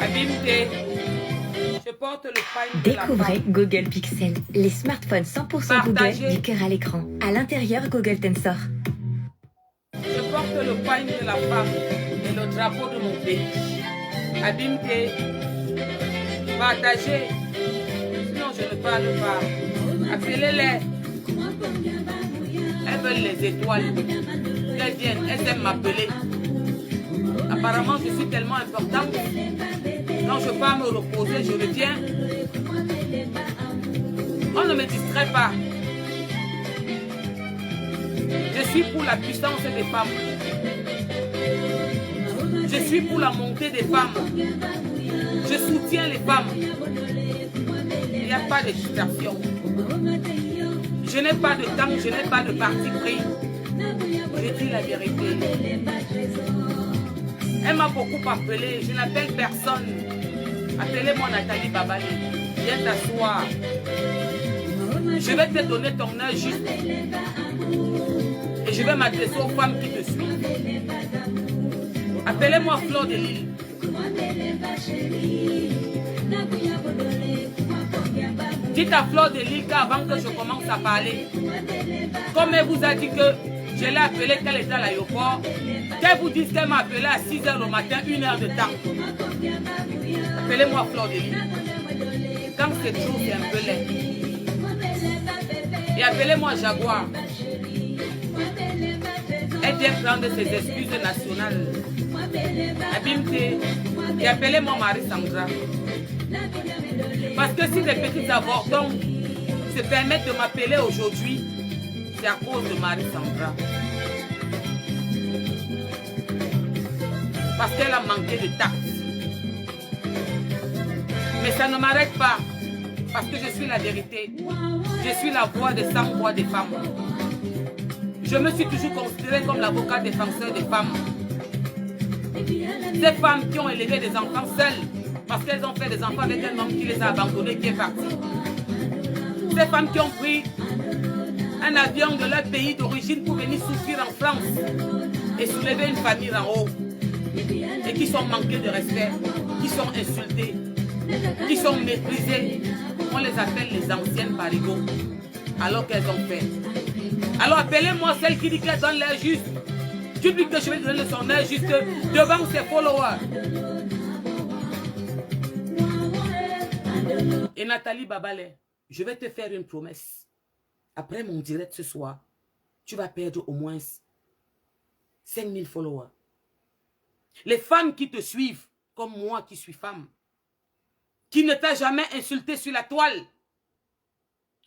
Abimte, je porte le pain de la Découvrez femme. Google Pixel, les smartphones 100% Google du cœur à l'écran. À l'intérieur, Google Tensor. Je porte le pain de la femme et le drapeau de mon pays. Abimte, partagez, sinon je ne parle pas. Appelez-les. Elles veulent les étoiles. Qu'elles viennent, elles aiment m'appeler. Apparemment, je suis tellement importante. Quand je pars me reposer, je reviens. On ne me distrait pas. Je suis pour la puissance des femmes. Je suis pour la montée des femmes. Je soutiens les femmes. Il n'y a pas de distraction. Je n'ai pas de temps, je n'ai pas de parti pris. Je dis la vérité. Elle m'a beaucoup appelé. Je n'appelle personne. Appelez-moi Nathalie Babale. Viens t'asseoir. Je vais te donner ton heure juste. Et je vais m'adresser aux femmes qui te suivent. Appelez-moi Fleur de Lille. Dites à Fleur de Lille qu'avant que je commence à parler, comme elle vous a dit que je l'ai appelée qu'elle était à l'aéroport, qu'elle vous dise qu'elle m'a appelé à 6 h le matin, 1 heure de temps. Appelez-moi Fleur de Lille. Quand c'est trop, c'est un peu laid. Et appelez-moi Jaguar. Elle vient prendre ses excuses nationales. Abimte. Et appelez-moi Marie-Sandra. Parce que si les petits avortons se permettent de m'appeler aujourd'hui, c'est à cause de Marie-Sandra. Parce qu'elle a manqué de tact. Mais ça ne m'arrête pas. Parce que je suis la vérité. Je suis la voix des sans-voix des femmes. Je me suis toujours considérée comme l'avocat défenseur des femmes. Ces femmes qui ont élevé des enfants seules parce qu'elles ont fait des enfants avec un homme qui les a abandonnés, qui est parti. Ces femmes qui ont pris un avion de leur pays d'origine pour venir souffrir en France et soulever une famille en haut. Et qui sont manquées de respect, qui sont insultées, qui sont méprisées. On les appelle les anciennes parigots, alors qu'elles ont fait. Alors appelez-moi celle qui dit qu'elle donne l'air juste. Tu dis que je vais donner son air juste devant ses followers. Et Nathalie Babale, je vais te faire une promesse. Après mon direct ce soir, tu vas perdre au moins 5000 followers. Les femmes qui te suivent, comme moi qui suis femme, qui ne t'a jamais insulté sur la toile,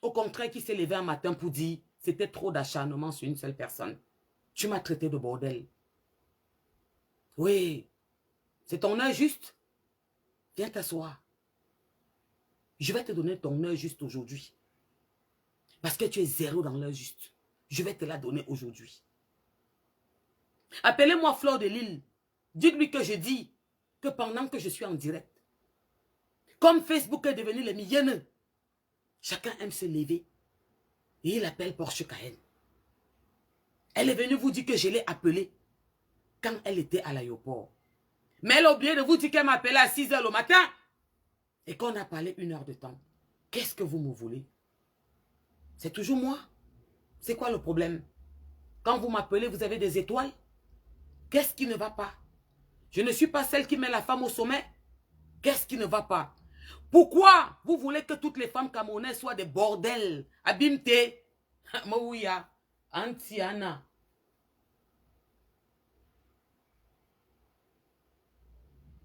au contraire qui s'est levé un matin pour dire c'était trop d'acharnement sur une seule personne. Tu m'as traité de bordel. Oui, c'est ton heure juste. Viens t'asseoir. Je vais te donner ton heure juste aujourd'hui. Parce que tu es zéro dans l'heure juste. Je vais te la donner aujourd'hui. Appelez-moi Fleur de Lille. Dites-lui que je dis que pendant que je suis en direct, comme Facebook est devenu le millionnaire, chacun aime se lever et il appelle Porsche Cayenne. Elle est venue vous dire que je l'ai appelée quand elle était à l'aéroport. Mais elle a oublié de vous dire qu'elle m'appelait à 6 h le matin et qu'on a parlé 1 heure de temps. Qu'est-ce que vous me voulez? C'est toujours moi. C'est quoi le problème? Quand vous m'appelez, vous avez des étoiles? Qu'est-ce qui ne va pas? Je ne suis pas celle qui met la femme au sommet. Qu'est-ce qui ne va pas? Pourquoi vous voulez que toutes les femmes camerounaises soient des bordels? Abimte, Mouya, Antiana.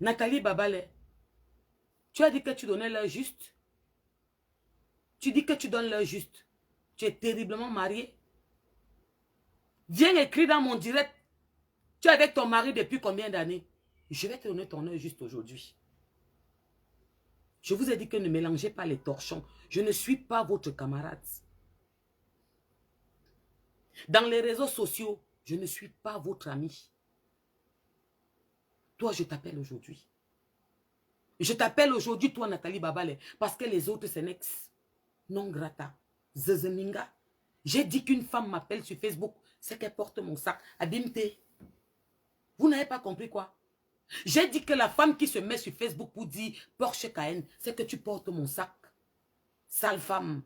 Nathalie Babale, tu as dit que tu donnais l'heure juste. Tu dis que tu donnes l'heure juste. Tu es terriblement mariée. Viens écrire dans mon direct. Tu es avec ton mari depuis combien d'années? Je vais te donner ton heure juste aujourd'hui. Je vous ai dit que ne mélangez pas les torchons. Je ne suis pas votre camarade. Dans les réseaux sociaux, je ne suis pas votre ami. Toi, je t'appelle aujourd'hui. Je t'appelle aujourd'hui, toi, Nathalie Babale, parce que les autres, c'est Nex. Non grata. Zezeminga. J'ai dit qu'une femme m'appelle sur Facebook, c'est qu'elle porte mon sac. Abimte. Vous n'avez pas compris quoi? J'ai dit que la femme qui se met sur Facebook pour dire Porsche Cayenne, c'est que tu portes mon sac. Sale femme.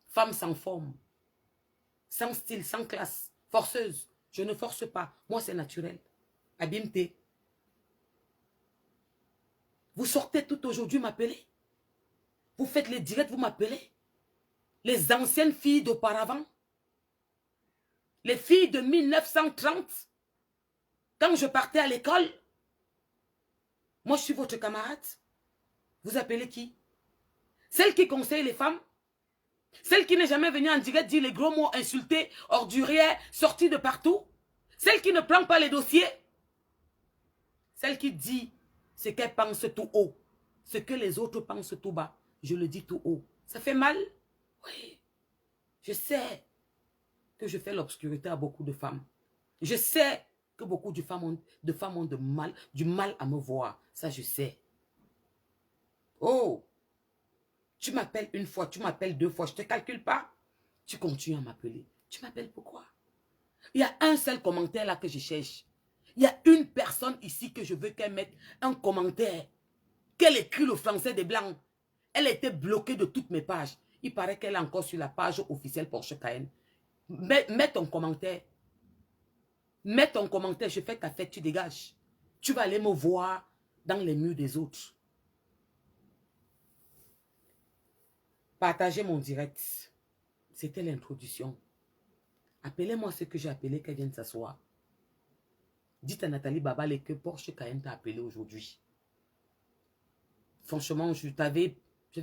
Femme sans forme. Sans style, sans classe. Forceuse. Je ne force pas. Moi, c'est naturel. Abimte. Vous sortez tout aujourd'hui m'appeler. Vous faites les directs, vous m'appelez. Les anciennes filles d'auparavant. Les filles de 1930. Quand je partais à l'école. Moi, je suis votre camarade. Vous appelez qui? Celle qui conseille les femmes? Celle qui n'est jamais venue en direct dire les gros mots insultés, ordurières, sortis de partout? Celle qui ne prend pas les dossiers? Celle qui dit ce qu'elle pense tout haut. Ce que les autres pensent tout bas. Je le dis tout haut. Ça fait mal? Oui. Je sais que je fais l'obscurité à beaucoup de femmes. Je sais que beaucoup de femmes ont du mal à me voir. Ça, je sais. Oh! Tu m'appelles une fois, tu m'appelles deux fois, je ne te calcule pas. Tu continues à m'appeler. Tu m'appelles pourquoi? Il y a un seul commentaire là que je cherche. Il y a une personne ici que je veux qu'elle mette un commentaire. Qu'elle écrit le français des Blancs. Elle était bloquée de toutes mes pages. Il paraît qu'elle est encore sur la page officielle Porsche Cayenne. Mets ton commentaire. Mets ton commentaire, je fais ta fête, tu dégages. Tu vas aller me voir dans les murs des autres. Partagez mon direct. C'était l'introduction. Appelez-moi ce que j'ai appelé qu'elle vienne s'asseoir. Dites à Nathalie Babale que Porsche Cayenne t'a appelé aujourd'hui. Franchement, je vais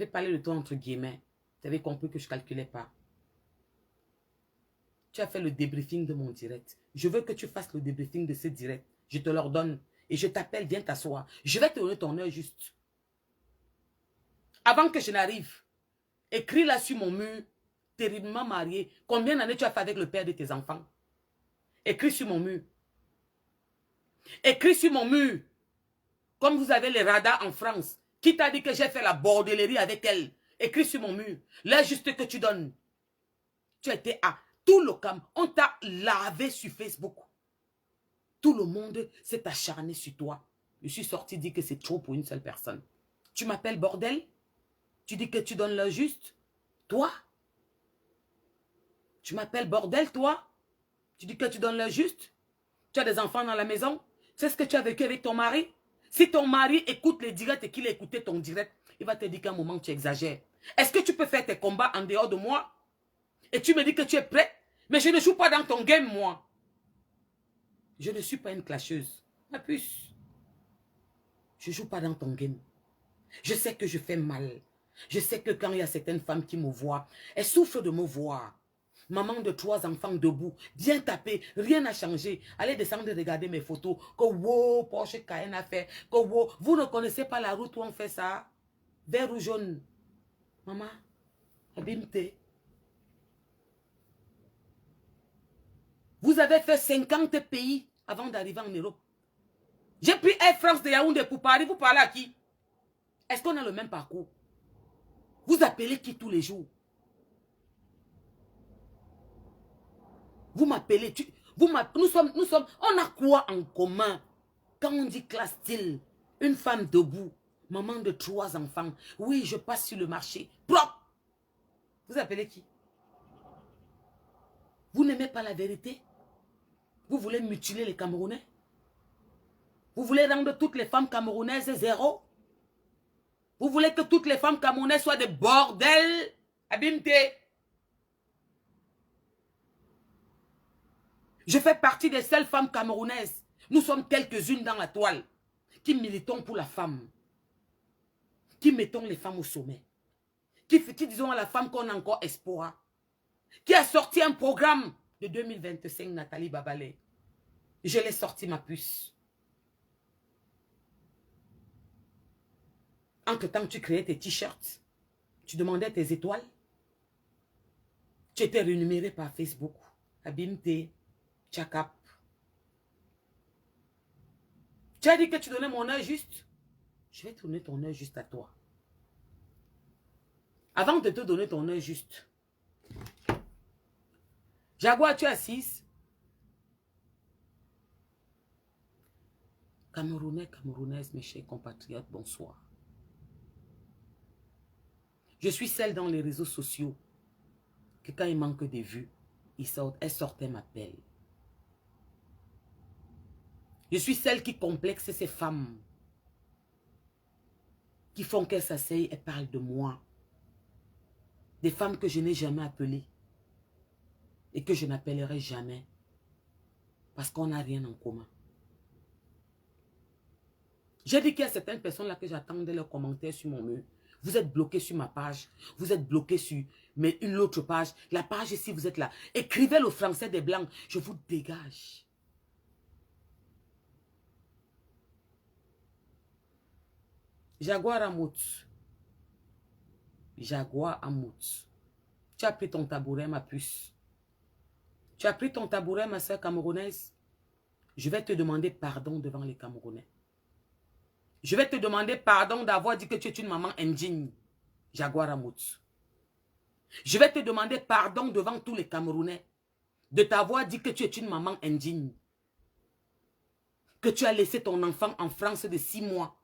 parler de toi entre guillemets. Tu avais compris que je ne calculais pas. Tu as fait le débriefing de mon direct. Je veux que tu fasses le débriefing de ce direct. Je te l'ordonne. Et je t'appelle, viens t'asseoir. Je vais te donner ton heure juste. Avant que je n'arrive, écris là sur mon mur, terriblement marié. Combien d'années tu as fait avec le père de tes enfants? Écris sur mon mur. Écris sur mon mur. Comme vous avez les radars en France. Qui t'a dit que j'ai fait la bordellerie avec elle? Écris sur mon mur. L'heure juste que tu donnes. Tu étais à tout le camp. On t'a lavé sur Facebook. Tout le monde s'est acharné sur toi. Je suis sorti dire que c'est trop pour une seule personne. Tu m'appelles bordel? Tu dis que tu donnes l'heure juste? Toi? Tu m'appelles bordel, toi? Tu dis que tu donnes l'heure juste? Tu as des enfants dans la maison? C'est ce que tu as vécu avec ton mari? Si ton mari écoute les directs et qu'il a écouté ton direct, il va te dire qu'à un moment tu exagères. Est-ce que tu peux faire tes combats en dehors de moi? Et tu me dis que tu es prêt? Mais je ne joue pas dans ton game, moi. Je ne suis pas une clasheuse. Ma puce. Je ne joue pas dans ton game. Je sais que je fais mal. Je sais que quand il y a certaines femmes qui me voient, elles souffrent de me voir. Maman de 3 enfants debout, bien tapé, rien n'a changé. Allez descendre et regarder mes photos. Que wow, Porsche Cayenne a fait. Que wow, vous ne connaissez pas la route où on fait ça? Vert ou jaune? Maman, abîme-toi. Vous avez fait 50 pays avant d'arriver en Europe. J'ai pris Air France de Yaoundé pour Paris. Vous parlez à qui? Est-ce qu'on a le même parcours? Vous appelez qui tous les jours? Vous m'appelez, on a quoi en commun? Quand on dit classe style, une femme debout, maman de 3 enfants, oui, je passe sur le marché, propre. Vous appelez qui? Vous n'aimez pas la vérité? Vous voulez mutiler les Camerounais? Vous voulez rendre toutes les femmes camerounaises zéro? Vous voulez que toutes les femmes camerounaises soient des bordels? Abimte. Je fais partie des seules femmes camerounaises. Nous sommes quelques-unes dans la toile qui militons pour la femme. Qui mettons les femmes au sommet. Qui disons à la femme qu'on a encore espoir. Qui a sorti un programme de 2025, Nathalie Babale. Je l'ai sorti, ma puce. Entre-temps, tu créais tes t-shirts. Tu demandais tes étoiles. Tu étais rémunéré par Facebook. Abimte. Tchakap. Tu as dit que tu donnais mon heure juste. Je vais tourner ton heure juste à toi. Avant de te donner ton heure juste. Jaguar, tu es assise. Camerounais, Camerounaises, mes chers compatriotes, bonsoir. Je suis celle dans les réseaux sociaux que quand il manque des vues, elles sortent et m'appellent. Je suis celle qui complexe ces femmes qui font qu'elles s'asseyent et parlent de moi. Des femmes que je n'ai jamais appelées et que je n'appellerai jamais parce qu'on n'a rien en commun. J'ai dit qu'il y a certaines personnes là que j'attendais leurs commentaires sur mon mur. Vous êtes bloqués sur ma page. Vous êtes bloqués sur une autre page. La page ici, vous êtes là. Écrivez le français des blancs. Je vous dégage. Jaguar Amout. Jaguar Amout. Tu as pris ton tabouret, ma puce. Tu as pris ton tabouret, ma soeur camerounaise. Je vais te demander pardon devant les Camerounais. Je vais te demander pardon d'avoir dit que tu es une maman indigne. Jaguar Amout. Je vais te demander pardon devant tous les Camerounais de t'avoir dit que tu es une maman indigne. Que tu as laissé ton enfant en France de 6 mois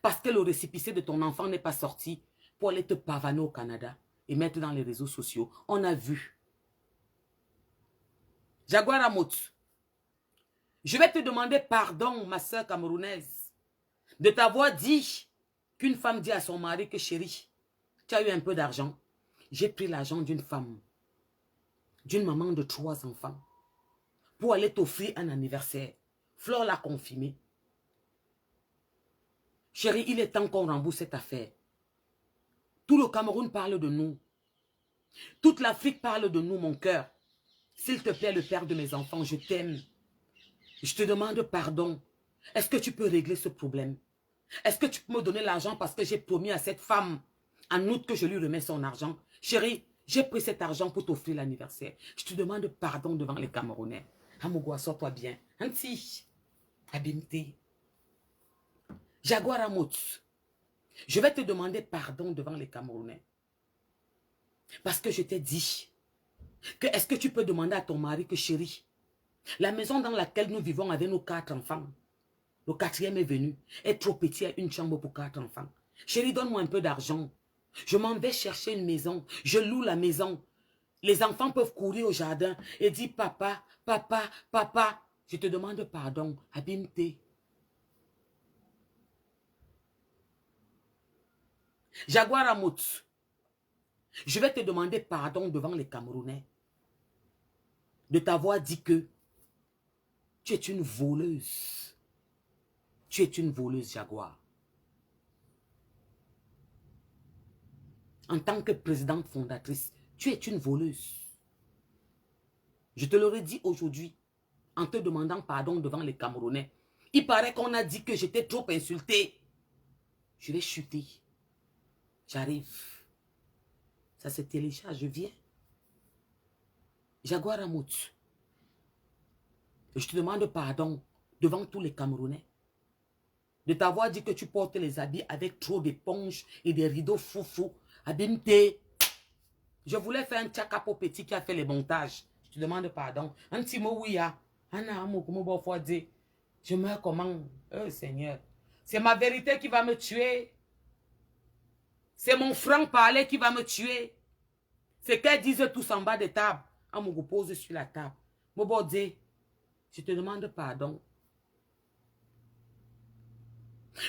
parce que le récépissé de ton enfant n'est pas sorti pour aller te pavaner au Canada et mettre dans les réseaux sociaux. On a vu. Jaguar Amout. Je vais te demander pardon, ma soeur camerounaise, de t'avoir dit qu'une femme dit à son mari que chérie, tu as eu un peu d'argent. J'ai pris l'argent d'une femme, d'une maman de 3 enfants, pour aller t'offrir un anniversaire. Flore l'a confirmé. Chérie, il est temps qu'on rembourse cette affaire. Tout le Cameroun parle de nous. Toute l'Afrique parle de nous, mon cœur. S'il te plaît, le père de mes enfants, je t'aime. Je te demande pardon. Est-ce que tu peux régler ce problème? Est-ce que tu peux me donner l'argent parce que j'ai promis à cette femme en août que je lui remets son argent? Chérie, j'ai pris cet argent pour t'offrir l'anniversaire. Je te demande pardon devant les Camerounais. Amougou, sors-toi bien. Anti, Abimté. Jaguar Amout. Je vais te demander pardon devant les Camerounais. Parce que je t'ai dit que est-ce que tu peux demander à ton mari que chérie, la maison dans laquelle nous vivons avec nos 4 enfants, le 4e est venu, est trop petit à une chambre pour 4 enfants. Chérie, donne-moi un peu d'argent. Je m'en vais chercher une maison. Je loue la maison. Les enfants peuvent courir au jardin et dire papa, papa, papa. Je te demande pardon. Abimté. Jaguar Amout. Je vais te demander pardon devant les Camerounais de t'avoir dit que tu es une voleuse. Tu es une voleuse, Jaguar. En tant que présidente fondatrice, tu es une voleuse. Je te l'aurais dit aujourd'hui en te demandant pardon devant les Camerounais. Il paraît qu'on a dit que j'étais trop insultée. Je vais chuter. J'arrive. Ça se télécharge, je viens. Jaguar Amout. Je te demande pardon devant tous les Camerounais de t'avoir dit que tu portes les habits avec trop d'éponges et des rideaux foufou. Abimté. Je voulais faire un tchakapo petit qui a fait les montages. Je te demande pardon. Un petit mot, oui, je meurs comment? Oh Seigneur. C'est ma vérité qui va me tuer. C'est mon franc-parler qui va me tuer. C'est qu'elles disent tous en bas de table. Amougou pose sur la table. Mobodé, je te demande pardon.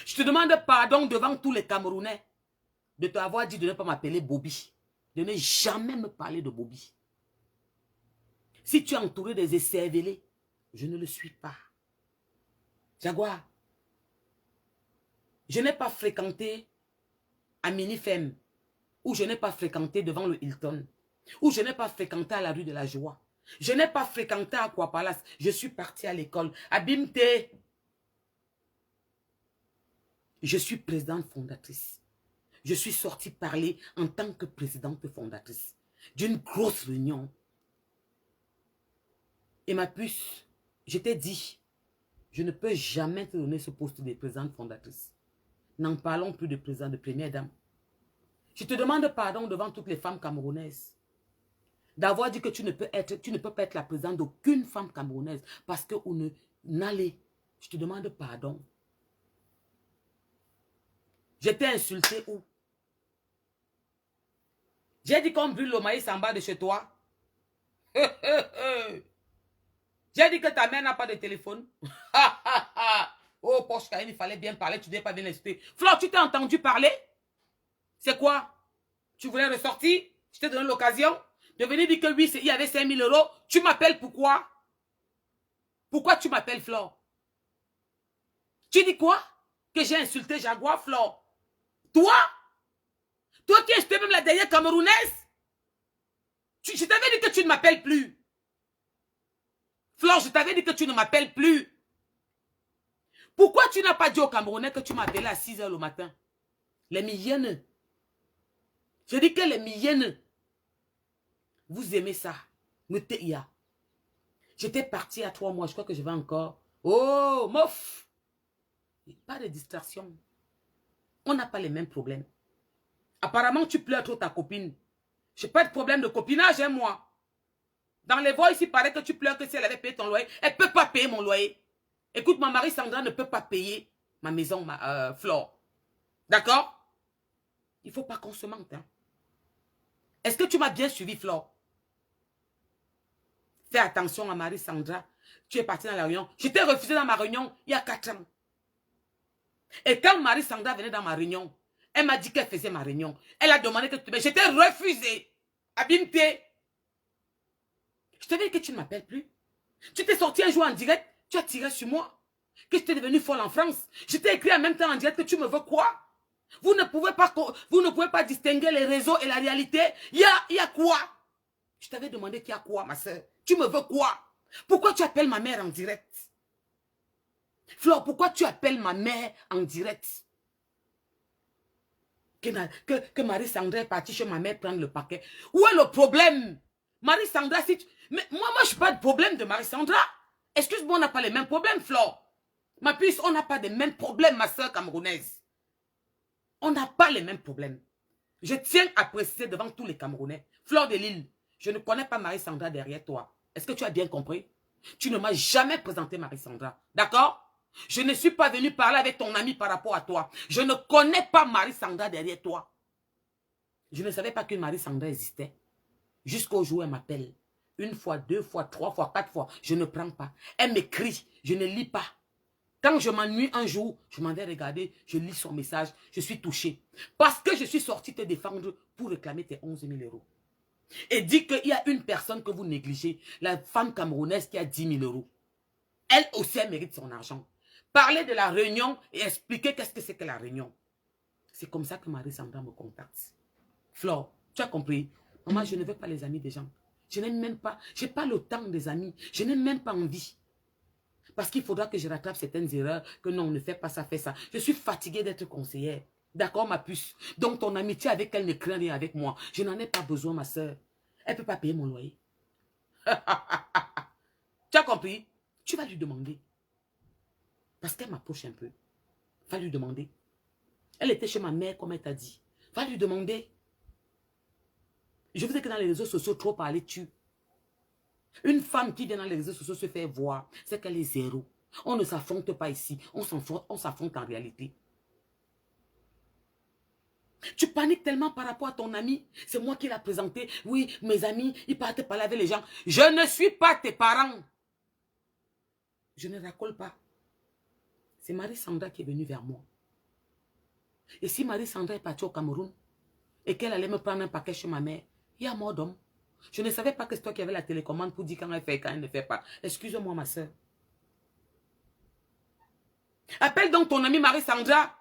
Je te demande pardon devant tous les Camerounais de t'avoir dit de ne pas m'appeler Bobby. De ne jamais me parler de Bobby. Si tu es entouré des écervelés, je ne le suis pas. Jaguar, je n'ai pas fréquenté à Minifem, ou je n'ai pas fréquenté devant le Hilton, ou je n'ai pas fréquenté à la rue de la Joie. Je n'ai pas fréquenté à Aqua Palace. Je suis partie à l'école. Abimté. Je suis présidente fondatrice. Je suis sortie parler en tant que présidente fondatrice d'une grosse réunion. Et ma puce, je t'ai dit, je ne peux jamais te donner ce poste de présidente fondatrice. N'en parlons plus de président, de première dame. Je te demande pardon devant toutes les femmes camerounaises d'avoir dit que tu ne peux pas être la présidente d'aucune femme camerounaise parce que n'allez, Je te demande pardon. Je t'ai insulté où? J'ai dit qu'on brûle le maïs en bas de chez toi. J'ai dit que ta mère n'a pas de téléphone. Oh, Porsche Cayenne, il fallait bien parler, tu ne devais pas bien insulter. Flore, tu t'es entendu parler? C'est quoi? Tu voulais ressortir? Je t'ai donné l'occasion de venir dire que oui, il y avait 5 000 euros. Tu m'appelles pourquoi? Pourquoi tu m'appelles Flore? Tu dis quoi? Que j'ai insulté Jaguar, Flore? Toi? Toi qui insultais même la dernière Camerounaise? Je t'avais dit que tu ne m'appelles plus. Flore, je t'avais dit que tu ne m'appelles plus. Pourquoi tu n'as pas dit au Camerounais que tu m'appelais à 6 h le matin? Les miennes. Je dis que les miennes. Vous aimez ça. J'étais partie à 3 mois. Je crois que je vais encore. Oh, mof. Pas de distraction. On n'a pas les mêmes problèmes. Apparemment, tu pleures trop ta copine. Je n'ai pas de problème de copinage, hein, moi. Dans les voix, il paraît que tu pleures que si elle avait payé ton loyer. Elle ne peut pas payer mon loyer. Écoute, ma mari Sandra ne peut pas payer ma maison, Flore. D'accord? Il ne faut pas qu'on se mente. Hein. Est-ce que tu m'as bien suivi, Flore? Fais attention à Marie Sandra. Tu es partie dans la réunion. Je t'ai refusé dans ma réunion il y a 4 ans. Et quand Marie Sandra venait dans ma réunion, elle m'a dit qu'elle faisait ma réunion. Elle a demandé que tu me... Je t'ai refusé. Abimté. Je te dis que tu ne m'appelles plus. Tu t'es sorti un jour en direct. Tu as tiré sur moi. Que je t'ai devenu folle en France. Je t'ai écrit en même temps en direct que tu me veux quoi? Vous ne pouvez pas distinguer les réseaux et la réalité. Il y a quoi? Je t'avais demandé qu'il y a quoi, ma soeur? Tu me veux quoi? Pourquoi tu appelles ma mère en direct? Flore, pourquoi tu appelles ma mère en direct? Que Marie-Sandra est partie chez ma mère prendre le paquet. Où est le problème? Marie-Sandra, si tu... Mais moi, je n'ai pas de problème de Marie-Sandra. Excuse-moi, on n'a pas les mêmes problèmes, Flore. Ma puce, on n'a pas les mêmes problèmes, ma soeur camerounaise. On n'a pas les mêmes problèmes. Je tiens à préciser devant tous les Camerounais. Flore de Lille, je ne connais pas Marie-Sandra derrière toi. Est-ce que tu as bien compris? Tu ne m'as jamais présenté Marie-Sandra. D'accord? Je ne suis pas venu parler avec ton ami par rapport à toi. Je ne connais pas Marie-Sandra derrière toi. Je ne savais pas qu'une Marie-Sandra existait. Jusqu'au jour où elle m'appelle. 1 fois, 2 fois, 3 fois, 4 fois. Je ne prends pas. Elle m'écrit. Je ne lis pas. Quand je m'ennuie un jour, je m'en vais regarder, je lis son message, je suis touché. Parce que je suis sorti te défendre pour réclamer tes 11 000 euros. Et dit qu'il y a une personne que vous négligez, la femme camerounaise qui a 10 000 euros. Elle aussi, elle mérite son argent. Parler de la réunion et expliquer qu'est-ce que c'est que la réunion. C'est comme ça que Marie-Sandra me contacte. Flore, tu as compris? Maman, je ne veux pas les amis des gens. Je n'aime même pas, je n'ai pas le temps des amis. Je n'ai même pas envie. Parce qu'il faudra que je rattrape certaines erreurs, que non, ne fais pas ça, fais ça. Je suis fatiguée d'être conseillère. D'accord, ma puce? Donc ton amitié avec elle ne craint rien avec moi. Je n'en ai pas besoin, ma soeur. Elle ne peut pas payer mon loyer. Tu as compris? Tu vas lui demander. Parce qu'elle m'approche un peu. Va lui demander. Elle était chez ma mère, comme elle t'a dit. Va lui demander. Je vous dis que dans les réseaux sociaux, trop parler tue. Une femme qui vient dans les réseaux sociaux se fait voir, c'est qu'elle est zéro. On ne s'affronte pas ici, on s'affronte en réalité. Tu paniques tellement par rapport à ton ami. C'est moi qui l'ai présenté. Oui, mes amis, ils partent parler avec les gens. Je ne suis pas tes parents. Je ne racole pas. C'est Marie-Sandra qui est venue vers moi. Et si Marie-Sandra est partie au Cameroun et qu'elle allait me prendre un paquet chez ma mère, il y a mort d'homme. Je ne savais pas que c'est toi qui avais la télécommande pour dire quand elle fait et quand elle ne fait pas. Excuse-moi, ma soeur. Appelle donc ton amie Marie-Sandra.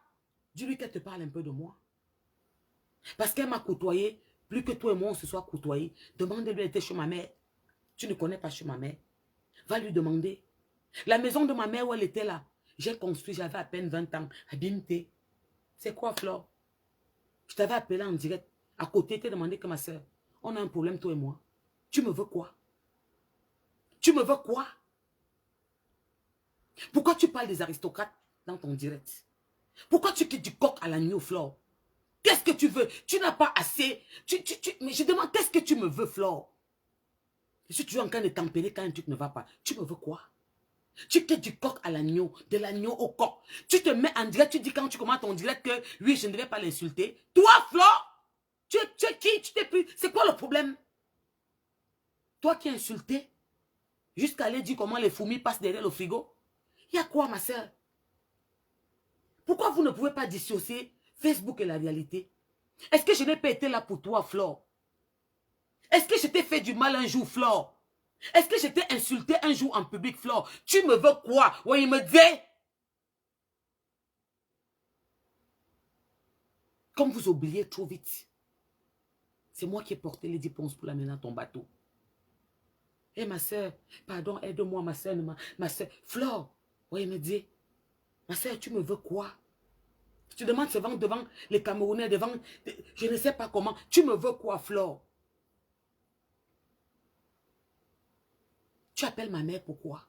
Dis-lui qu'elle te parle un peu de moi. Parce qu'elle m'a côtoyé. Plus que toi et moi, on se soit côtoyés. Demande-lui, elle était chez ma mère. Tu ne connais pas chez ma mère. Va lui demander. La maison de ma mère où elle était là, j'ai construit, j'avais à peine 20 ans. Abimté. C'est quoi, Flore? Je t'avais appelé en direct. À côté, t'ai demandé que ma soeur, on a un problème, toi et moi. Tu me veux quoi? Tu me veux quoi? Pourquoi tu parles des aristocrates dans ton direct? Pourquoi tu quittes du coq à l'agneau, Flore? Qu'est-ce que tu veux? Tu n'as pas assez. Mais je demande, qu'est-ce que tu me veux, Flore? Je suis toujours en train de tempérer quand un truc ne va pas. Tu me veux quoi? Tu quittes du coq à l'agneau, de l'agneau au coq. Tu te mets en direct, tu dis quand tu commences ton direct que oui, je ne devais pas l'insulter. Toi, Flo, tu es qui? Tu t'es pris. C'est quoi le problème? Toi qui as insulté, jusqu'à aller dire comment les fourmis passent derrière le frigo. Il y a quoi, ma soeur? Pourquoi vous ne pouvez pas dissocier Facebook et la réalité? Est-ce que je n'ai pas été là pour toi, Flore? Est-ce que je t'ai fait du mal un jour, Flore? Est-ce que je t'ai insulté un jour en public, Flore? Tu me veux quoi? Ouais, il me dit. Comme vous oubliez trop vite. C'est moi qui ai porté les dépenses pour l'amener dans ton bateau. Et ma soeur, pardon, aide-moi, ma soeur, ma soeur. Flore, ouais, il me dit. Ma soeur, tu me veux quoi? Tu demandes souvent devant les Camerounais, devant... Je ne sais pas comment. Tu me veux quoi, Flore? Tu appelles ma mère pourquoi?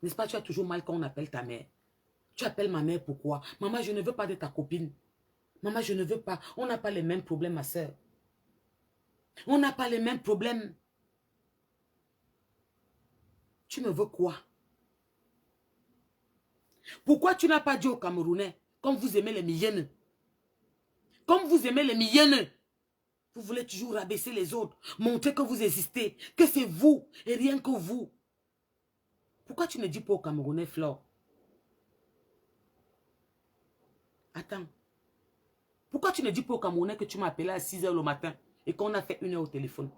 N'est-ce pas, tu as toujours mal quand on appelle ta mère. Tu appelles ma mère pourquoi? Maman, je ne veux pas de ta copine. Maman, je ne veux pas. On n'a pas les mêmes problèmes, ma soeur. On n'a pas les mêmes problèmes. Tu me veux quoi? Pourquoi tu n'as pas dit aux Camerounais, comme vous aimez les Miyennes, comme vous aimez les Miyennes, vous voulez toujours rabaisser les autres, montrer que vous existez, que c'est vous et rien que vous. Pourquoi tu ne dis pas aux Camerounais, Flore? Attends. Pourquoi tu ne dis pas aux Camerounais que tu m'as appelé à 6 h le matin et qu'on a fait 1 heure au téléphone?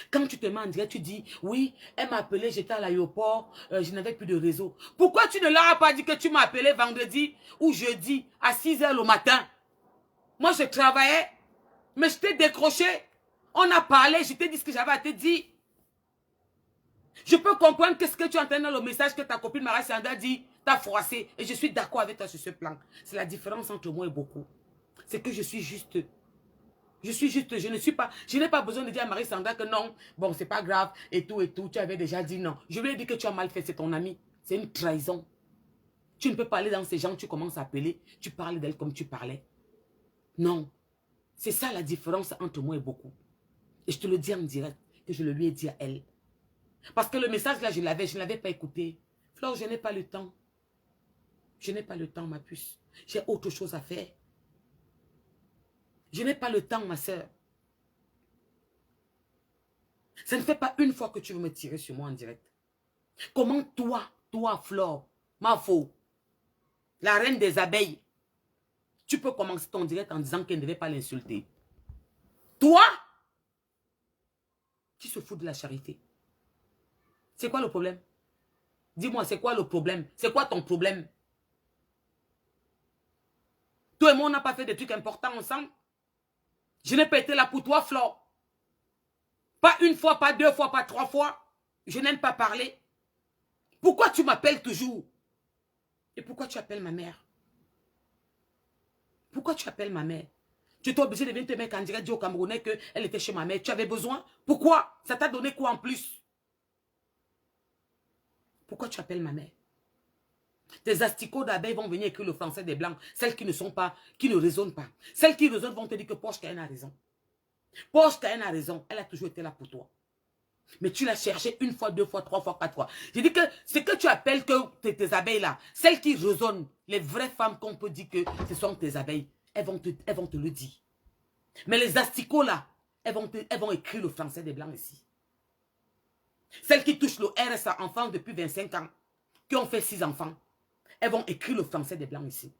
Quand tu te mets en direct, tu dis, oui, elle m'a appelé, j'étais à l'aéroport, je n'avais plus de réseau. Pourquoi tu ne leur as pas dit que tu m'as appelé vendredi ou jeudi à 6 h le matin? Moi, je travaillais, mais je t'ai décroché. On a parlé, je t'ai dit ce que j'avais à te dire. Je peux comprendre que ce que tu entends dans le message que ta copine Marie Sanda dit, t'as froissé. Et je suis d'accord avec toi sur ce plan. C'est la différence entre moi et beaucoup. C'est que je suis juste... je n'ai pas besoin de dire à Marie Sanda que non, bon, c'est pas grave, et tout, tu avais déjà dit non. Je lui ai dit que tu as mal fait, c'est ton ami. C'est une trahison. Tu ne peux pas aller dans ces gens, tu commences à appeler, tu parles d'elle comme tu parlais. Non. C'est ça la différence entre moi et beaucoup. Et je te le dis en direct, que je le lui ai dit à elle. Parce que le message là, je ne l'avais pas écouté. Flore, je n'ai pas le temps. Je n'ai pas le temps, ma puce. J'ai autre chose à faire. Je n'ai pas le temps, ma soeur. Ça ne fait pas une fois que tu veux me tirer sur moi en direct. Comment toi, Flore, ma faux, la reine des abeilles, tu peux commencer ton direct en disant qu'elle ne devait pas l'insulter? Toi, qui se fout de la charité? C'est quoi le problème? Dis-moi, c'est quoi le problème? C'est quoi ton problème? Toi et moi, on n'a pas fait des trucs importants ensemble. Je n'ai pas été là pour toi, Flore. Pas une fois, pas 2 fois, pas 3 fois. Je n'aime pas parler. Pourquoi tu m'appelles toujours? Et pourquoi tu appelles ma mère? Pourquoi tu appelles ma mère? Tu étais obligé de venir te mettre en direct, dire au Camerounais qu'elle était chez ma mère. Tu avais besoin? Pourquoi? Ça t'a donné quoi en plus? Pourquoi tu appelles ma mère? Tes asticots d'abeilles vont venir écrire le français des blancs. Celles qui ne sont pas, qui ne raisonnent pas. Celles qui raisonnent vont te dire que Porsche Cayenne a raison. Porsche Cayenne a raison. Elle a toujours été là pour toi. Mais tu l'as cherché 1 fois, 2 fois, 3 fois, 4 fois. J'ai dit que ce que tu appelles que tes abeilles là, celles qui résonnent, les vraies femmes qu'on peut dire que ce sont tes abeilles, elles vont te le dire. Mais les asticots là, elles vont écrire le français des blancs ici. Celles qui touchent le RSA enfants depuis 25 ans, qui ont fait 6 enfants, elles vont écrire le français des blancs ici.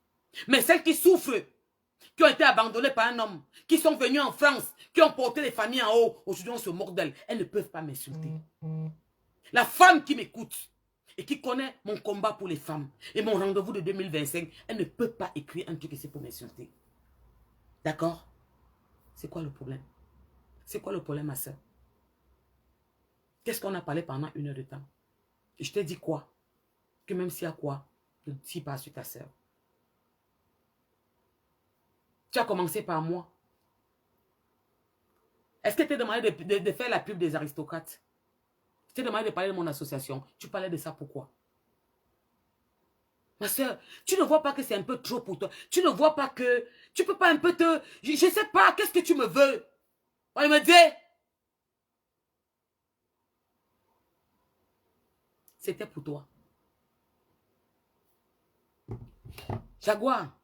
Mais celles qui souffrent, qui ont été abandonnées par un homme, qui sont venues en France, qui ont porté les familles en haut, aujourd'hui on se moque d'elles, elles ne peuvent pas m'insulter. La femme qui m'écoute et qui connaît mon combat pour les femmes et mon rendez-vous de 2025, elle ne peut pas écrire un truc ici pour m'insulter. D'accord? C'est quoi le problème? C'est quoi le problème, ma soeur? Qu'est-ce qu'on a parlé pendant 1 heure de temps? Et je t'ai dit quoi? Que même s'il y a quoi, ne dis pas sur ta soeur. Tu as commencé par moi. Est-ce que tu t'es demandé de faire la pub des aristocrates? Je t'ai demandé de parler de mon association. Tu parlais de ça pourquoi? Ma soeur, tu ne vois pas que c'est un peu trop pour toi? Tu ne vois pas que... Tu peux pas un peu te... Je ne sais pas, qu'est-ce que tu me veux? On me dit... C'était pour toi. Jaguar,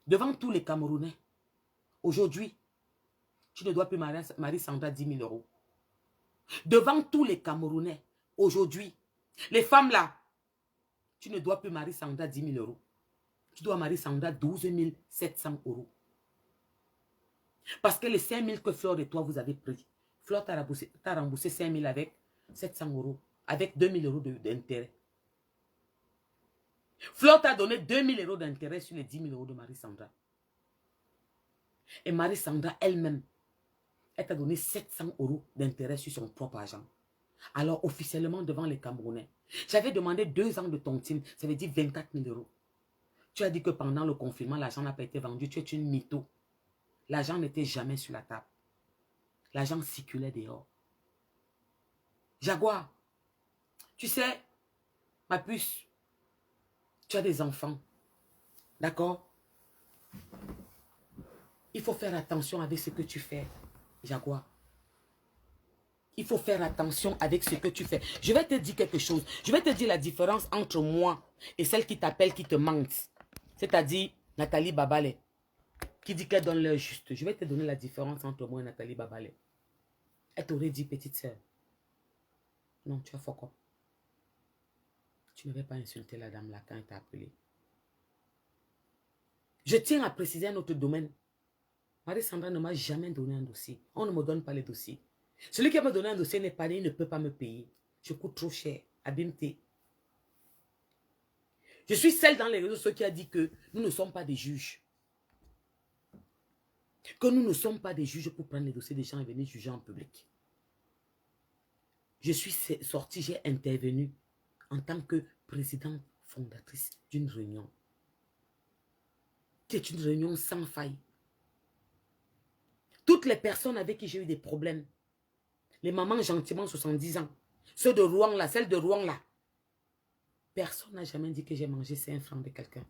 devant tous les Camerounais, aujourd'hui, tu ne dois plus marier Sandra 10 000 euros. Devant tous les Camerounais, aujourd'hui, les femmes là, tu ne dois plus marier Sandra 10 000 euros. Tu dois marier Sandra 12 700 euros. Parce que les 5 000 que Flore et toi vous avez pris, Flore t'a remboursé 5 000 avec 700 euros, avec 2 000 euros d'intérêt. Flore t'a donné 2 000 euros d'intérêt sur les 10 000 euros de Marie-Sandra. Et Marie-Sandra elle-même, elle t'a donné 700 euros d'intérêt sur son propre argent. Alors officiellement devant les Camerounais, j'avais demandé 2 ans de tontine, ça veut dire 24 000 euros. Tu as dit que pendant le confinement, l'argent n'a pas été vendu, tu es une mytho. L'argent n'était jamais sur la table. L'argent circulait dehors. Jaguar, tu sais, ma puce, tu as des enfants. D'accord? Il faut faire attention avec ce que tu fais, Jaguar. Il faut faire attention avec ce que tu fais. Je vais te dire quelque chose. Je vais te dire la différence entre moi et celle qui t'appelle, qui te mente. C'est-à-dire Nathalie Babale, qui dit qu'elle donne l'heure juste. Je vais te donner la différence entre moi et Nathalie Babale. Elle t'aurait dit, petite sœur, non, tu as faux quoi. Tu n'avais pas insulté la dame là quand elle t'a appelé. Je tiens à préciser un autre domaine. Marie-Sandra ne m'a jamais donné un dossier. On ne me donne pas les dossiers. Celui qui m'a donné un dossier n'est pas né, il ne peut pas me payer. Je coûte trop cher. Abimté. Je suis celle dans les réseaux sociaux qui a dit que nous ne sommes pas des juges. Que nous ne sommes pas des juges pour prendre les dossiers des gens et venir juger en public. Je suis sortie, j'ai intervenu en tant que présidente fondatrice d'une réunion. Qui est une réunion sans faille. Toutes les personnes avec qui j'ai eu des problèmes, les mamans gentiment 70 ans, ceux de Rouen là, celle de Rouen là, personne n'a jamais dit que j'ai mangé 5 francs de quelqu'un.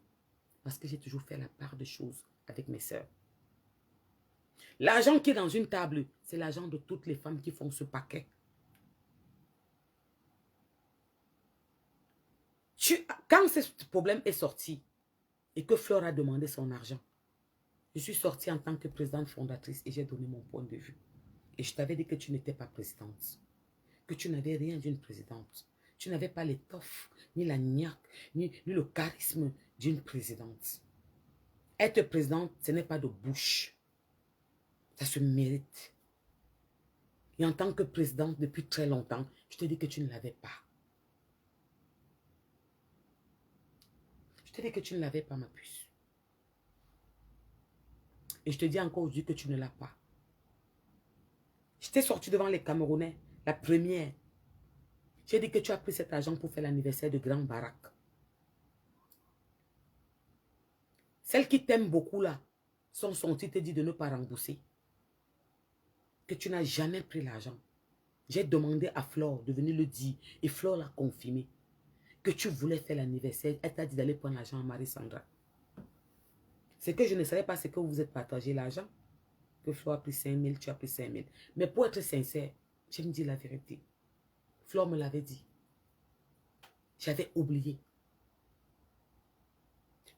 Parce que j'ai toujours fait la part de choses avec mes sœurs. L'argent qui est dans une table, c'est l'argent de toutes les femmes qui font ce paquet. Quand ce problème est sorti et que Flore a demandé son argent, je suis sortie en tant que présidente fondatrice et j'ai donné mon point de vue. Et je t'avais dit que tu n'étais pas présidente. Que tu n'avais rien d'une présidente. Tu n'avais pas l'étoffe, ni la niaque, ni le charisme d'une présidente. Être présidente, ce n'est pas de bouche. Ça se mérite. Et en tant que présidente, depuis très longtemps, je te dis que tu ne l'avais pas. Je te dis que tu ne l'avais pas, ma puce. Et je te dis encore aujourd'hui que tu ne l'as pas. J'étais sortie devant les Camerounais, la première. J'ai dit que tu as pris cet argent pour faire l'anniversaire de Grand Barak. Celles qui t'aiment beaucoup là, sont sorties te dit de ne pas rembourser. Que tu n'as jamais pris l'argent. J'ai demandé à Flore de venir le dire et Flore l'a confirmé. Que tu voulais faire l'anniversaire, elle t'a dit d'aller prendre l'argent à Marie-Sandra. Ce que je ne savais pas, c'est que vous vous êtes partagé l'argent. Que Flore a pris 5 000, tu as pris 5 000. Mais pour être sincère, je me dis la vérité. Flore me l'avait dit. J'avais oublié.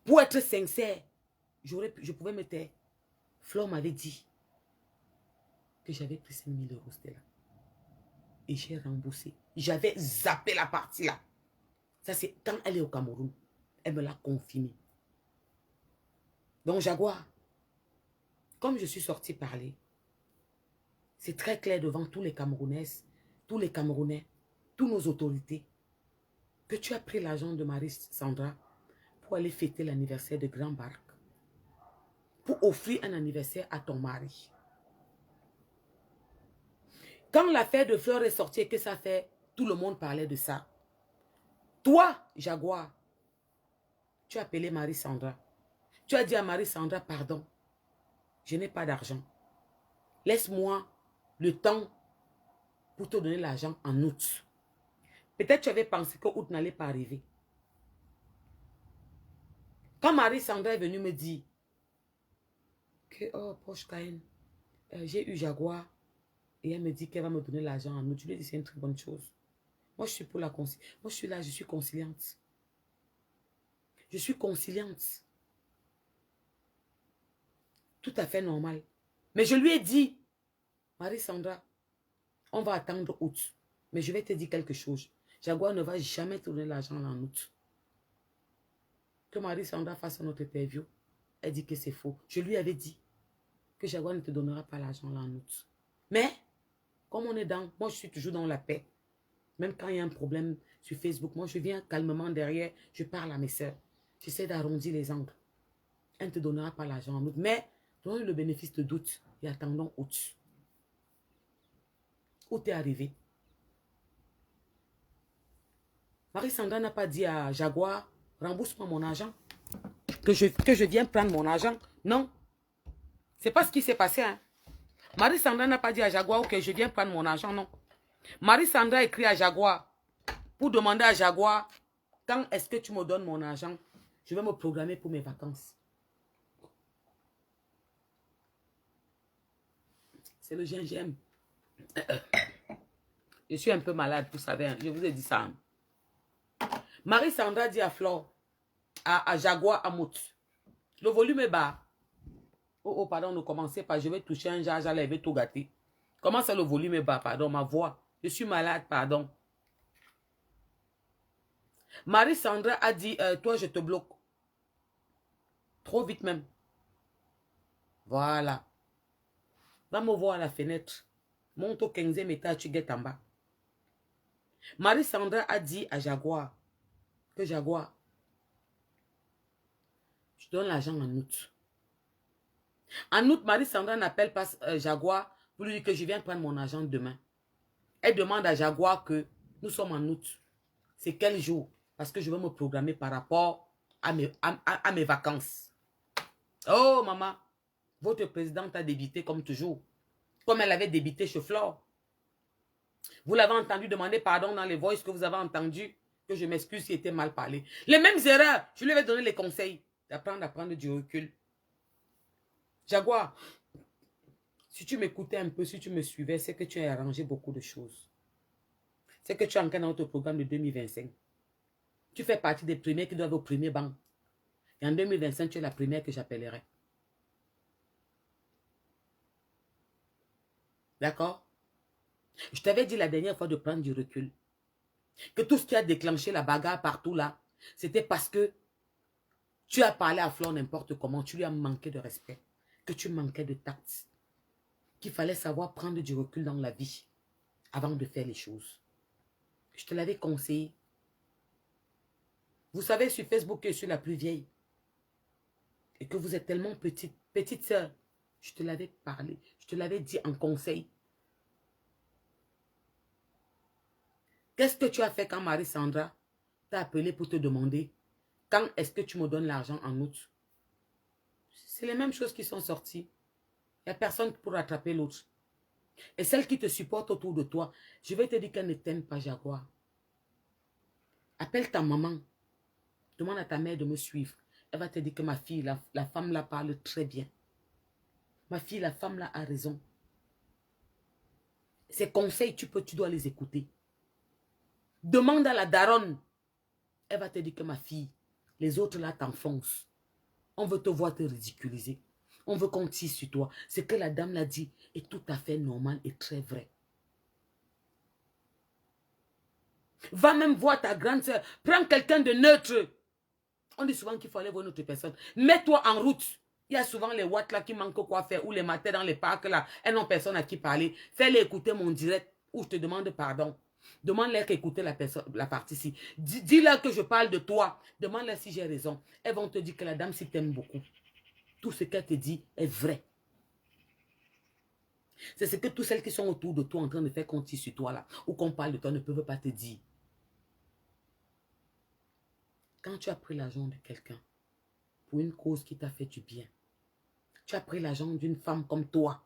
Pour être sincère, je pouvais me taire. Flore m'avait dit que j'avais pris 5 000 euros, Stella. Et j'ai remboursé. J'avais zappé la partie là. Ça, c'est quand elle est au Cameroun. Elle me l'a confirmé. Donc, Jaguar, comme je suis sortie parler, c'est très clair devant tous les Camerounaises, tous les Camerounais, toutes nos autorités, que tu as pris l'argent de Marie-Sandra pour aller fêter l'anniversaire de Grand Barak. Pour offrir un anniversaire à ton mari. Quand l'affaire de Flore est sortie et que ça fait, tout le monde parlait de ça. Toi, Jaguar, tu as appelé Marie-Sandra. Tu as dit à Marie-Sandra, pardon, je n'ai pas d'argent. Laisse-moi le temps pour te donner l'argent en août. Peut-être tu avais pensé que août n'allait pas arriver. Quand Marie-Sandra est venue me dire que, oh, Poche Caïn, j'ai eu Jaguar Et elle me dit qu'elle va me donner l'argent en août. Je lui ai dit, c'est une très bonne chose. Moi, je suis pour la conciliation. Moi, je suis là, je suis conciliante. Je suis conciliante. Tout à fait normal. Mais je lui ai dit, Marie-Sandra, on va attendre août. Mais je vais te dire quelque chose. Jaguar ne va jamais te donner l'argent en août. Que Marie-Sandra fasse notre interview. Elle dit que c'est faux. Je lui avais dit que Jaguar ne te donnera pas l'argent en août. Mais, comme on est dans... Moi, je suis toujours dans la paix. Même quand il y a un problème sur Facebook, moi, je viens calmement derrière. Je parle à mes soeurs. J'essaie d'arrondir les angles. Elle ne te donnera pas l'argent en août. Mais, donne le bénéfice de doute et attendons août. Août est arrivé. Marie-Sandra n'a pas dit à Jaguar, rembourse-moi mon argent. Que je viens prendre mon argent. Non. C'est pas ce qui s'est passé. Hein. Marie-Sandra n'a pas dit à Jaguar que je viens prendre mon argent. Non. Marie-Sandra écrit à Jaguar pour demander à Jaguar, quand est-ce que tu me donnes mon argent? Je vais me programmer pour mes vacances. C'est le gingembre. Je suis un peu malade, vous savez. Hein. Je vous ai dit ça. Hein. Marie-Sandra dit à Flore, à Jaguar, à Mout, le volume est bas. Oh, pardon, ne commencez pas. Je vais toucher un jar, j'allais tout gâter. Comment ça, le volume est bas? Pardon, ma voix. Je suis malade, pardon. Marie-Sandra a dit, toi, je te bloque. Trop vite même. Voilà. Va me voir à la fenêtre. Monte au 15e étage, tu guettes en bas. Marie-Sandra a dit à Jaguar, que Jaguar, je donne l'argent en août. En août, Marie-Sandra n'appelle pas Jaguar pour lui dire que je viens prendre mon argent demain. Elle demande à Jaguar que nous sommes en août. C'est quel jour? Parce que je veux me programmer par rapport à mes vacances. Oh, maman, votre présidente a débité comme toujours. Comme elle avait débité chez Flore. Vous l'avez entendu demander pardon dans les voices que vous avez entendu. Que je m'excuse si était mal parlé. Les mêmes erreurs. Je lui avais donné les conseils. D'apprendre à prendre du recul. Jaguar, si tu m'écoutais un peu, si tu me suivais, c'est que tu as arrangé beaucoup de choses. C'est que tu es encore dans notre programme de 2025. Tu fais partie des premiers qui doivent au premier banc. Et en 2025, tu es la première que j'appellerai. D'accord? Je t'avais dit la dernière fois de prendre du recul. Que tout ce qui a déclenché la bagarre partout là, c'était parce que tu as parlé à Flore n'importe comment, tu lui as manqué de respect, que tu manquais de tact, qu'il fallait savoir prendre du recul dans la vie avant de faire les choses. Je te l'avais conseillé. Vous savez, sur Facebook, que je suis la plus vieille et que vous êtes tellement petite sœur, je te l'avais parlé, je te l'avais dit en conseil. Qu'est-ce que tu as fait quand Marie-Sandra t'a appelé pour te demander quand est-ce que tu me donnes l'argent en août? C'est les mêmes choses qui sont sorties. Il n'y a personne pour rattraper l'autre. Et celle qui te supporte autour de toi, je vais te dire qu'elle ne t'aime pas, Jaguar. Appelle ta maman. Demande à ta mère de me suivre. Elle va te dire que ma fille, la femme là parle très bien. Ma fille, la femme là a raison. Ces conseils, tu dois les écouter. Demande à la daronne. Elle va te dire que ma fille, les autres là t'enfoncent. On veut te voir te ridiculiser. On veut qu'on tire sur toi. Ce que la dame l'a dit est tout à fait normal et très vrai. Va même voir ta grande soeur. Prends quelqu'un de neutre. On dit souvent qu'il faut aller voir une autre personne. Mets-toi en route. Il y a souvent les watts là qui manquent quoi faire. Ou les matins dans les parcs là. Elles n'ont personne à qui parler. Fais-les écouter mon direct. Ou je te demande pardon. Demande-leur d'écouter la partie-ci. Dis-leur que je parle de toi. Demande-leur si j'ai raison. Elles vont te dire que la dame s'y t'aime beaucoup. Tout ce qu'elle te dit est vrai. C'est ce que toutes celles qui sont autour de toi en train de faire qu'on tire sur toi là. Ou qu'on parle de toi ne peuvent pas te dire. Quand tu as pris l'argent de quelqu'un pour une cause qui t'a fait du bien, tu as pris l'argent d'une femme comme toi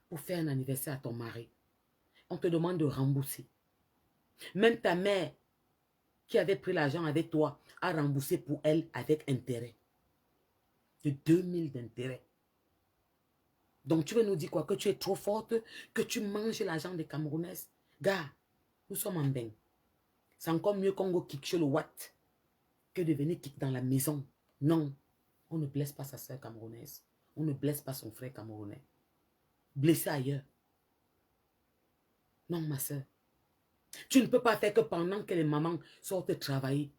pour faire un anniversaire à ton mari, on te demande de rembourser. Même ta mère qui avait pris l'argent avec toi a remboursé pour elle avec intérêt. De 2000 d'intérêt. Donc, tu veux nous dire quoi? Que tu es trop forte, que tu manges l'argent des Camerounaises. Gars, nous sommes en bain. C'est encore mieux qu'on go kick sur le watt que de venir kick dans la maison. Non, on ne blesse pas sa soeur camerounaise. On ne blesse pas son frère camerounais. Blessé ailleurs. Non, ma soeur. Tu ne peux pas faire que pendant que les mamans sortent travailler,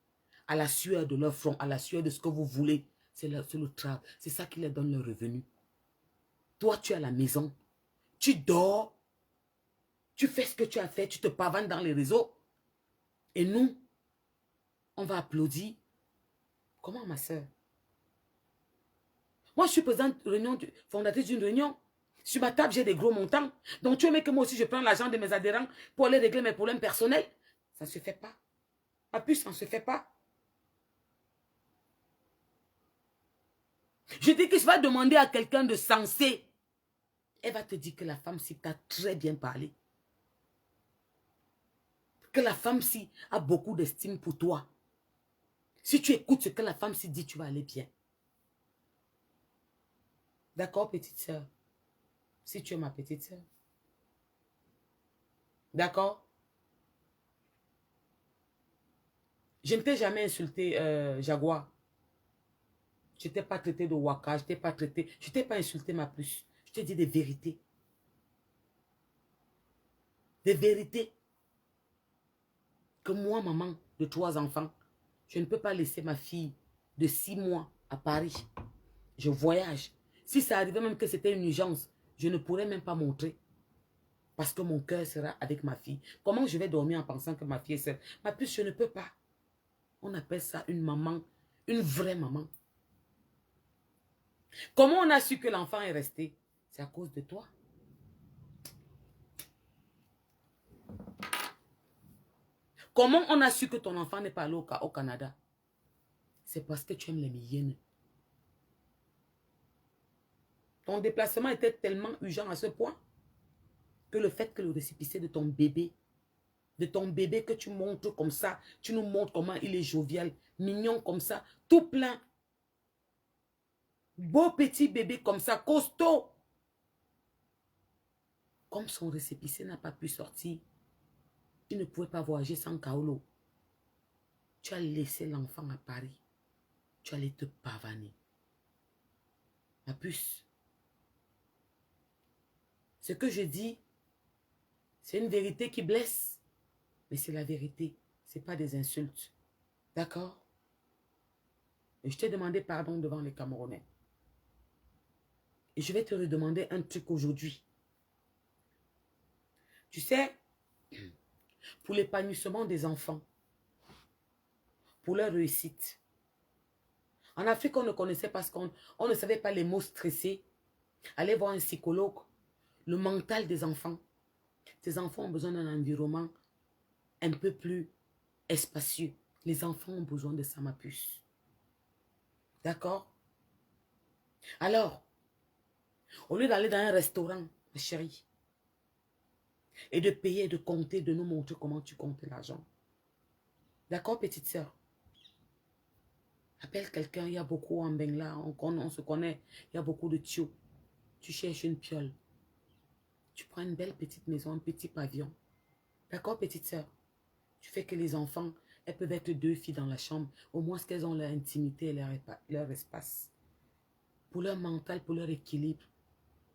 à la sueur de leur front, à la sueur de ce que vous voulez, c'est le travail. C'est ça qui leur donne le revenu. Toi, tu es à la maison. Tu dors. Tu fais ce que tu as fait. Tu te pavanes dans les réseaux. Et nous, on va applaudir. Comment, ma soeur? Moi, je suis présidente fondatrice d'une réunion. Sur ma table, j'ai des gros montants. Donc, tu veux que moi aussi, je prends l'argent de mes adhérents pour aller régler mes problèmes personnels? Ça ne se fait pas. Ma puce, ça ne se fait pas. Je dis que je vais demander à quelqu'un de sensé. Elle va te dire que la femme-ci t'a très bien parlé. Que la femme-ci a beaucoup d'estime pour toi. Si tu écoutes ce que la femme-ci dit, tu vas aller bien. D'accord, petite sœur? Si tu es ma petite sœur. D'accord? Je ne t'ai jamais insulté, Jaguar. Je ne t'ai pas traité de waka, je ne t'ai pas insulté ma puce. Je t'ai dit des vérités. Des vérités. Que moi, maman de 3 enfants, je ne peux pas laisser ma fille de 6 mois à Paris. Je voyage. Si ça arrivait même que c'était une urgence, je ne pourrais même pas montrer. Parce que mon cœur sera avec ma fille. Comment je vais dormir en pensant que ma fille est seule? Ma puce, je ne peux pas. On appelle ça une maman, une vraie maman. Comment on a su que l'enfant est resté? C'est à cause de toi. Comment on a su que ton enfant n'est pas allé au Canada? C'est parce que tu aimes les miennes. Ton déplacement était tellement urgent à ce point que le fait que le récépissé de ton bébé que tu montres comme ça, tu nous montres comment il est jovial, mignon comme ça, tout plein. Beau petit bébé comme ça, costaud. Comme son récépissé n'a pas pu sortir, il ne pouvait pas voyager sans Kaolo. Tu as laissé l'enfant à Paris. Tu allais te pavaner. Ma puce. Ce que je dis, c'est une vérité qui blesse. Mais c'est la vérité. Ce n'est pas des insultes. D'accord? Et je t'ai demandé pardon devant les Camerounais. Et je vais te redemander un truc aujourd'hui. Tu sais, pour l'épanouissement des enfants, pour leur réussite, en Afrique, on ne connaissait pas on ne savait pas les mots stressés. Allez voir un psychologue. Le mental des enfants. Tes enfants ont besoin d'un environnement un peu plus espacieux. Les enfants ont besoin de ça, ma puce. D'accord? Alors, au lieu d'aller dans un restaurant, ma chérie, et de payer, de compter, de nous montrer comment tu comptes l'argent. D'accord, petite sœur? Appelle quelqu'un, il y a beaucoup en Bengla, on se connaît, il y a beaucoup de tuyaux. Tu cherches une piole. Tu prends une belle petite maison, un petit pavillon. D'accord, petite sœur? Tu fais que les enfants, elles peuvent être 2 filles dans la chambre. Au moins qu'elles ont leur intimité et leur espace. Pour leur mental, pour leur équilibre,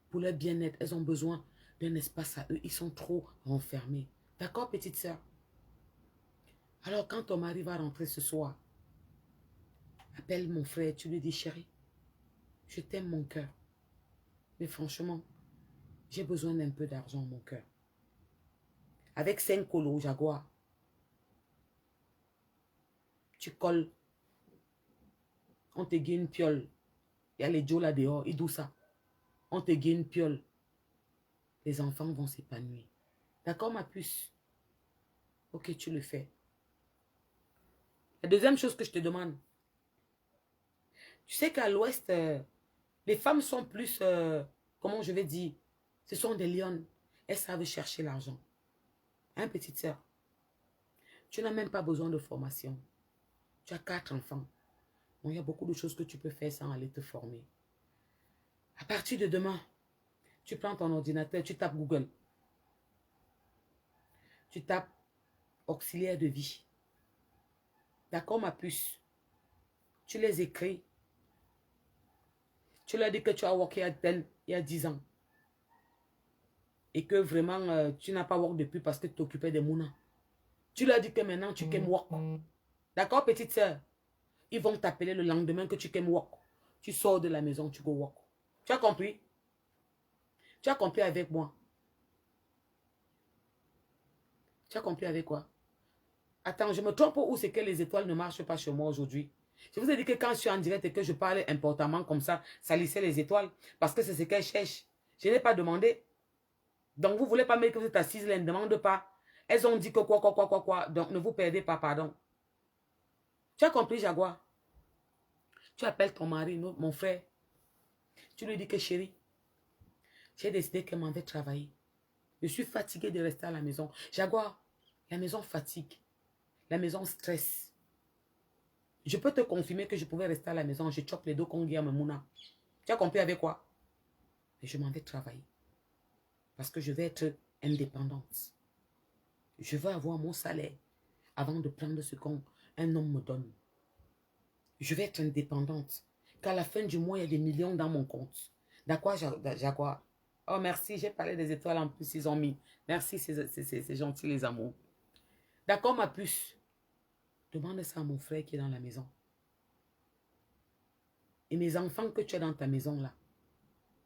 pour leur bien-être, elles ont besoin d'un espace à eux. Ils sont trop renfermés. D'accord, petite sœur? Alors, quand ton mari va rentrer ce soir, appelle mon frère, tu lui dis, chérie, je t'aime mon cœur. Mais franchement, j'ai besoin d'un peu d'argent, mon cœur. Avec 5 colos, Jaguar, tu colles. On te guide une piole. Il y a les Joe là dehors, ils douent ça. On te guide une piole. Les enfants vont s'épanouir. D'accord, ma puce? Ok, tu le fais. La deuxième chose que je te demande. Tu sais qu'à l'ouest, les femmes sont plus, comment je vais dire, ce sont des lionnes. Elles savent chercher l'argent. Hein, petite sœur? Tu n'as même pas besoin de formation. Tu as 4 enfants. Donc, il y a beaucoup de choses que tu peux faire sans aller te former. À partir de demain, Tu prends ton ordinateur, tu tapes Google. Tu tapes auxiliaire de vie. D'accord, ma puce? Tu les écris. Tu leur dis que tu as worké il y a 10 ans. Et que vraiment, tu n'as pas work depuis parce que tu t'occupais des mounas. Tu leur dis que maintenant, tu aimes work. D'accord, petite soeur? Ils vont t'appeler le lendemain que tu aimes work. Tu sors de la maison, tu go work. Tu as compris? Tu as compris avec moi? Tu as compris avec quoi? Attends, je me trompe ou c'est que les étoiles ne marchent pas chez moi aujourd'hui? Je vous ai dit que quand je suis en direct et que je parle importantement comme ça lissait les étoiles. Parce que c'est ce qu'elles cherchent. Je n'ai pas demandé. Donc, vous ne voulez pas me dire que vous êtes assise, elles ne demandent pas. Elles ont dit que quoi. Donc, ne vous perdez pas, pardon. Tu as compris, Jaguar? Tu appelles ton mari, mon frère. Tu lui dis que chérie, j'ai décidé que je m'en vais travailler. Je suis fatiguée de rester à la maison. Jaguar, la maison fatigue. La maison stresse. Je peux te confirmer que je pouvais rester à la maison. Je chope les dos comme Guillaume Mouna. Tu as compris avec quoi? Et je m'en vais travailler. Parce que je vais être indépendante. Je veux avoir mon salaire avant de prendre ce qu'un homme me donne. Je vais être indépendante. Qu'à la fin du mois, il y a des millions dans mon compte. D'accord, Jaguar? Oh, merci. J'ai parlé des étoiles en plus. Ils ont mis. Merci, c'est gentil, les amours. D'accord, ma puce? Demande ça à mon frère qui est dans la maison. Et mes enfants que tu as dans ta maison là,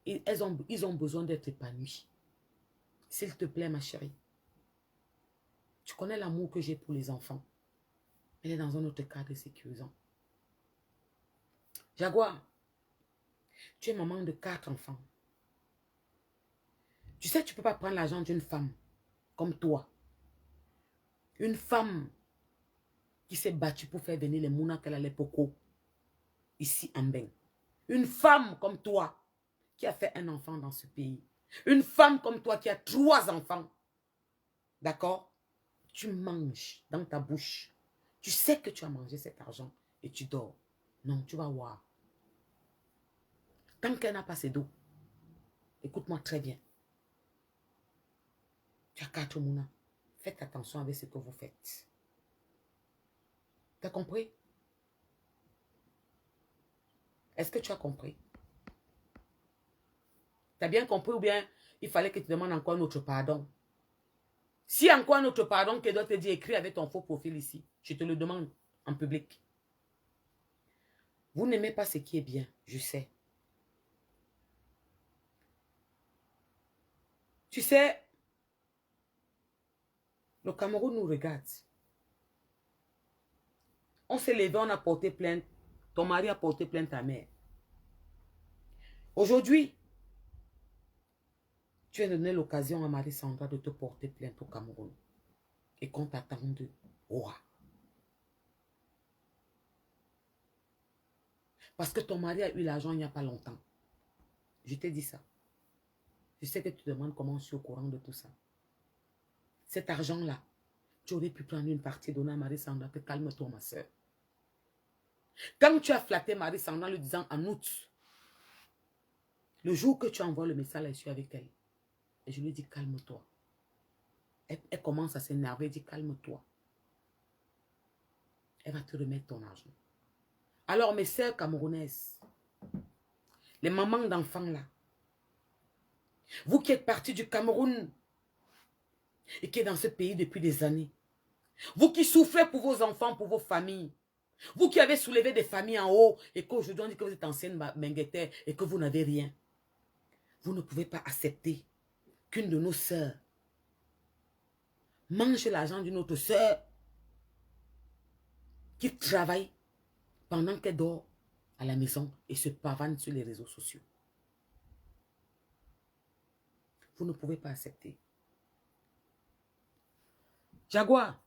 ils ont besoin d'être épanouis. S'il te plaît, ma chérie. Tu connais l'amour que j'ai pour les enfants. Elle est dans un autre cadre sécurisant. Jaguar, tu es maman de 4 enfants. Tu sais, tu ne peux pas prendre l'argent d'une femme comme toi. Une femme qui s'est battue pour faire venir les mounas qu'elle a les pocos ici en Ben. Une femme comme toi qui a fait un enfant dans ce pays. Une femme comme toi qui a 3 enfants. D'accord? Tu manges dans ta bouche. Tu sais que tu as mangé cet argent et tu dors. Non, tu vas voir. Tant qu'elle n'a pas ses dos, écoute-moi très bien. Tu as 4 mounas. Faites attention avec ce que vous faites. Tu as compris? Est-ce que tu as compris? Tu as bien compris ou bien il fallait que tu demandes encore un autre pardon? Si encore un autre pardon que doit te dire, écris avec ton faux profil ici. Je te le demande en public. Vous n'aimez pas ce qui est bien, je sais. Tu sais, le Cameroun nous regarde. On s'est levé, on a porté plainte. Ton mari a porté plainte à ta mère. Aujourd'hui, tu as donné l'occasion à Marie Sandra de te porter plainte au Cameroun. Et qu'on t'attend de roi. Parce que ton mari a eu l'argent il n'y a pas longtemps. Je t'ai dit ça. Je sais que tu te demandes comment je suis au courant de tout ça. Cet argent-là, tu aurais pu prendre une partie, donner à Marie Sandra, que calme-toi, ma soeur. Quand tu as flatté Marie Sandra en lui disant en août, le jour que tu envoies le message, je suis avec elle. Et je lui dis calme-toi. Elle commence à s'énerver, elle dit calme-toi. Elle va te remettre ton argent. Alors mes sœurs camerounaises, les mamans d'enfants là, vous qui êtes partis du Cameroun et qui êtes dans ce pays depuis des années, vous qui souffrez pour vos enfants, pour vos familles, vous qui avez soulevé des familles en haut et qu'aujourd'hui on dit que vous êtes ancienne mengueter et que vous n'avez rien, vous ne pouvez pas accepter qu'une de nos sœurs mange l'argent d'une autre sœur qui travaille pendant qu'elle dort à la maison et se pavane sur les réseaux sociaux. Vous ne pouvez pas accepter. Jaguar,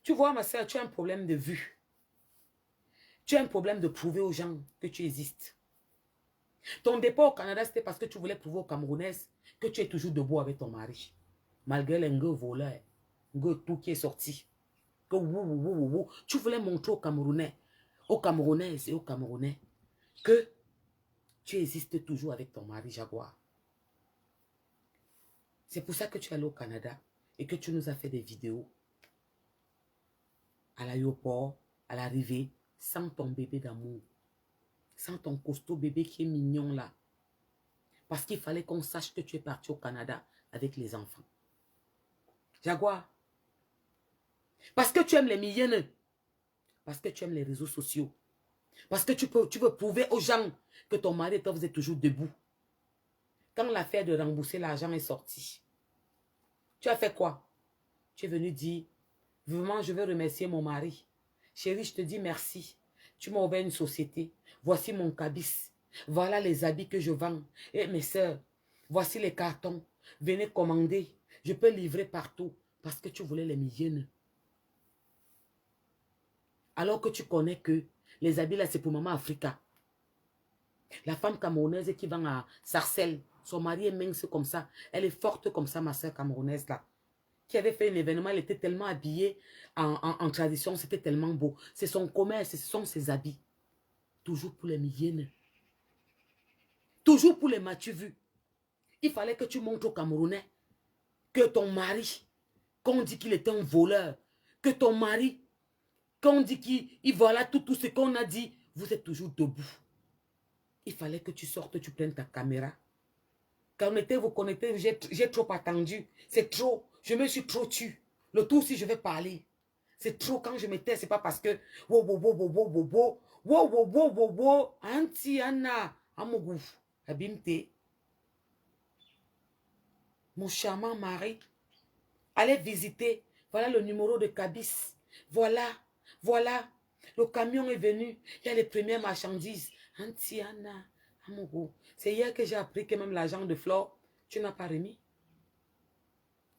tu vois ma soeur, tu as un problème de vue. Tu as un problème de prouver aux gens que tu existes. Ton départ au Canada, c'était parce que tu voulais prouver aux Camerounaises que tu es toujours debout avec ton mari. Malgré les gueux voleurs, tout qui est sorti. Que tu voulais montrer aux Camerounais, aux Camerounaises et aux Camerounais que Tu existes toujours avec ton mari Jaguar. C'est pour ça que tu es allé au Canada et que tu nous as fait des vidéos à l'aéroport, à l'arrivée, sans ton bébé d'amour, sans ton costaud bébé qui est mignon là. Parce qu'il fallait qu'on sache que tu es parti au Canada avec les enfants. Jaguar, parce que tu aimes les millions, parce que tu aimes les réseaux sociaux, parce que tu veux prouver aux gens que ton mari et toi vous êtes toujours debout. Quand l'affaire de rembourser l'argent est sortie, tu as fait quoi? Tu es venu dire, vraiment je veux remercier mon mari. Chérie, je te dis merci. Tu m'as ouvert une société. Voici mon cabis. Voilà les habits que je vends. Et mes soeurs, voici les cartons. Venez commander. Je peux livrer partout. Parce que tu voulais les millions. Alors que tu connais que les habits là, c'est pour Maman Africa. La femme camerounaise qui vend à Sarcelles. Son mari est mince comme ça. Elle est forte comme ça, ma soeur camerounaise là. Qui avait fait un événement, elle était tellement habillée en tradition, c'était tellement beau. C'est son commerce, ce sont ses habits. Toujours pour les millions. Toujours pour les m'as-tu vu. Il fallait que tu montres aux Camerounais que ton mari, qu'on dit qu'il était un voleur, que ton mari, qu'on dit qu'il voilà tout ce qu'on a dit, vous êtes toujours debout. Il fallait que tu sortes, tu prennes ta caméra. Quand on était vous connectés, j'ai trop attendu. C'est trop. Je me suis trop tue. Le tout si je vais parler. C'est trop quand je me tais, c'est pas parce que Auntie Anna, Amogou, Abimte. Mon charmant mari, allez visiter. Voilà le numéro de cabis. Voilà, voilà. Le camion est venu. Il y a les premières marchandises. Auntie Anna, Amogou. C'est hier que j'ai appris que même l'argent de Flore, tu n'as pas remis.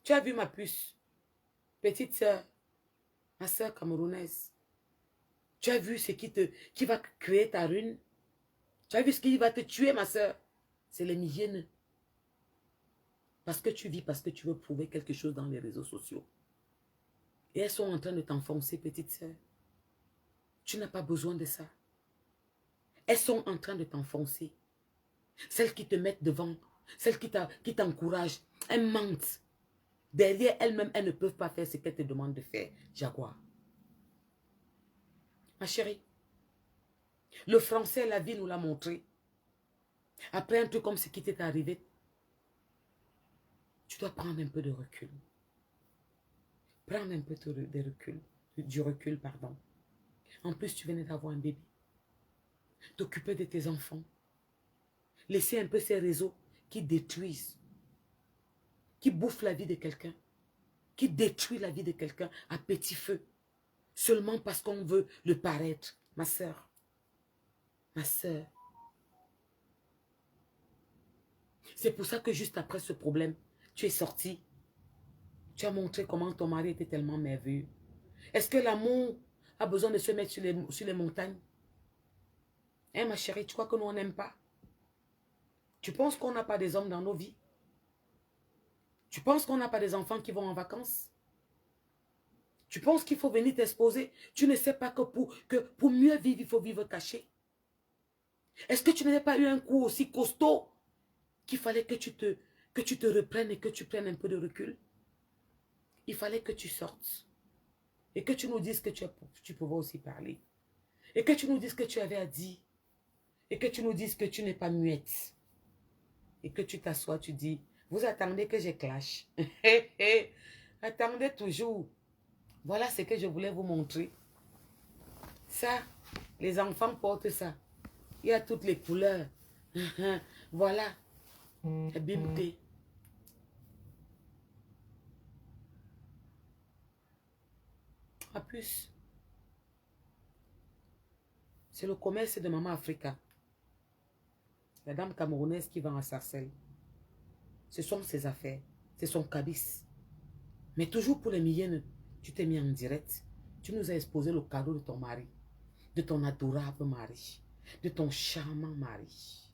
Tu as vu ma puce, petite soeur, ma soeur camerounaise. Tu as vu ce qui va créer ta ruine. Tu as vu ce qui va te tuer, ma soeur. C'est les millions. Parce que tu vis, parce que tu veux prouver quelque chose dans les réseaux sociaux. Et elles sont en train de t'enfoncer, petite soeur. Tu n'as pas besoin de ça. Elles sont en train de t'enfoncer. Celles qui te mettent devant, celles qui t'encouragent, elles mentent. Derrière elles-mêmes, elles ne peuvent pas faire ce qu'elles te demandent de faire, Jaguar. Ma chérie, le français, la vie nous l'a montré. Après un truc comme ce qui t'est arrivé, tu dois prendre un peu de recul. Prendre un peu de recul, du recul, pardon. En plus, tu venais d'avoir un bébé. T'occuper de tes enfants. Laisser un peu ces réseaux qui détruisent, qui bouffent la vie de quelqu'un, qui détruisent la vie de quelqu'un à petit feu. Seulement parce qu'on veut le paraître. Ma soeur, ma soeur. C'est pour ça que juste après ce problème, tu es sorti. Tu as montré comment ton mari était tellement merveilleux. Est-ce que l'amour a besoin de se mettre sur les montagnes? Hein, ma chérie, tu crois que nous, on n'aime pas? Tu penses qu'on n'a pas des hommes dans nos vies? Tu penses qu'on n'a pas des enfants qui vont en vacances? Tu penses qu'il faut venir t'exposer? Tu ne sais pas que pour mieux vivre, il faut vivre caché. Est-ce que tu n'avais pas eu un coup aussi costaud qu'il fallait que tu te reprennes et que tu prennes un peu de recul? Il fallait que tu sortes et que tu nous dises que tu pouvais aussi parler et que tu nous dises que tu avais à dire et que tu nous dises que tu n'es pas muette et que tu t'assois, tu dis, vous attendez que je clash. Attendez toujours. Voilà ce que je voulais vous montrer. Ça, les enfants portent ça. Il y a toutes les couleurs. Voilà. Bimté. À plus. C'est le commerce de Maman Africa. La dame camerounaise qui vend à Sarcelles. Ce sont ses affaires. C'est son cabis. Mais toujours pour les millions, tu t'es mis en direct. Tu nous as exposé le cadeau de ton mari. De ton adorable mari. De ton charmant mari.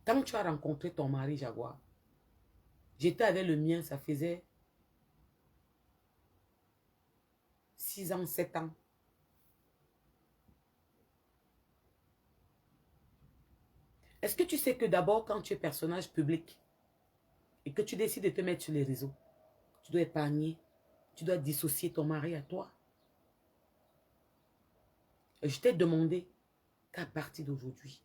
Quand tu as rencontré ton mari, Jaguar, j'étais avec le mien, ça faisait 6 ans, 7 ans. Est-ce que tu sais que d'abord, quand tu es personnage public et que tu décides de te mettre sur les réseaux, tu dois épargner, tu dois dissocier ton mari à toi. Et je t'ai demandé qu'à partir d'aujourd'hui,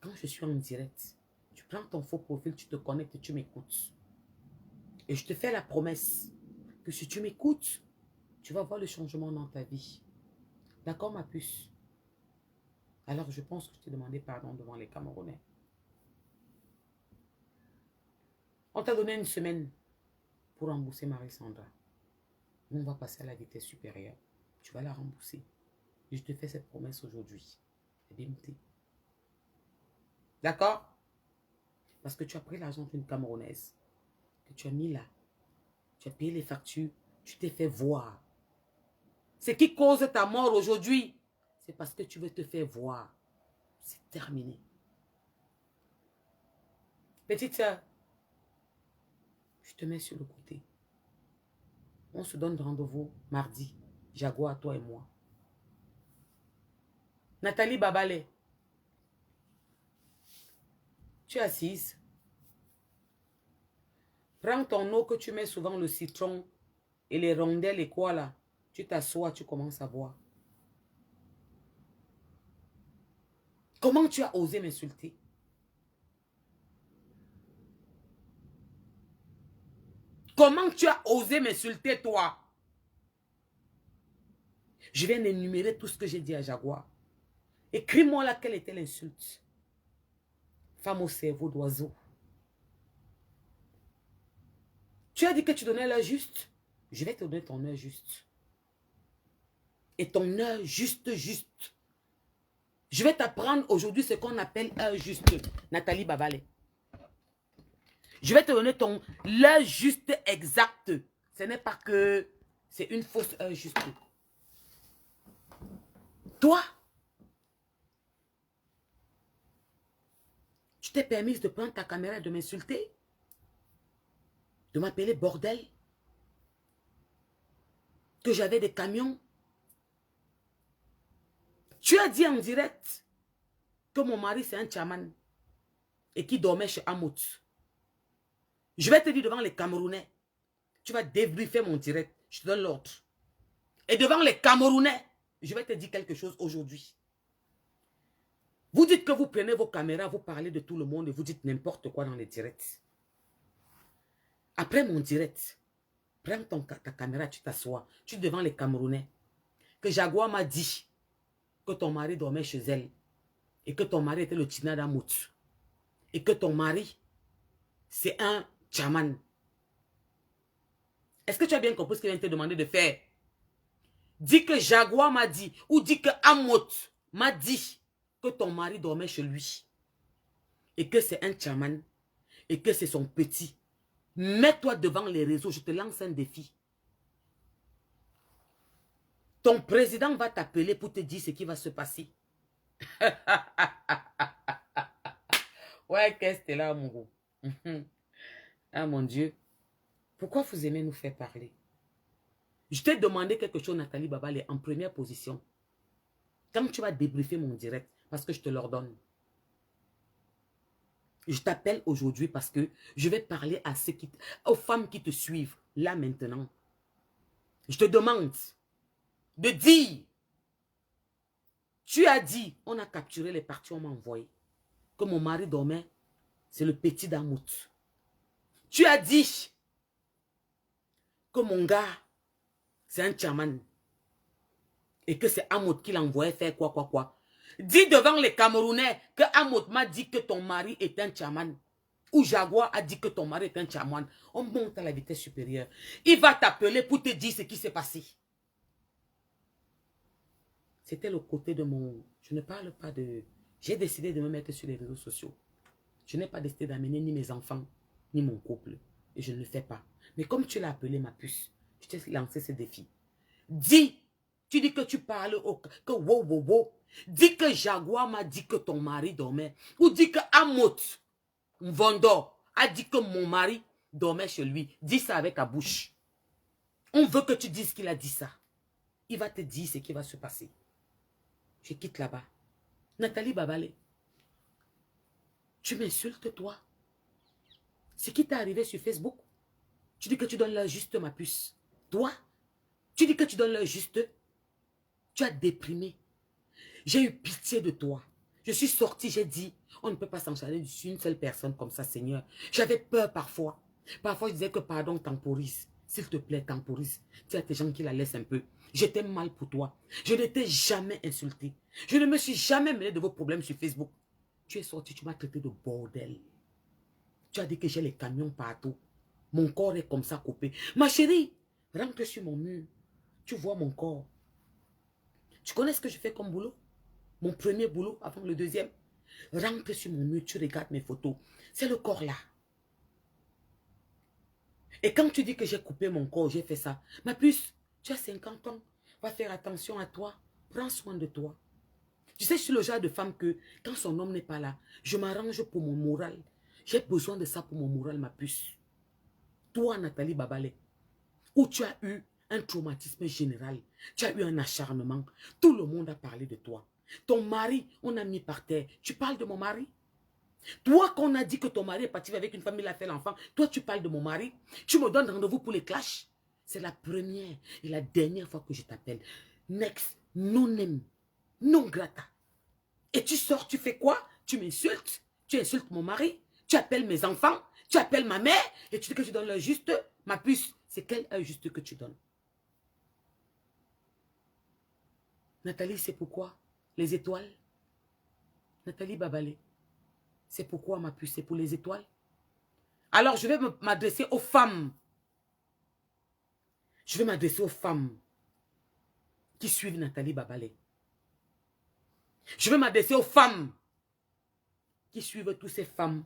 quand je suis en direct, tu prends ton faux profil, tu te connectes et tu m'écoutes. Et je te fais la promesse que si tu m'écoutes, tu vas voir le changement dans ta vie. D'accord, ma puce? Alors, je pense que je t'ai demandé pardon devant les Camerounais. On t'a donné une semaine pour rembourser Marie-Sandra. Nous, on va passer à la vitesse supérieure. Tu vas la rembourser. Et je te fais cette promesse aujourd'hui. BMT. D'accord? Parce que tu as pris l'argent d'une Camerounaise. Que tu as mis là. Tu as payé les factures. Tu t'es fait voir. Ce qui cause ta mort aujourd'hui, c'est parce que tu veux te faire voir. C'est terminé. Petite soeur, je te mets sur le côté. On se donne rendez-vous mardi. Jaguar, toi et moi. Nathalie Babale, tu es assise. Prends ton eau que tu mets souvent le citron et les rondelles et quoi là. Tu t'assois, tu commences à boire. Comment tu as osé m'insulter? Comment tu as osé m'insulter, toi? Je viens d'énumérer tout ce que j'ai dit à Jaguar. Écris-moi là quelle était l'insulte. Femme au cerveau d'oiseau. Tu as dit que tu donnais l'heure juste. Je vais te donner ton heure juste. Et ton heure juste. Je vais t'apprendre aujourd'hui ce qu'on appelle heure juste. Nathalie Babale. Je vais te donner l'heure juste exacte. Ce n'est pas que c'est une fausse heure juste. Toi, tu t'es permise de prendre ta caméra et de m'insulter, de m'appeler bordel, que j'avais des camions. Tu as dit en direct que mon mari c'est un chaman et qui dormait chez Amout. Je vais te dire devant les Camerounais, tu vas débriefer mon direct, je te donne l'ordre. Et devant les Camerounais, je vais te dire quelque chose aujourd'hui. Vous dites que vous prenez vos caméras, vous parlez de tout le monde et vous dites n'importe quoi dans les directs. Après mon direct, prends ta caméra, tu t'assois, tu es devant les Camerounais. Que Jaguar m'a dit que ton mari dormait chez elle et que ton mari était le Tina d'Amout et que ton mari, c'est un chaman. Est-ce que tu as bien compris ce qu'il vient de te demander de faire? Dis que Jaguar m'a dit ou dis que Amout m'a dit que ton mari dormait chez lui et que c'est un chaman et que c'est son petit. Mets-toi devant les réseaux, je te lance un défi. Ton président va t'appeler pour te dire ce qui va se passer. Ouais, qu'est-ce que c'est là, mon gros? Ah, mon Dieu. Pourquoi vous aimez nous faire parler? Je t'ai demandé quelque chose, Nathalie Babale, en première position. Quand tu vas débriefer mon direct, parce que je te l'ordonne. Je t'appelle aujourd'hui parce que je vais parler à aux femmes qui te suivent, là maintenant. Je te demande de dire, tu as dit, on a capturé les parties, on m'a envoyé, que mon mari dormait, c'est le petit d'Amout. Tu as dit que mon gars, c'est un chaman. Et que c'est Amout qui l'envoyait faire quoi. Dis devant les Camerounais que Amout m'a dit que ton mari est un chaman. Ou Jaguar a dit que ton mari est un chaman. On monte à la vitesse supérieure. Il va t'appeler pour te dire ce qui s'est passé. C'était le côté de mon... Je ne parle pas de... J'ai décidé de me mettre sur les réseaux sociaux. Je n'ai pas décidé d'amener ni mes enfants, ni mon couple. Et je ne le fais pas. Mais comme tu l'as appelé ma puce, je t'ai lancé ce défi. Dis, tu dis que tu parles, que wow. Dis que Jaguar m'a dit que ton mari dormait. Ou dis que Amout Mvondo a dit que mon mari dormait chez lui. Dis ça avec ta bouche. On veut que tu dises qu'il a dit ça. Il va te dire ce qui va se passer. Je quitte là-bas. Nathalie Babale, Tu m'insultes, toi. Ce qui t'est arrivé sur Facebook, tu dis que tu donnes l'heure juste, ma puce. Toi, tu dis que tu donnes l'heure juste. Tu as déprimé. J'ai eu pitié de toi. Je suis sortie, j'ai dit, on ne peut pas s'en charger d'une seule personne comme ça, Seigneur. J'avais peur parfois. Parfois, je disais que pardon, temporise. S'il te plaît, temporise. Tu as des gens qui la laissent un peu. J'étais mal pour toi. Je ne t'ai jamais insulté. Je ne me suis jamais mêlé de vos problèmes sur Facebook. Tu es sorti, tu m'as traité de bordel. Tu as dit que j'ai les camions partout. Mon corps est comme ça coupé. Ma chérie, rentre sur mon mur. Tu vois mon corps. Tu connais ce que je fais comme boulot? Mon premier boulot avant le deuxième. Rentre sur mon mur, tu regardes mes photos. C'est le corps là. Et quand tu dis que j'ai coupé mon corps, j'ai fait ça. Ma puce, tu as 50 ans. Va faire attention à toi. Prends soin de toi. Tu sais, je suis le genre de femme que, quand son homme n'est pas là, je m'arrange pour mon moral. J'ai besoin de ça pour mon moral, ma puce. Toi, Nathalie Babalé, où tu as eu un traumatisme général, tu as eu un acharnement, tout le monde a parlé de toi. Ton mari, on a mis par terre. Tu parles de mon mari? Toi, qu'on a dit que ton mari est parti avec une femme, il a fait l'enfant. Toi, tu parles de mon mari. Tu me donnes rendez-vous pour les clashs. C'est la première et la dernière fois que je t'appelle. Next, non name, non grata. Et tu sors, tu fais quoi? Tu m'insultes. Tu insultes mon mari. Tu appelles mes enfants. Tu appelles ma mère. Et tu dis que tu donnes l'heure juste. Ma puce, c'est quelle heure juste que tu donnes? Nathalie, c'est pourquoi? Les étoiles? Nathalie Babalé. C'est pourquoi, ma puce? C'est pour les étoiles? Alors, je vais m'adresser aux femmes. Je vais m'adresser aux femmes qui suivent Nathalie Babalé. Je vais m'adresser aux femmes qui suivent toutes ces femmes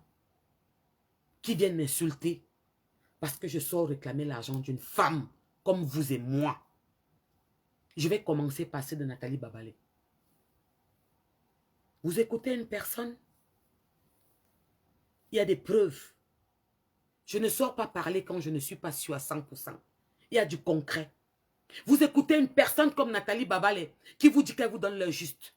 qui viennent m'insulter parce que je sors réclamer l'argent d'une femme comme vous et moi. Je vais commencer par celle de Nathalie Babalé. Vous écoutez une personne, il y a des preuves. Je ne sors pas parler quand je ne suis pas sûre à 100%. Il y a du concret. Vous écoutez une personne comme Nathalie Babalé qui vous dit qu'elle vous donne l'heure juste.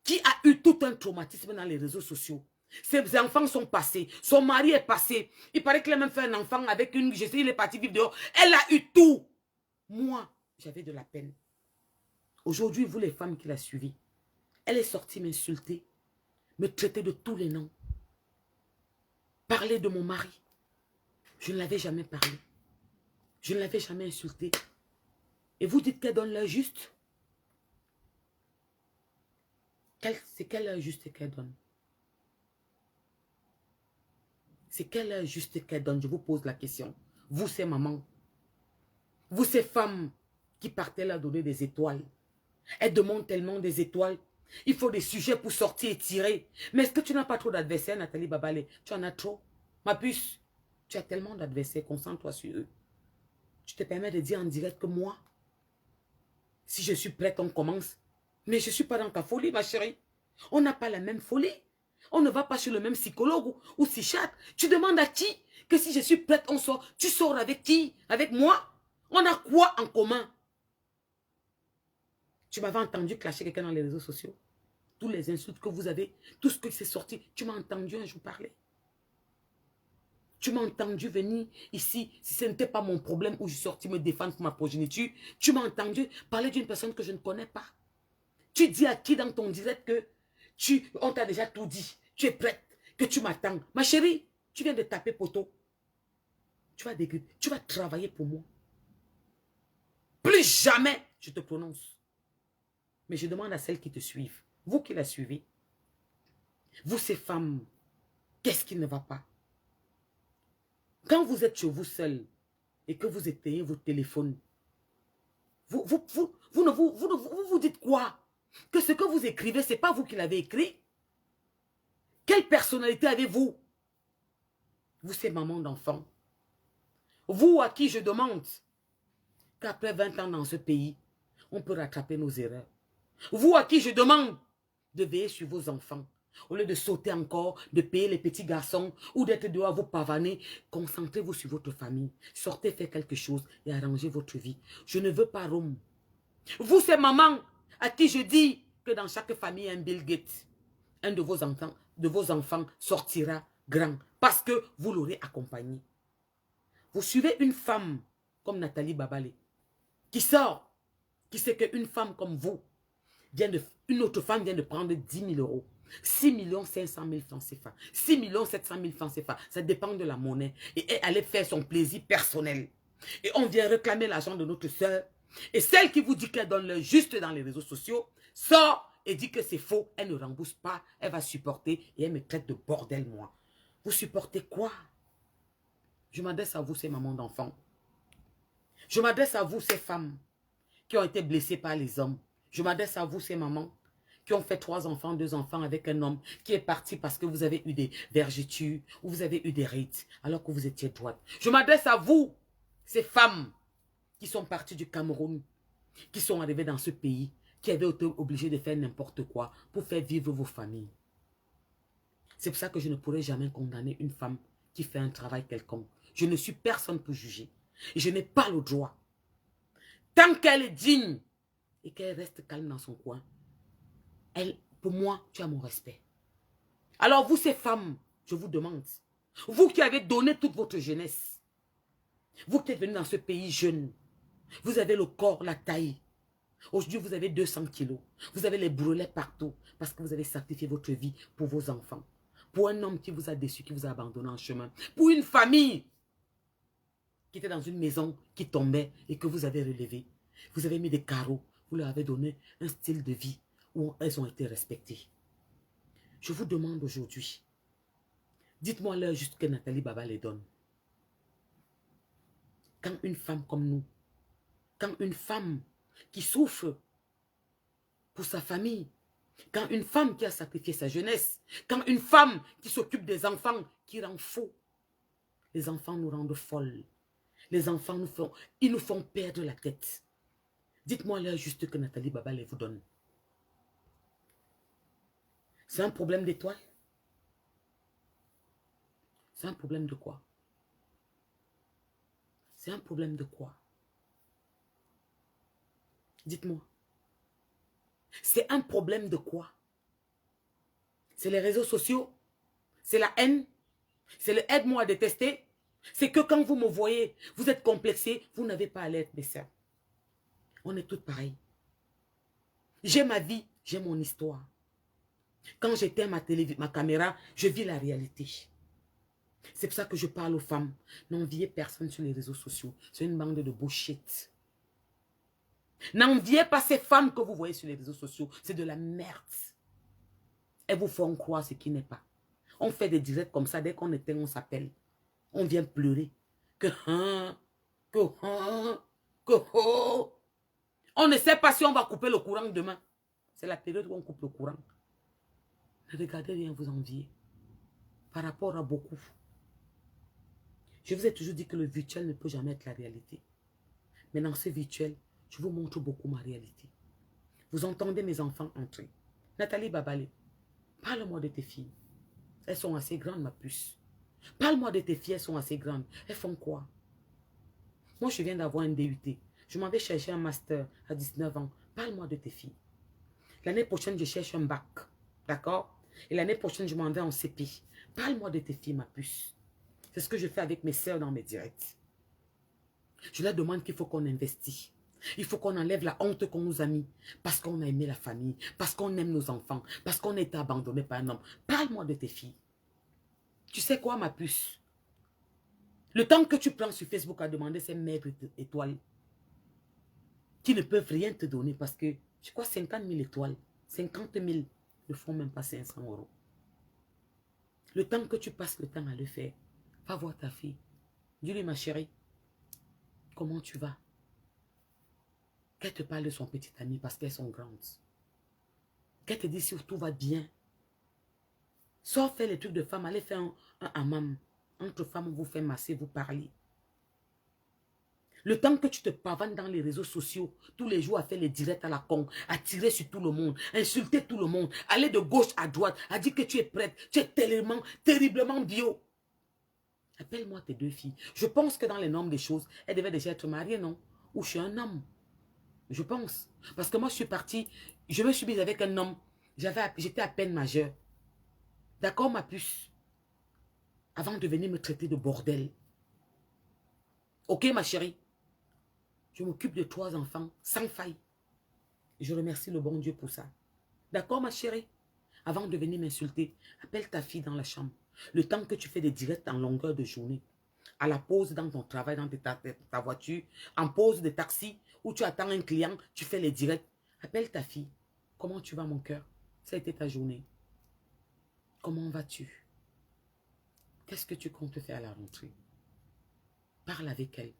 Qui a eu tout un traumatisme dans les réseaux sociaux. Ses enfants sont passés. Son mari est passé. Il paraît qu'il a même fait un enfant avec une... Je sais, il est parti vivre dehors. Elle a eu tout. Moi, j'avais de la peine. Aujourd'hui, vous les femmes qui l'ont suivi, elle est sortie m'insulter, me traiter de tous les noms. Parler de mon mari. Je ne l'avais jamais parlé. Je ne l'avais jamais insulté. Et vous dites qu'elle donne l'heure juste? C'est quelle heure juste qu'elle donne? C'est quelle heure juste qu'elle donne? Je vous pose la question. Vous, ces mamans. Vous, ces femmes qui partaient leur donner des étoiles. Elles demandent tellement des étoiles. Il faut des sujets pour sortir et tirer. Mais est-ce que tu n'as pas trop d'adversaires, Nathalie Babalé? Tu en as trop. Ma puce, tu as tellement d'adversaires. Concentre-toi sur eux. Tu te permets de dire en direct que moi, si je suis prête, on commence. Mais je ne suis pas dans ta folie, ma chérie. On n'a pas la même folie. On ne va pas chez le même psychologue ou psychiatre. Tu demandes à qui que si je suis prête, on sort. Tu sors avec qui? Avec moi? On a quoi en commun? Tu m'avais entendu clasher quelqu'un dans les réseaux sociaux. Tous les insultes que vous avez, tout ce qui s'est sorti, tu m'as entendu un jour parler. Tu m'as entendu venir ici, si ce n'était pas mon problème où je suis sorti me défendre pour ma progéniture. Tu m'as entendu parler d'une personne que je ne connais pas. Tu dis à qui dans ton direct que on t'a déjà tout dit. Tu es prête, que tu m'attends. Ma chérie, tu viens de taper poteau. Tu vas travailler pour moi. Plus jamais je te prononce. Mais je demande à celles qui te suivent, vous qui la suivez, vous ces femmes, qu'est-ce qui ne va pas? Quand vous êtes chez vous seul et que vous éteignez votre téléphone, vous vous dites quoi? Que ce que vous écrivez, ce n'est pas vous qui l'avez écrit? Quelle personnalité avez-vous? Vous, ces mamans d'enfants. Vous à qui je demande qu'après 20 ans dans ce pays, on peut rattraper nos erreurs. Vous à qui je demande de veiller sur vos enfants. Au lieu de sauter encore, de payer les petits garçons ou d'être dehors à vous pavaner, concentrez-vous sur votre famille. Sortez faire quelque chose et arrangez votre vie. Je ne veux pas Rome. Vous, ces mamans à qui je dis que dans chaque famille, il y a un Bill Gates, un de vos enfants de vos enfants sortira grand parce que vous l'aurez accompagné. Vous suivez une femme comme Nathalie Babale qui sort, qui sait qu'une femme comme vous, une autre femme vient de prendre 10 000 euros. 6 500 000 francs CFA. 6 700 000 francs CFA. Ça dépend de la monnaie. Et elle allait faire son plaisir personnel. Et on vient réclamer l'argent de notre soeur. Et celle qui vous dit qu'elle donne le juste dans les réseaux sociaux, sort et dit que c'est faux. Elle ne rembourse pas. Elle va supporter et elle me traite de bordel, moi. Vous supportez quoi? Je m'adresse à vous, ces mamans d'enfants. Je m'adresse à vous, ces femmes qui ont été blessées par les hommes. Je m'adresse à vous, ces mamans qui ont fait 3 enfants, 2 enfants avec un homme qui est parti parce que vous avez eu des vergetures ou vous avez eu des rites alors que vous étiez droite. Je m'adresse à vous, ces femmes qui sont parties du Cameroun, qui sont arrivées dans ce pays, qui avaient été obligées de faire n'importe quoi pour faire vivre vos familles. C'est pour ça que je ne pourrai jamais condamner une femme qui fait un travail quelconque. Je ne suis personne pour juger. Et je n'ai pas le droit. Tant qu'elle est digne et qu'elle reste calme dans son coin, pour moi, tu as mon respect. Alors vous, ces femmes, je vous demande, vous qui avez donné toute votre jeunesse, vous qui êtes venus dans ce pays jeune, vous avez le corps, la taille. Aujourd'hui, vous avez 200 kilos. Vous avez les brûlets partout parce que vous avez sacrifié votre vie pour vos enfants. Pour un homme qui vous a déçu, qui vous a abandonné en chemin. Pour une famille qui était dans une maison qui tombait et que vous avez relevé. Vous avez mis des carreaux. Vous leur avez donné un style de vie où elles ont été respectées. Je vous demande aujourd'hui, dites-moi l'heure juste que Nathalie Baba les donne. Quand une femme comme nous, quand une femme qui souffre pour sa famille, quand une femme qui a sacrifié sa jeunesse, quand une femme qui s'occupe des enfants, qui rend faux, les enfants nous rendent folles. Les enfants ils nous font perdre la tête. Dites-moi l'heure juste que Nathalie Baba les vous donne. C'est un problème d'étoile? C'est un problème de quoi? C'est un problème de quoi? Dites-moi. C'est un problème de quoi? C'est les réseaux sociaux? C'est la haine? C'est le aide-moi à détester? C'est que quand vous me voyez, vous êtes complexé, vous n'avez pas à l'être, mes sœurs. On est toutes pareilles. J'ai ma vie, j'ai mon histoire. Quand j'éteins ma caméra, je vis la réalité. C'est pour ça que je parle aux femmes. N'enviez personne sur les réseaux sociaux. C'est une bande de bullshit. N'enviez pas ces femmes que vous voyez sur les réseaux sociaux. C'est de la merde. Elles vous font croire ce qui n'est pas. On fait des directs comme ça. Dès qu'on éteint, on s'appelle. On vient pleurer. On ne sait pas si on va couper le courant demain. C'est la période où on coupe le courant. Ne regardez rien vous envier. Par rapport à beaucoup. Je vous ai toujours dit que le virtuel ne peut jamais être la réalité. Mais dans ce virtuel, je vous montre beaucoup ma réalité. Vous entendez mes enfants entrer. Nathalie Babale, parle-moi de tes filles. Elles sont assez grandes, ma puce. Parle-moi de tes filles, elles sont assez grandes. Elles font quoi? Moi, je viens d'avoir un DUT. Je m'en vais chercher un master à 19 ans. Parle-moi de tes filles. L'année prochaine, je cherche un bac. D'accord? Et l'année prochaine, je m'en vais en CP. Parle-moi de tes filles, ma puce. C'est ce que je fais avec mes sœurs dans mes directs. Je leur demande qu'il faut qu'on investisse. Il faut qu'on enlève la honte qu'on nous a mis. Parce qu'on a aimé la famille. Parce qu'on aime nos enfants. Parce qu'on a été abandonné par un homme. Parle-moi de tes filles. Tu sais quoi, ma puce? Le temps que tu prends sur Facebook à demander ces maigres étoiles qui ne peuvent rien te donner parce que, je crois, 50 000 étoiles, 50 000 ne font même pas 500 euros. Le temps que tu passes le temps à le faire, va voir ta fille. Dis-lui, ma chérie, comment tu vas? Qu'elle te parle de son petit ami parce qu'elles sont grandes. Qu'elle te dise si tout va bien. Sors faire les trucs de femme, allez faire un hammam. Entre femmes, vous faites masser, vous parlez. Le temps que tu te pavanes dans les réseaux sociaux, tous les jours à faire les directs à la con, à tirer sur tout le monde, insulter tout le monde, aller de gauche à droite, à dire que tu es prête, tu es tellement, terriblement bio. Appelle-moi tes 2 filles. Je pense que dans les normes des choses, elles devaient déjà être mariées, non? Ou je suis un homme. Je pense. Parce que moi, je suis partie, je me suis mise avec un homme. J'étais à peine majeure. D'accord, ma puce? Avant de venir me traiter de bordel. Ok, ma chérie? Je m'occupe de 3 enfants sans faille. Je remercie le bon Dieu pour ça. D'accord, ma chérie? Avant de venir m'insulter, appelle ta fille dans la chambre. Le temps que tu fais des directs en longueur de journée, à la pause dans ton travail, dans ta voiture, en pause de taxi, où tu attends un client, tu fais les directs. Appelle ta fille. Comment tu vas, mon cœur? Ça a été ta journée. Comment vas-tu? Qu'est-ce que tu comptes faire à la rentrée? Parle avec elle.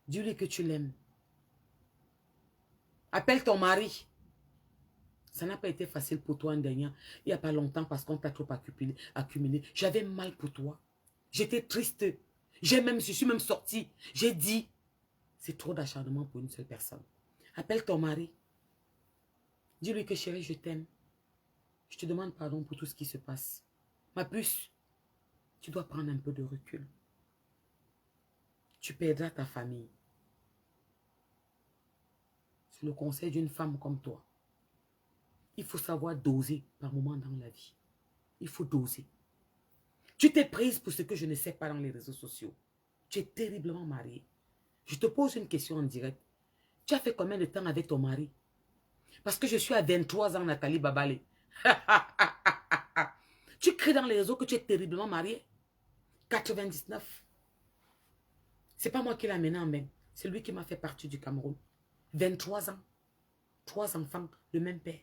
Dis-lui que tu l'aimes. Appelle ton mari. Ça n'a pas été facile pour toi, il n'y a pas longtemps parce qu'on t'a trop accumulé. J'avais mal pour toi. J'étais triste. Je suis même sortie. J'ai dit, c'est trop d'acharnement pour une seule personne. Appelle ton mari. Dis-lui que chérie, je t'aime. Je te demande pardon pour tout ce qui se passe. Ma puce, tu dois prendre un peu de recul. Tu perdras ta famille. C'est le conseil d'une femme comme toi. Il faut savoir doser par moment dans la vie. Il faut doser. Tu t'es prise pour ce que je ne sais pas dans les réseaux sociaux. Tu es terriblement mariée. Je te pose une question en direct. Tu as fait combien de temps avec ton mari? Parce que je suis à 23 ans, Nathalie Babale. Tu cries dans les réseaux que tu es terriblement mariée. 99. C'est pas moi qui l'ai amené en main. C'est lui qui m'a fait partie du Cameroun. 23 ans. 3 enfants, le même père.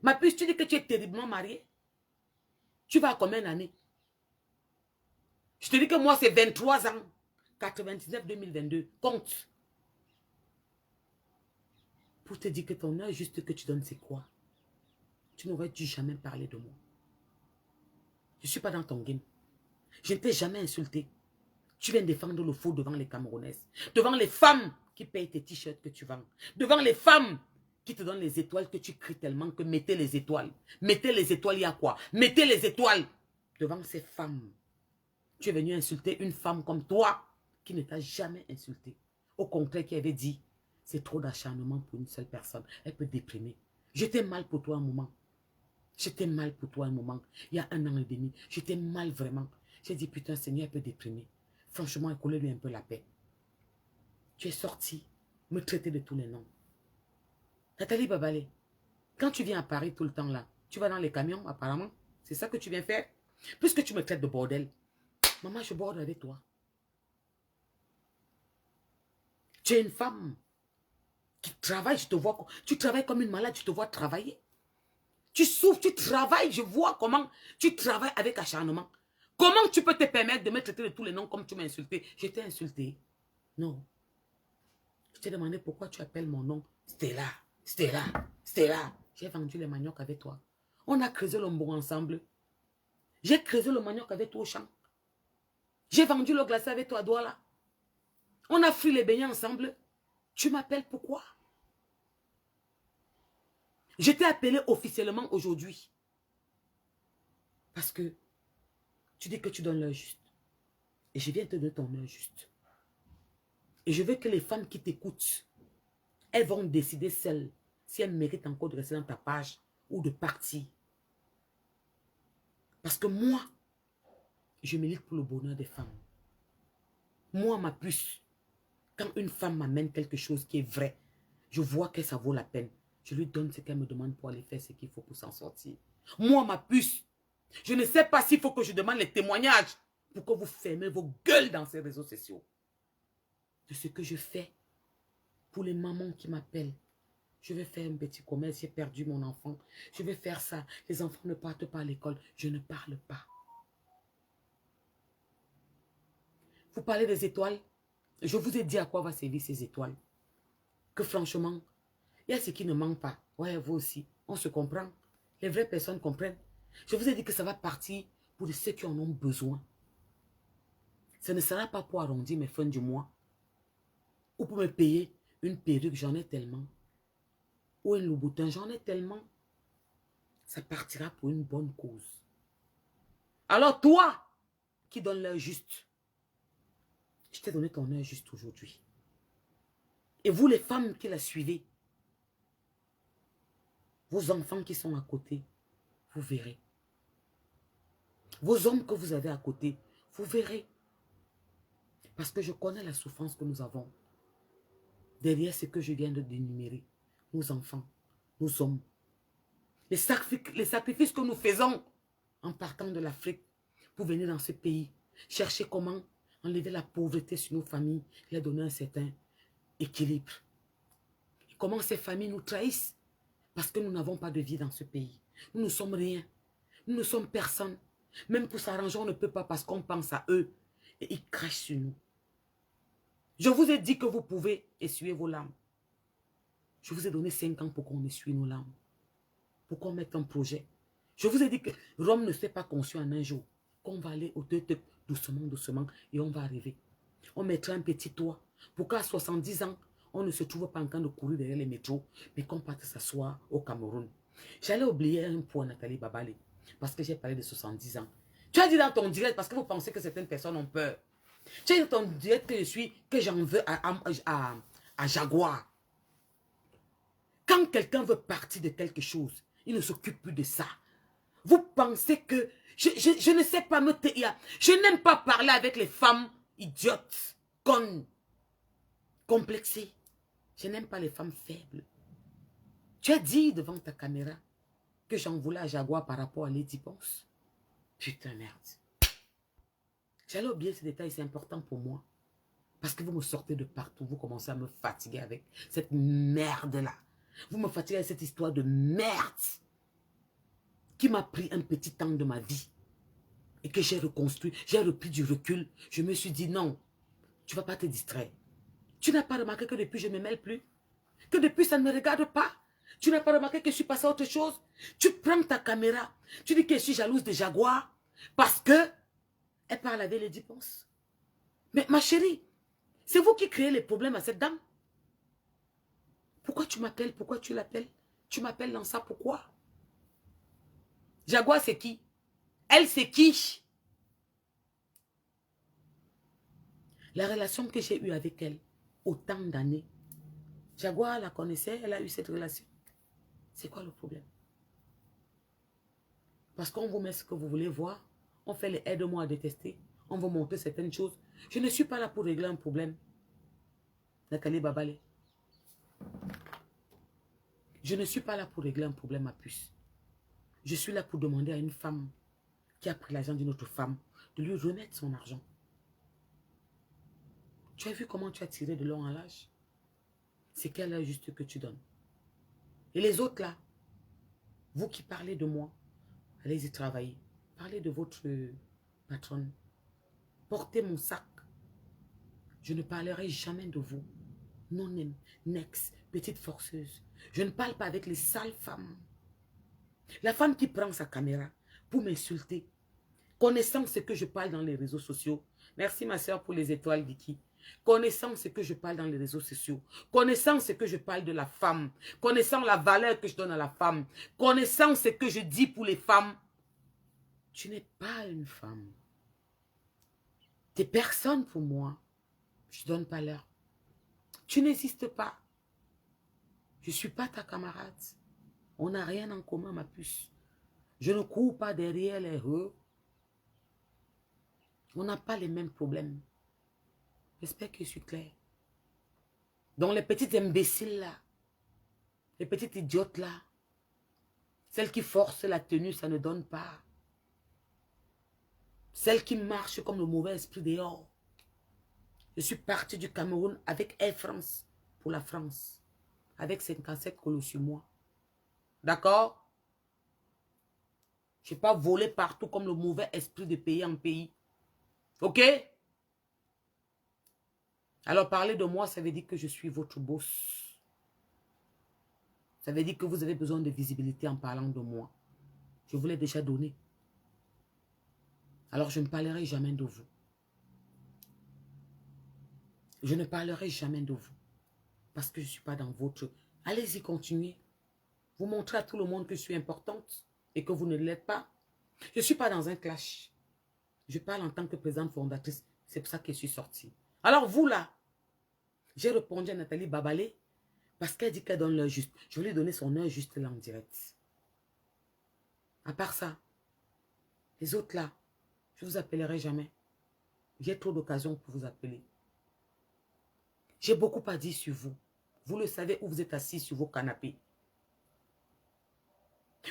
Ma puce, tu dis que tu es terriblement mariée. Tu vas à combien d'années? Je te dis que moi, c'est 23 ans. 99-2022. Compte. Pour te dire que ton heure juste que tu donnes, c'est quoi? Tu n'aurais dû jamais parler de moi. Je ne suis pas dans ton game. Je ne t'ai jamais insulté. Tu viens défendre le faux devant les Camerounaises. Devant les femmes qui payent tes t-shirts que tu vends. Devant les femmes qui te donnent les étoiles que tu cries tellement que mettez les étoiles. Mettez les étoiles, il y a quoi? Mettez les étoiles. Devant ces femmes. Tu es venu insulter une femme comme toi qui ne t'a jamais insulté. Au contraire, qui avait dit, c'est trop d'acharnement pour une seule personne. Elle peut déprimer. J'étais mal pour toi un moment. J'étais mal pour toi un moment. Il y a 1 an et demi. J'étais mal vraiment. J'ai dit, putain, Seigneur, elle peut déprimer. Franchement, accoler-lui un peu la paix. Tu es sorti, me traiter de tous les noms. Nathalie Babale, quand tu viens à Paris tout le temps là, tu vas dans les camions apparemment. C'est ça que tu viens faire? Puisque tu me traites de bordel. Maman, je borde avec toi. Tu es une femme qui travaille, je te vois. Tu travailles comme une malade, je te vois travailler. Tu souffres, tu travailles, je vois comment tu travailles avec acharnement. Comment tu peux te permettre de me traiter de tous les noms comme tu m'as insulté? Je t'ai insulté. Non. Je t'ai demandé pourquoi tu appelles mon nom. Stella, Stella, Stella. J'ai vendu les maniocs avec toi. On a creusé le mbon ensemble. J'ai creusé le manioc avec toi au champ. J'ai vendu le glacé avec toi à Douala. On a frit les beignets ensemble. Tu m'appelles pourquoi? Je t'ai appelé officiellement aujourd'hui. Parce que tu dis que tu donnes l'heure juste. Et je viens te donner ton heure juste. Et je veux que les femmes qui t'écoutent, elles vont décider seules si elles méritent encore de rester dans ta page ou de partir. Parce que moi, je milite pour le bonheur des femmes. Moi, ma puce, quand une femme m'amène quelque chose qui est vrai, je vois que ça vaut la peine. Je lui donne ce qu'elle me demande pour aller faire ce qu'il faut pour s'en sortir. Moi, ma puce, je ne sais pas s'il faut que je demande les témoignages pour que vous fermez vos gueules dans ces réseaux sociaux. De ce que je fais pour les mamans qui m'appellent. Je vais faire un petit commerce, j'ai perdu mon enfant. Je vais faire ça. Les enfants ne partent pas à l'école. Je ne parle pas. Vous parlez des étoiles. Je vous ai dit à quoi va servir ces étoiles. Que franchement, il y a ce qui ne manque pas. Ouais, vous aussi. On se comprend. Les vraies personnes comprennent. Je vous ai dit que ça va partir pour ceux qui en ont besoin. Ce ne sera pas pour arrondir mes fins du mois. Ou pour me payer une perruque, j'en ai tellement. Ou un louboutin, j'en ai tellement. Ça partira pour une bonne cause. Alors toi, qui donne l'heure juste, je t'ai donné ton heure juste aujourd'hui. Et vous les femmes qui la suivez, vos enfants qui sont à côté, Vous verrez. Vos hommes que vous avez à côté, vous verrez. Parce que je connais la souffrance que nous avons. Derrière ce que je viens de dénumérer. Nos enfants, nos hommes. Les sacrifices que nous faisons en partant de l'Afrique pour venir dans ce pays. Chercher comment enlever la pauvreté sur nos familles. Leur donner un certain équilibre. Et comment ces familles nous trahissent. Parce que nous n'avons pas de vie dans ce pays. Nous ne sommes rien. Nous ne sommes personne. Même pour s'arranger, on ne peut pas parce qu'on pense à eux. Et ils crachent sur nous. Je vous ai dit que vous pouvez essuyer vos larmes. Je vous ai donné 5 ans pour qu'on essuie nos larmes. Pour qu'on mette un projet. Je vous ai dit que Rome ne s'est pas conçu en un jour. Qu'on va aller au doucement, doucement et on va arriver. On mettra un petit toit pour qu'à 70 ans, on ne se trouve pas en train de courir derrière les métros, mais qu'on parte s'asseoir au Cameroun. J'allais oublier un point, Nathalie Babale, parce que j'ai parlé de 70 ans. Tu as dit dans ton direct, parce que vous pensez que certaines personnes ont peur. Tu as dit dans ton direct que j'en veux à Jaguar. Quand quelqu'un veut partir de quelque chose, il ne s'occupe plus de ça. Vous pensez que... Je ne sais pas me taire. Je n'aime pas parler avec les femmes idiotes, connes, complexées. Je n'aime pas les femmes faibles. Tu as dit devant ta caméra que j'en voulais à Jaguar par rapport à Lady Ponce. Putain, merde. J'allais oublier ce détail, c'est important pour moi. Parce que vous me sortez de partout, vous commencez à me fatiguer avec cette merde-là. Vous me fatiguez avec cette histoire de merde qui m'a pris un petit temps de ma vie et que j'ai reconstruit, j'ai repris du recul. Je me suis dit non, tu ne vas pas te distraire. Tu n'as pas remarqué que depuis je ne me mêle plus? Que depuis ça ne me regarde pas? Tu n'as pas remarqué que je suis passé à autre chose? Tu prends ta caméra, tu dis que je suis jalouse de Jaguar parce que elle parle avec les dépenses. Mais ma chérie, c'est vous qui créez les problèmes à cette dame. Pourquoi tu m'appelles? Pourquoi tu l'appelles? Tu m'appelles dans ça, pourquoi? Jaguar, c'est qui? Elle, c'est qui? La relation que j'ai eue avec elle, autant d'années, Jaguar la connaissait, elle a eu cette relation. C'est quoi le problème? Parce qu'on vous met ce que vous voulez voir, on fait les aide-moi à détester, on vous montre certaines choses. Je ne suis pas là pour régler un problème. Nathalie Babale. Je ne suis pas là pour régler un problème à puce. Je suis là pour demander à une femme qui a pris l'argent d'une autre femme de lui remettre son argent. Tu as vu comment tu as tiré de long en large? C'est quel âge juste que tu donnes? Et les autres là, vous qui parlez de moi, allez-y travailler. Parlez de votre patronne. Portez mon sac. Je ne parlerai jamais de vous. Non, next, petite forceuse. Je ne parle pas avec les sales femmes. La femme qui prend sa caméra pour m'insulter, connaissant ce que je parle dans les réseaux sociaux. Merci ma soeur pour les étoiles, Vicky. Connaissant ce que je parle dans les réseaux sociaux, connaissant ce que je parle de la femme, connaissant la valeur que je donne à la femme, connaissant ce que je dis pour les femmes, tu n'es pas une femme. Tu n'es personne pour moi. Je ne donne pas l'heure. Tu n'existes pas. Je ne suis pas ta camarade. On n'a rien en commun, ma puce. Je ne cours pas derrière les eux. On n'a pas les mêmes problèmes. J'espère que je suis claire. Donc les petites imbéciles là, les petites idiotes là, celles qui forcent la tenue, ça ne donne pas. Celles qui marchent comme le mauvais esprit dehors. Je suis partie du Cameroun avec Air France pour la France. Avec 57 colos sur moi. D'accord? Je n'ai pas volé partout comme le mauvais esprit de pays en pays. Ok? Alors parler de moi, ça veut dire que je suis votre boss. Ça veut dire que vous avez besoin de visibilité en parlant de moi. Je vous l'ai déjà donné. Alors je ne parlerai jamais de vous. Je ne parlerai jamais de vous. Parce que je ne suis pas dans votre... Allez-y, continuez. Vous montrez à tout le monde que je suis importante et que vous ne l'êtes pas. Je ne suis pas dans un clash. Je parle en tant que présidente fondatrice. C'est pour ça que je suis sortie. Alors vous là, j'ai répondu à Nathalie Babale parce qu'elle dit qu'elle donne l'heure juste. Je vais lui donner son heure juste là en direct. À part ça, les autres là, je ne vous appellerai jamais. J'ai trop d'occasions pour vous appeler. J'ai beaucoup à dire sur vous. Vous le savez où vous êtes assis sur vos canapés.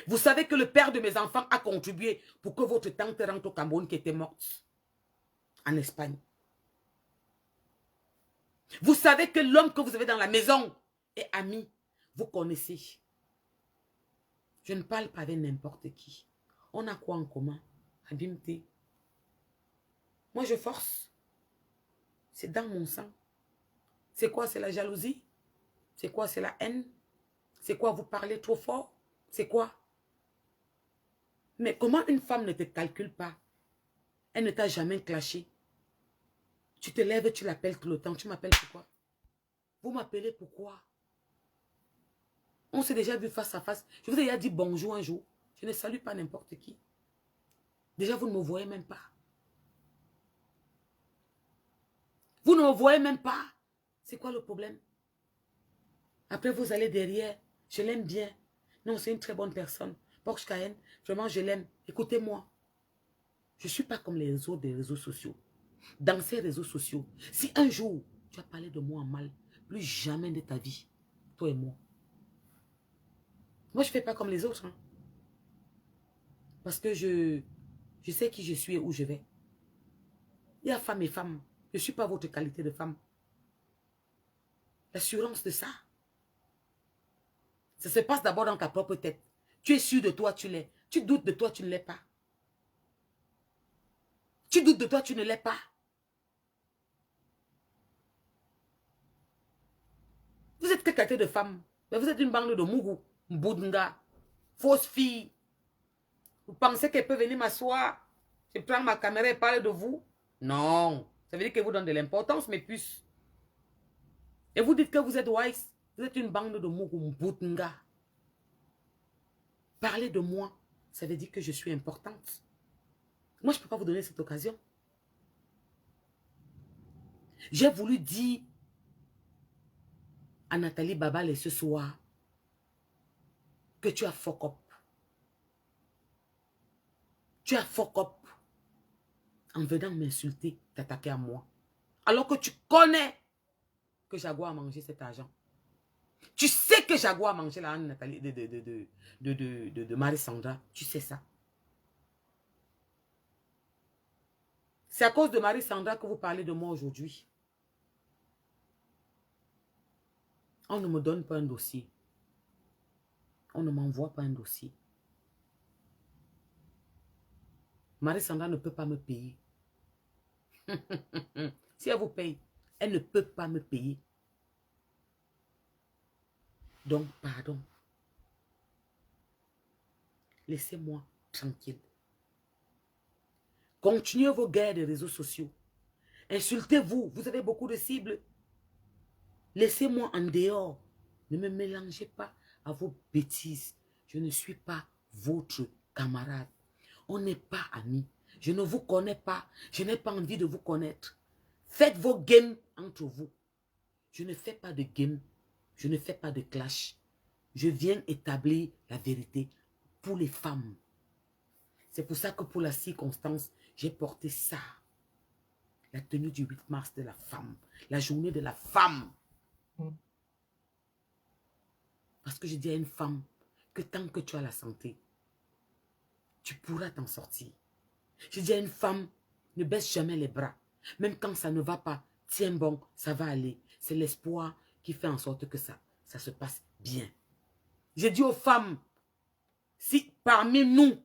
Vous savez que le père de mes enfants a contribué pour que votre tante rentre au Cameroun qui était morte en Espagne. Vous savez que l'homme que vous avez dans la maison est ami. Vous connaissez. Je ne parle pas avec n'importe qui. On a quoi en commun? Abimté. Moi, je force. C'est dans mon sang. C'est quoi? C'est la jalousie? C'est quoi? C'est la haine? C'est quoi? Vous parlez trop fort? C'est quoi? Mais comment une femme ne te calcule pas? Elle ne t'a jamais clashé. Tu te lèves, tu l'appelles tout le temps. Tu m'appelles pourquoi? Vous m'appelez pourquoi? On s'est déjà vu face à face. Je vous ai déjà dit bonjour un jour. Je ne salue pas n'importe qui. Déjà, vous ne me voyez même pas. Vous ne me voyez même pas. C'est quoi le problème? Après, vous allez derrière. Je l'aime bien. Non, c'est une très bonne personne. Porsche Cayenne, vraiment, je l'aime. Écoutez-moi. Je ne suis pas comme les autres des réseaux sociaux. Dans ces réseaux sociaux, si un jour, tu as parlé de moi en mal, plus jamais de ta vie, toi et moi. Moi, je ne fais pas comme les autres. Hein. Parce que je sais qui je suis et où je vais. Il y a femme et femme. Je ne suis pas votre qualité de femme. L'assurance de ça. Ça se passe d'abord dans ta propre tête. Tu es sûr de toi, tu l'es. Tu doutes de toi, tu ne l'es pas. Tu doutes de toi, tu ne l'es pas. Vous êtes quelle qualité de femme? Mais vous êtes une bande de mougou, boudinga, fausse fille. Vous pensez qu'elle peut venir m'asseoir? Je prends ma caméra et parle de vous? Non. Ça veut dire qu'elle vous donne de l'importance, mes puces. Et vous dites que vous êtes wise. Vous êtes une bande de mougou, boudinga. Parler de moi, ça veut dire que je suis importante. Moi, je ne peux pas vous donner cette occasion. J'ai voulu dire à Nathalie Babale ce soir que tu as fuck up. Tu as fuck up en venant m'insulter, t'attaquer à moi. Alors que tu connais que Jaguar a mangé cet argent. Tu sais que Jaguar a mangé l'argent de Nathalie, de Marie-Sandra. Tu sais ça. C'est à cause de Marie-Sandra que vous parlez de moi aujourd'hui. On ne me donne pas un dossier. On ne m'envoie pas un dossier. Marie-Sandra ne peut pas me payer. Si elle vous paye, elle ne peut pas me payer. Donc, pardon. Laissez-moi tranquille. Continuez vos guerres des réseaux sociaux. Insultez-vous. Vous avez beaucoup de cibles. Laissez-moi en dehors. Ne me mélangez pas à vos bêtises. Je ne suis pas votre camarade. On n'est pas amis. Je ne vous connais pas. Je n'ai pas envie de vous connaître. Faites vos games entre vous. Je ne fais pas de game. Je ne fais pas de clash. Je viens établir la vérité pour les femmes. C'est pour ça que pour la circonstance, j'ai porté ça. La tenue du 8 mars de la femme. La journée de la femme. Parce que je dis à une femme que tant que tu as la santé, tu pourras t'en sortir. Je dis à une femme, ne baisse jamais les bras. Même quand ça ne va pas, tiens bon, ça va aller. C'est l'espoir qui fait en sorte que ça se passe bien. Je dis aux femmes, si parmi nous,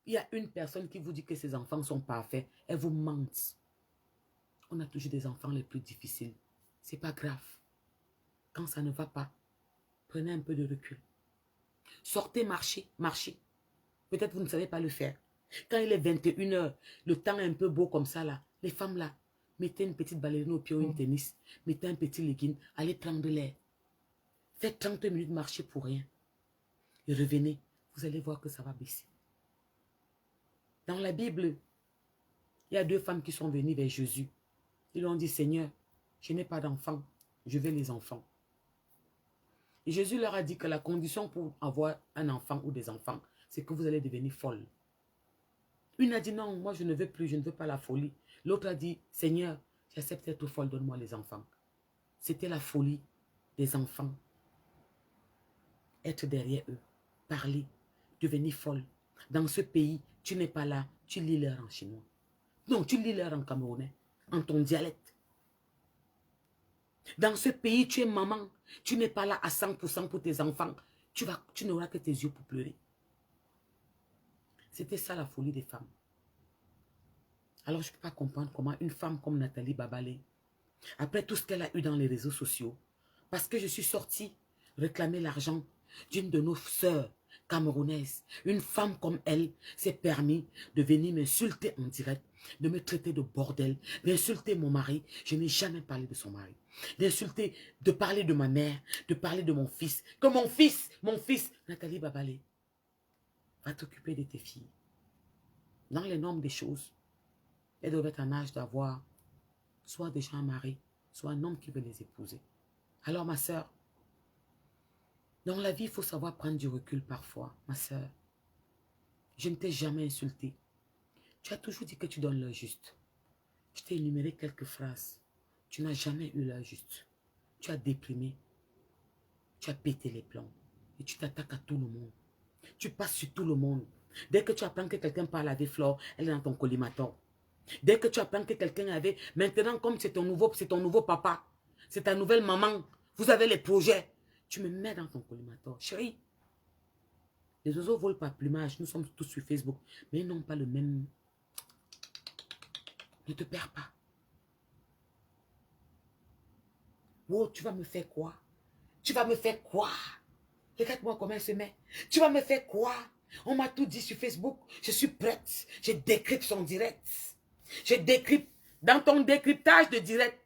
il y a une personne qui vous dit que ses enfants sont parfaits, elle vous ment. On a toujours des enfants les plus difficiles. C'est pas grave. Quand ça ne va pas, prenez un peu de recul. Sortez, marchez, marchez. Peut-être vous ne savez pas le faire. Quand il est 21 h, le temps est un peu beau comme ça là. Les femmes là, mettez une petite ballerine au pied ou une tennis. Mettez un petit legging, allez prendre l'air. Faites 30 minutes marcher pour rien. Et revenez, vous allez voir que ça va baisser. Dans la Bible, il y a 2 femmes qui sont venues vers Jésus. Ils lui ont dit, Seigneur, je n'ai pas d'enfants, je veux les enfants. Et Jésus leur a dit que la condition pour avoir un enfant ou des enfants, c'est que vous allez devenir folle. Une a dit non, moi je ne veux plus, je ne veux pas la folie. L'autre a dit, Seigneur, j'accepte d'être folle, donne-moi les enfants. C'était la folie des enfants. Être derrière eux, parler, devenir folle. Dans ce pays, tu n'es pas là, tu lis l'heure en chinois. Non, tu lis l'heure en camerounais, en ton dialecte. Dans ce pays, tu es maman, tu n'es pas là à 100% pour tes enfants. Tu n'auras que tes yeux pour pleurer. C'était ça la folie des femmes. Alors je ne peux pas comprendre comment une femme comme Nathalie Babalé, après tout ce qu'elle a eu dans les réseaux sociaux, parce que je suis sortie réclamer l'argent d'une de nos sœurs camerounaises, une femme comme elle s'est permis de venir m'insulter en direct, de me traiter de bordel, d'insulter mon mari. Je n'ai jamais parlé de son mari. D'insulter, de parler de ma mère, de parler de mon fils. Que mon fils, Nathalie Babalé, va t'occuper de tes filles. Dans les normes des choses, elles doivent être en âge d'avoir soit déjà un mari, soit un homme qui veut les épouser. Alors ma soeur, dans la vie, il faut savoir prendre du recul parfois, ma soeur. Je ne t'ai jamais insulté. Tu as toujours dit que tu donnes l'heure juste. Je t'ai énuméré quelques phrases. Tu n'as jamais eu l'heure juste. Tu as déprimé. Tu as pété les plombs. Et tu t'attaques à tout le monde. Tu passes sur tout le monde. Dès que tu apprends que quelqu'un parle avec Flore, elle est dans ton collimateur. Dès que tu apprends que quelqu'un avait... Maintenant, comme c'est ton nouveau papa, c'est ta nouvelle maman, vous avez les projets, tu me mets dans ton collimateur. Chérie, les oiseaux volent par plumage, nous sommes tous sur Facebook, mais ils n'ont pas le même... Ne te perds pas. Oh, tu vas me faire quoi? Tu vas me faire quoi? Regarde-moi comment elle se met. Tu vas me faire quoi? On m'a tout dit sur Facebook. Je suis prête. Je décrypte son direct. Je décrypte. Dans ton décryptage de direct,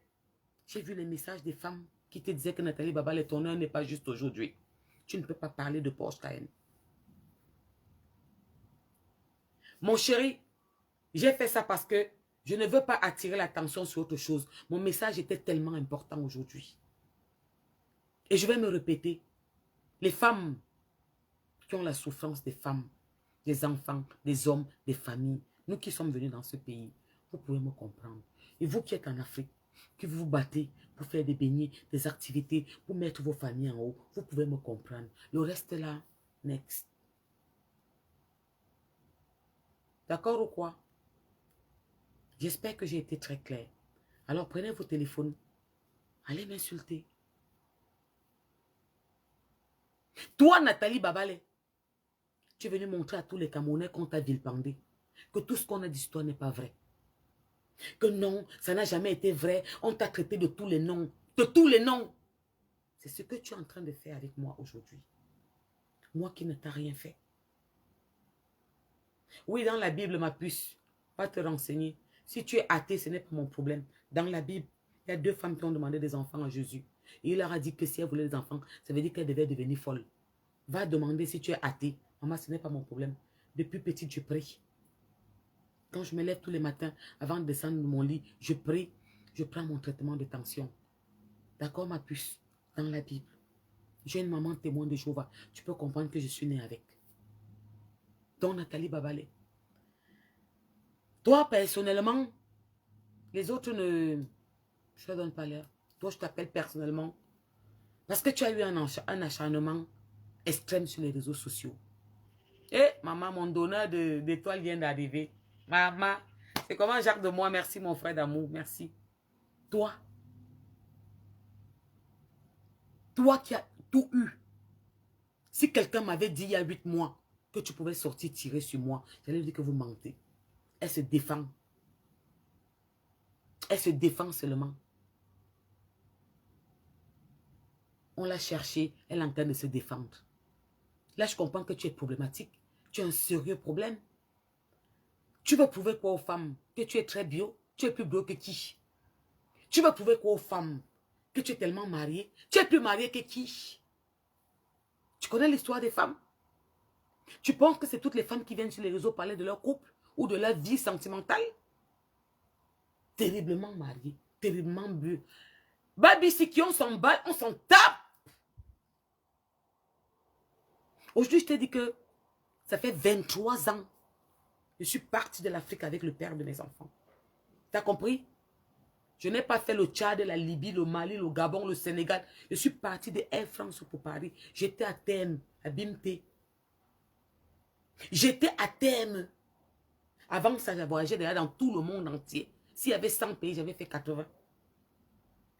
j'ai vu les messages des femmes qui te disaient que Nathalie Babalé, ton heure n'est pas juste aujourd'hui. Tu ne peux pas parler de Porsche Cayenne. Mon chéri, j'ai fait ça parce que je ne veux pas attirer l'attention sur autre chose. Mon message était tellement important aujourd'hui. Et je vais me répéter. Les femmes qui ont la souffrance des femmes, des enfants, des hommes, des familles, nous qui sommes venus dans ce pays, vous pouvez me comprendre. Et vous qui êtes en Afrique, qui vous battez pour faire des beignets, des activités, pour mettre vos familles en haut, vous pouvez me comprendre. Le reste là, next. D'accord ou quoi? J'espère que j'ai été très clair. Alors prenez vos téléphones, allez m'insulter. Toi, Nathalie Babalé, tu es venu montrer à tous les Camerounais qu'on t'a vilipendé, que tout ce qu'on a dit sur toi n'est pas vrai. Que non, ça n'a jamais été vrai. On t'a traité de tous les noms. De tous les noms. C'est ce que tu es en train de faire avec moi aujourd'hui. Moi qui ne t'ai rien fait. Oui, dans la Bible, ma puce, va te renseigner. Si tu es athée, ce n'est pas mon problème. Dans la Bible, il y a 2 femmes qui ont demandé des enfants à Jésus. Et il leur a dit que si elles voulaient des enfants, ça veut dire qu'elles devaient devenir folles. Va demander si tu es athée. Maman, ce n'est pas mon problème. Depuis petite, je prie. Quand je me lève tous les matins, avant de descendre de mon lit, je prie, je prends mon traitement de tension. D'accord, ma puce? Dans la Bible. J'ai une maman témoin de Jéhovah. Tu peux comprendre que je suis née avec. Donc, Nathalie Babalé. Toi, personnellement, les autres ne... Je ne donne pas l'air. Toi, je t'appelle personnellement. Parce que tu as eu un acharnement extrême sur les réseaux sociaux. Et maman, mon donneur d'étoiles vient d'arriver. Maman, c'est comment Jacques de moi? Merci mon frère d'amour, merci. Toi qui as tout eu. Si quelqu'un m'avait dit il y a 8 mois que tu pouvais sortir tirer sur moi, j'allais dire que vous mentez. Elle se défend. Elle se défend seulement. On l'a cherchée, elle est en train de se défendre. Là, je comprends que tu es problématique. Tu as un sérieux problème. Tu veux prouver quoi aux femmes? Que tu es très bio? Tu es plus bio que qui? Tu veux prouver quoi aux femmes? Que tu es tellement mariée? Tu es plus mariée que qui? Tu connais l'histoire des femmes? Tu penses que c'est toutes les femmes qui viennent sur les réseaux parler de leur couple ou de leur vie sentimentale? Terriblement mariée, terriblement bio. Baby, si qui on s'en bat, on s'en tape. Aujourd'hui, je t'ai dit que Ça fait 23 ans. Je suis partie de l'Afrique avec le père de mes enfants. Tu as compris? Je n'ai pas fait le Tchad, la Libye, le Mali, le Gabon, le Sénégal. Je suis partie de Air France pour Paris. J'étais à Thème, à Bimté. J'étais à Thème. Avant ça, j'ai voyagé déjà dans tout le monde entier. S'il y avait 100 pays, j'avais fait 80.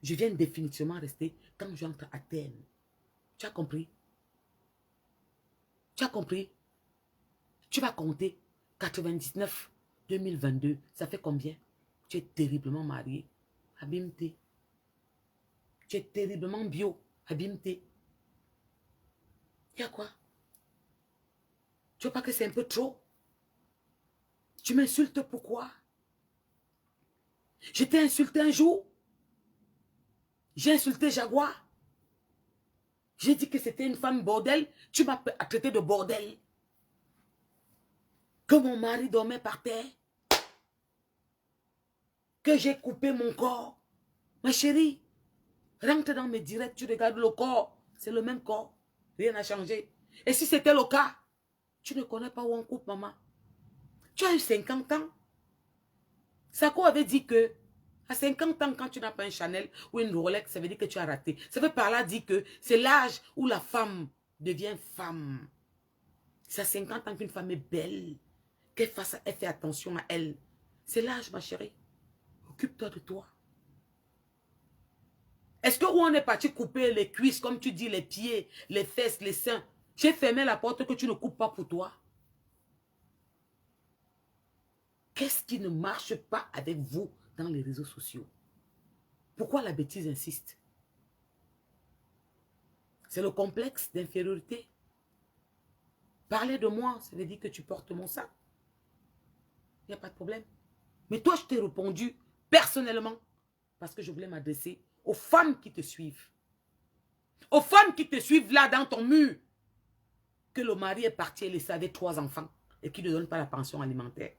Je viens définitivement rester quand j'entre à Thème. Tu as compris? Tu as compris? Tu vas compter 99, 2022. Ça fait combien? Tu es terriblement marié. Abimté. Tu es terriblement bio. Abimté. Il y a quoi? Tu vois pas que c'est un peu trop? Tu m'insultes pourquoi? Je t'ai insulté un jour. J'ai insulté Jaguar. J'ai dit que c'était une femme bordel. Tu m'as traité de bordel. Que mon mari dormait par terre. Que j'ai coupé mon corps. Ma chérie, rentre dans mes directs, tu regardes le corps. C'est le même corps. Rien n'a changé. Et si c'était le cas, tu ne connais pas où on coupe, maman. Tu as eu 50 ans. Sako avait dit que à 50 ans, quand tu n'as pas un Chanel ou une Rolex, ça veut dire que tu as raté. Ça veut par là dire que c'est l'âge où la femme devient femme. C'est à 50 ans qu'une femme est belle. Qu'elle fait attention à elle. C'est l'âge, ma chérie. Occupe-toi de toi. Est-ce que où on est parti couper les cuisses, comme tu dis, les pieds, les fesses, les seins? J'ai fermé la porte que tu ne coupes pas pour toi. Qu'est-ce qui ne marche pas avec vous dans les réseaux sociaux? Pourquoi la bêtise insiste? C'est le complexe d'infériorité. Parler de moi, ça veut dire que tu portes mon sang. Il n'y a pas de problème. Mais toi, je t'ai répondu personnellement parce que je voulais m'adresser aux femmes qui te suivent. Aux femmes qui te suivent là dans ton mur. Que le mari est parti et laissé avec 3 enfants et qui ne donne pas la pension alimentaire.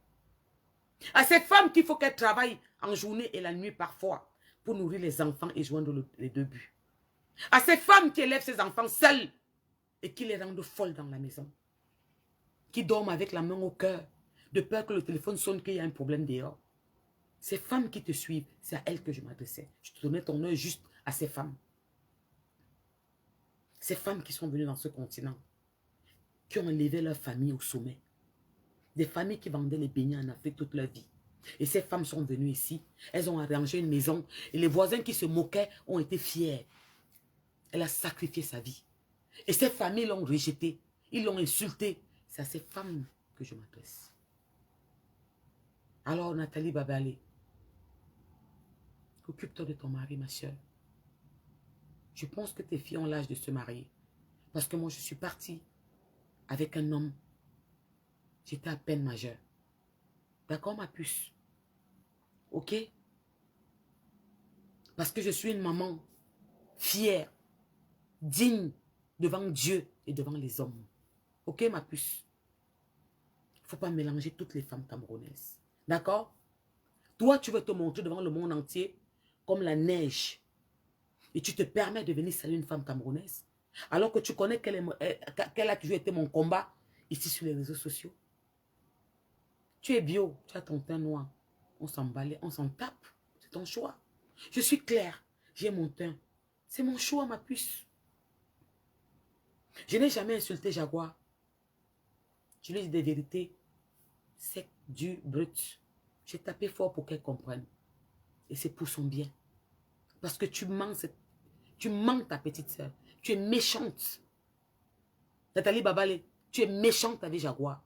À cette femme qu'il faut qu'elle travaille en journée et la nuit parfois pour nourrir les enfants et joindre les 2 buts. À cette femme qui élève ses enfants seule et qui les rende folles dans la maison. Qui dorment avec la main au cœur de peur que le téléphone sonne qu'il y a un problème dehors. Ces femmes qui te suivent, c'est à elles que je m'adressais. Je te donnais ton œil juste à ces femmes. Ces femmes qui sont venues dans ce continent, qui ont élevé leur famille au sommet. Des familles qui vendaient les beignets en Afrique toute leur vie. Et ces femmes sont venues ici. Elles ont arrangé une maison. Et les voisins qui se moquaient ont été fiers. Elle a sacrifié sa vie. Et ces familles l'ont rejetée. Ils l'ont insultée. C'est à ces femmes que je m'adresse. Alors Nathalie Babalé, occupe-toi de ton mari, ma soeur. Je pense que tes filles ont l'âge de se marier. Parce que moi, je suis partie avec un homme. J'étais à peine majeure. D'accord, ma puce? Ok? Parce que je suis une maman fière, digne devant Dieu et devant les hommes. Ok, ma puce? Il ne faut pas mélanger toutes les femmes camerounaises. D'accord? Toi, tu veux te montrer devant le monde entier comme la neige. Et tu te permets de venir saluer une femme camerounaise. Alors que tu connais qu'elle a toujours été mon combat ici sur les réseaux sociaux. Tu es bio, tu as ton teint noir. On s'en balait, on s'en tape. C'est ton choix. Je suis claire, j'ai mon teint. C'est mon choix, ma puce. Je n'ai jamais insulté Jaguar. Je lui ai dit des vérités secs, dures, brutes. J'ai tapé fort pour qu'elle comprenne. Et c'est pour son bien. Parce que tu manques ta petite soeur. Tu es méchante. Nathalie Babalé, tu es méchante avec Jaguar.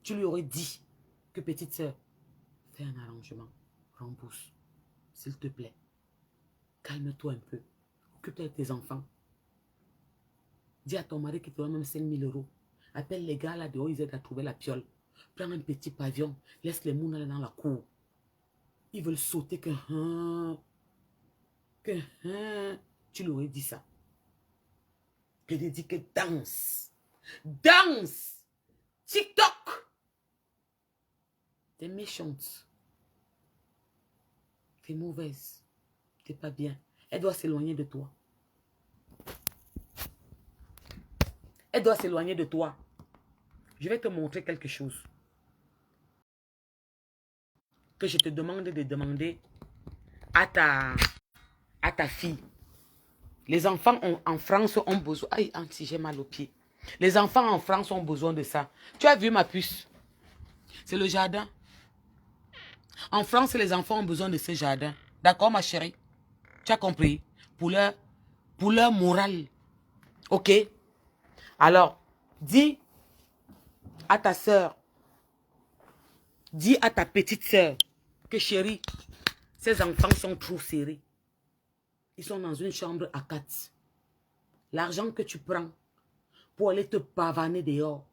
Tu lui aurais dit que petite soeur, fais un arrangement. Rembourse. S'il te plaît. Calme-toi un peu. Occupe-toi de tes enfants. Dis à ton mari qu'il te donne même 5 000 €. Appelle les gars là dehors, ils aident à trouver la piole. Prends un petit pavillon. Laisse les mounes aller dans la cour. Ils veulent sauter que tu leur aurais dit ça. Je lui ai dit que danse. Danse. TikTok. T'es méchante. T'es mauvaise. T'es pas bien. Elle doit s'éloigner de toi. Elle doit s'éloigner de toi. Je vais te montrer quelque chose que je te demande de demander à ta fille. Les enfants en France ont besoin... Aïe, si j'ai mal aux pieds. Les enfants en France ont besoin de ça. Tu as vu ma puce? C'est le jardin. En France, les enfants ont besoin de ce jardin. D'accord, ma chérie? Tu as compris? Pour leur morale. Ok? Alors, dis à ta soeur, dis à ta petite soeur que chérie, ces enfants sont trop serrés. Ils sont dans une chambre à 4. L'argent que tu prends pour aller te pavaner dehors,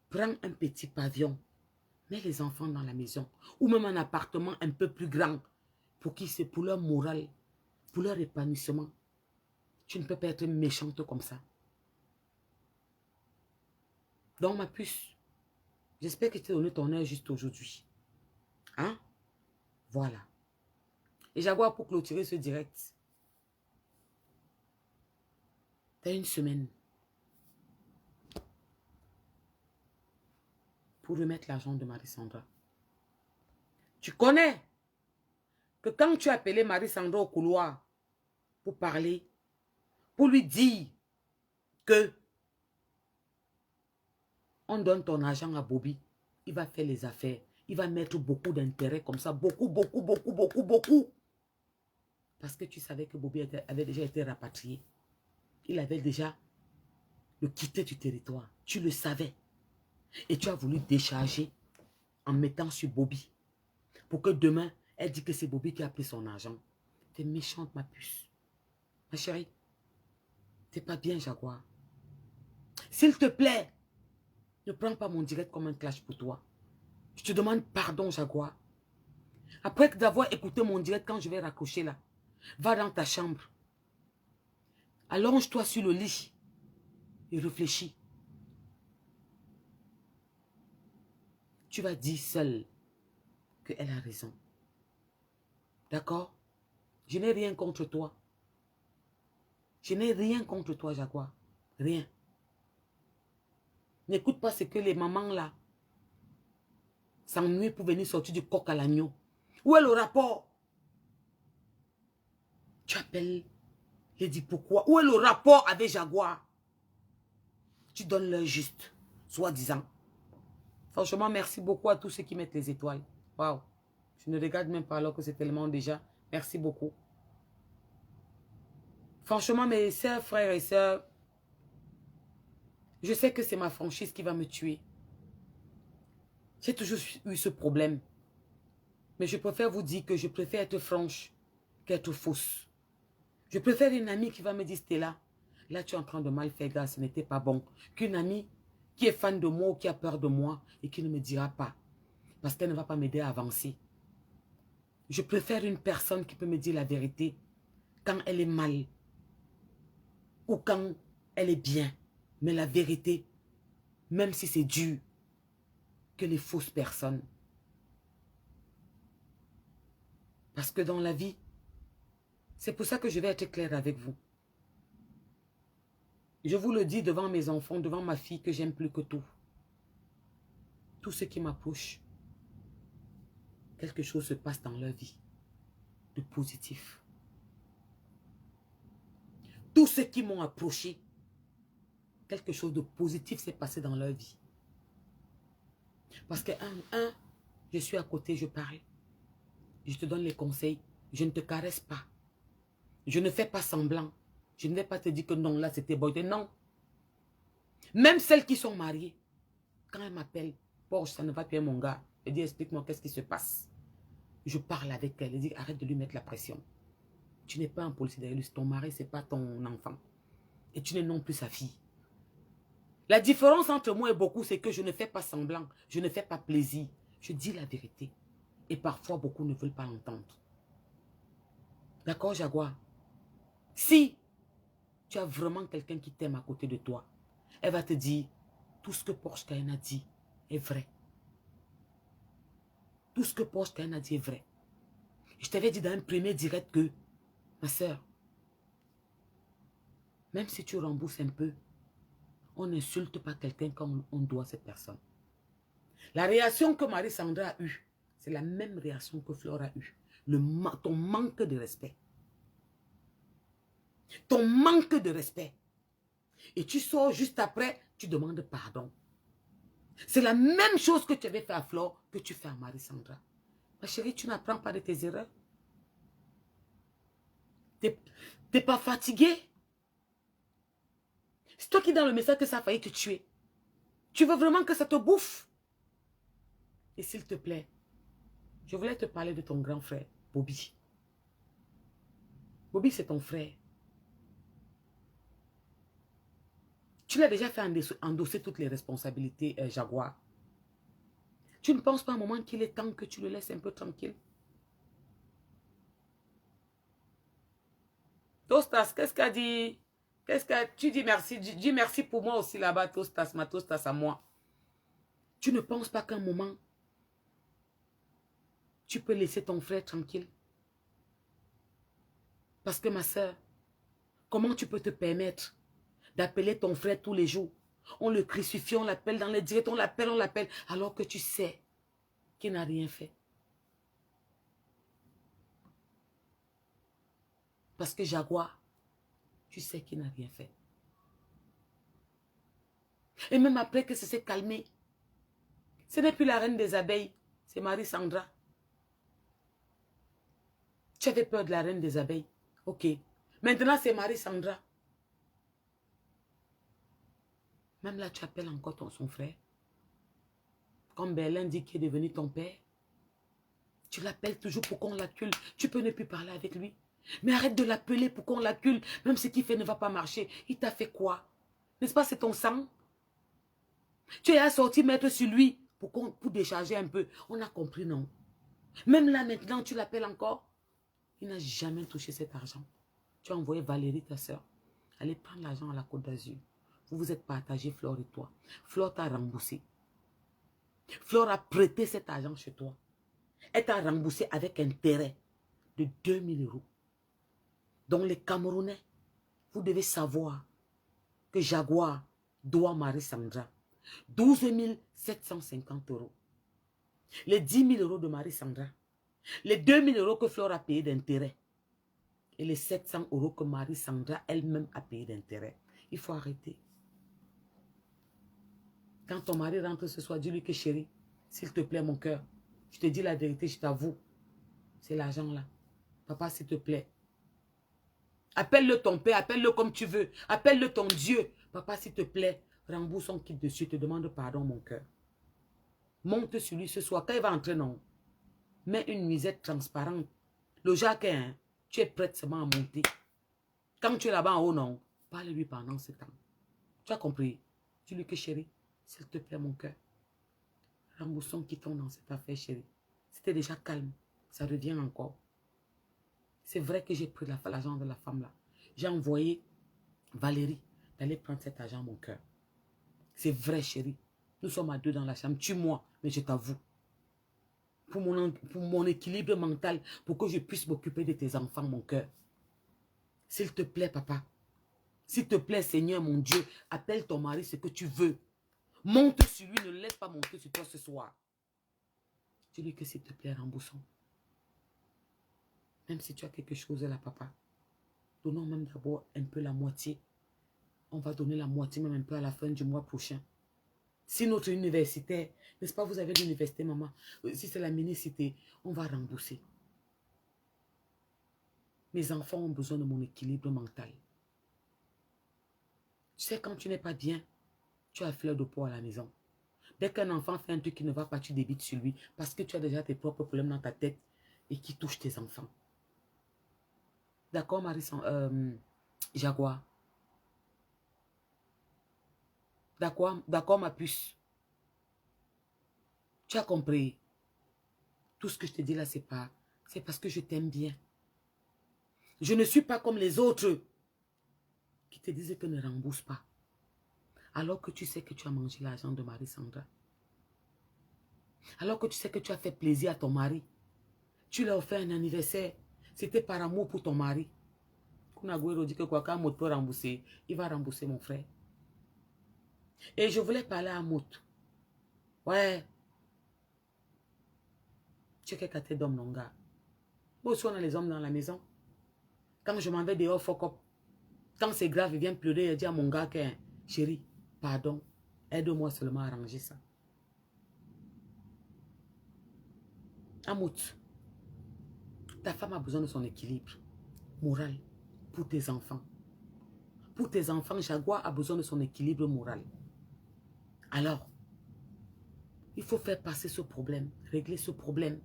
prends un petit pavillon. Mets les enfants dans la maison. Ou même un appartement un peu plus grand. Pour leur morale, pour leur épanouissement. Tu ne peux pas être méchante comme ça. Donc ma puce, j'espère que tu as donné ton heure juste aujourd'hui. Hein? Voilà. Et Jaguar, pour clôturer ce direct, tu as une semaine pour remettre l'argent de Marie-Sandra. Tu connais que quand tu as appelé Marie-Sandra au couloir pour parler, pour lui dire que on donne ton argent à Bobby, il va faire les affaires. Il va mettre beaucoup d'intérêt comme ça. Beaucoup. Parce que tu savais que Bobby avait déjà été rapatrié. Il avait déjà le quitté du territoire. Tu le savais. Et tu as voulu décharger en mettant sur Bobby. Pour que demain, elle dise que c'est Bobby qui a pris son argent. T'es méchante, ma puce. Ma chérie, t'es pas bien, Jaguar. S'il te plaît, ne prends pas mon direct comme un clash pour toi. Je te demande pardon, Jaguar. Après d'avoir écouté mon direct, quand je vais raccrocher là, va dans ta chambre. Allonge-toi sur le lit et réfléchis. Tu vas dire seule qu'elle a raison. D'accord? Je n'ai rien contre toi. Je n'ai rien contre toi, Jaguar. Rien. N'écoute pas ce que les mamans là s'ennuient pour venir sortir du coq à l'agneau. Où est le rapport? Tu appelles, je dis pourquoi? Où est le rapport avec Jaguar? Tu donnes l'heure juste, soi-disant. Franchement, merci beaucoup à tous ceux qui mettent les étoiles. Waouh. Je ne regarde même pas alors que c'est tellement déjà. Merci beaucoup. Franchement, mes sœurs, frères et sœurs, je sais que c'est ma franchise qui va me tuer. J'ai toujours eu ce problème. Mais je préfère vous dire que je préfère être franche qu'être fausse. Je préfère une amie qui va me dire, Stella, là tu es en train de mal faire, gars, ce n'était pas bon. Qu'une amie qui est fan de moi ou qui a peur de moi et qui ne me dira pas. Parce qu'elle ne va pas m'aider à avancer. Je préfère une personne qui peut me dire la vérité quand elle est mal ou quand elle est bien. Mais la vérité, même si c'est dur, que les fausses personnes. Parce que dans la vie, c'est pour ça que je vais être claire avec vous. Je vous le dis devant mes enfants, devant ma fille que j'aime plus que tout. Tout ce qui m'approche, quelque chose se passe dans leur vie de positif. Tous ceux qui m'ont approché, quelque chose de positif s'est passé dans leur vie. Parce que, je suis à côté, je parle. Je te donne les conseils. Je ne te caresse pas. Je ne fais pas semblant. Je ne vais pas te dire que non, là, c'était bon. Non. Même celles qui sont mariées, quand elles m'appellent, Porsche, ça ne va plus, mon gars. Elle dit, explique-moi qu'est-ce qui se passe. Je parle avec elle. Elle dit, arrête de lui mettre la pression. Tu n'es pas un policier derrière lui. Ton mari, ce n'est pas ton enfant. Et tu n'es non plus sa fille. La différence entre moi et beaucoup, c'est que je ne fais pas semblant. Je ne fais pas plaisir. Je dis la vérité. Et parfois, beaucoup ne veulent pas l'entendre. D'accord, Jaguar? Si tu as vraiment quelqu'un qui t'aime à côté de toi, elle va te dire, tout ce que Porsche Cayenne a dit est vrai. Tout ce que Porsche Cayenne a dit est vrai. Je t'avais dit dans un premier direct que, ma soeur, même si tu rembourses un peu, On n'insulte pas quelqu'un quand on doit cette personne. La réaction que Marie-Sandra a eue, c'est la même réaction que Flore a eue. Ton manque de respect. Ton manque de respect. Et tu sors juste après, tu demandes pardon. C'est la même chose que tu avais fait à Flore que tu fais à Marie-Sandra. Ma chérie, tu n'apprends pas de tes erreurs. T'es pas fatigué? C'est toi qui dans le message que ça a failli te tuer. Tu veux vraiment que ça te bouffe? Et s'il te plaît, je voulais te parler de ton grand frère, Bobby. Bobby, c'est ton frère. Tu l'as déjà fait endosser toutes les responsabilités, Jaguar. Tu ne penses pas un moment qu'il est temps que tu le laisses un peu tranquille? Tostas, qu'est-ce qu'a dit? Tu dis merci? Dis merci pour moi aussi là-bas, Tostas, ma Tostas à moi. Tu ne penses pas qu'un moment, tu peux laisser ton frère tranquille? Parce que ma soeur, comment tu peux te permettre d'appeler ton frère tous les jours? On le crucifie, on l'appelle dans les directs, on l'appelle, alors que tu sais qu'il n'a rien fait. Parce que Jaguar, tu sais qu'il n'a rien fait. Et même après que ça s'est calmé, ce n'est plus la reine des abeilles, c'est Marie-Sandra. Tu avais peur de la reine des abeilles. Ok. Maintenant, c'est Marie-Sandra. Même là, tu appelles encore son frère. Comme Berlin dit qu'il est devenu ton père. Tu l'appelles toujours pour qu'on l'accule. Tu peux ne plus parler avec lui. Mais arrête de l'appeler pour qu'on l'accule. Même ce qu'il fait ne va pas marcher. Il t'a fait quoi? N'est-ce pas, c'est ton sang? Tu es sorti mettre sur lui pour décharger un peu. On a compris, non? Même là, maintenant, tu l'appelles encore. Il n'a jamais touché cet argent. Tu as envoyé Valérie, ta soeur. Allez prendre l'argent à la Côte d'Azur. Vous vous êtes partagé, Flore et toi. Flore t'a remboursé. Flore a prêté cet argent chez toi. Elle t'a remboursé avec intérêt de 2000 €. Donc les Camerounais, vous devez savoir que Jaguar doit Marie-Sandra 12 750 €. Les 10 000 € de Marie-Sandra. Les 2000 € que Flore a payé d'intérêt. Et les 700 € que Marie-Sandra elle-même a payé d'intérêt. Il faut arrêter. Quand ton mari rentre ce soir, dis-lui que chérie, s'il te plaît mon cœur, je te dis la vérité, je t'avoue, c'est l'argent là. Papa, s'il te plaît. Appelle-le ton père, appelle-le comme tu veux. Appelle-le ton Dieu. Papa, s'il te plaît, rembourse son kit dessus, te demande pardon mon cœur. Monte sur lui ce soir. Quand il va entrer, non. Mets une nuisette transparente. Le Jacques, hein, tu es prête seulement à monter. Quand tu es là-bas en haut, non. Parle-lui pendant ce temps. Tu as compris? Dis-lui que chérie, s'il te plaît mon cœur. Remboursons qui tombe dans cette affaire, chérie. C'était déjà calme. Ça revient encore. C'est vrai que j'ai pris l'argent de la femme là. J'ai envoyé Valérie d'aller prendre cet argent, mon cœur. C'est vrai, chérie. Nous sommes à deux dans la chambre. Tue-moi, mais je t'avoue. Pour mon équilibre mental, pour que je puisse m'occuper de tes enfants, mon cœur. S'il te plaît, papa. S'il te plaît, Seigneur, mon Dieu, appelle ton mari ce que tu veux. Monte sur lui, ne le laisse pas monter sur toi ce soir. Dis-lui que s'il te plaît, remboursons. Même si tu as quelque chose là, papa. Donnons même d'abord un peu la moitié. On va donner la moitié même un peu à la fin du mois prochain. Si notre universitaire, n'est-ce pas, vous avez l'université, maman. Si c'est la minicité, on va rembourser. Mes enfants ont besoin de mon équilibre mental. Tu sais, quand tu n'es pas bien, tu as fleur de peau à la maison. Dès qu'un enfant fait un truc qui ne va pas, tu débites sur lui parce que tu as déjà tes propres problèmes dans ta tête et qui touchent tes enfants. D'accord, Jaguar? D'accord, ma puce? Tu as compris? Tout ce que je te dis là, c'est parce que je t'aime bien. Je ne suis pas comme les autres qui te disent que ne rembourse pas. Alors que tu sais que tu as mangé l'argent de Marie-Sandra. Alors que tu sais que tu as fait plaisir à ton mari. Tu lui as offert un anniversaire. C'était par amour pour ton mari. Kunagüero dit que quoi, quand Maud peut rembourser, il va rembourser mon frère. Et je voulais parler à Mout. Ouais. Tu es qu'à d'homme, non, gars. Où sont les hommes dans la maison? Quand je m'en vais dehors, fuck up. Quand c'est grave, il vient pleurer et dit à mon gars que, chérie, pardon, aide-moi seulement à arranger ça. Amout, ta femme a besoin de son équilibre moral pour tes enfants. Pour tes enfants, Jaguar a besoin de son équilibre moral. Alors, il faut faire passer ce problème, régler ce problème.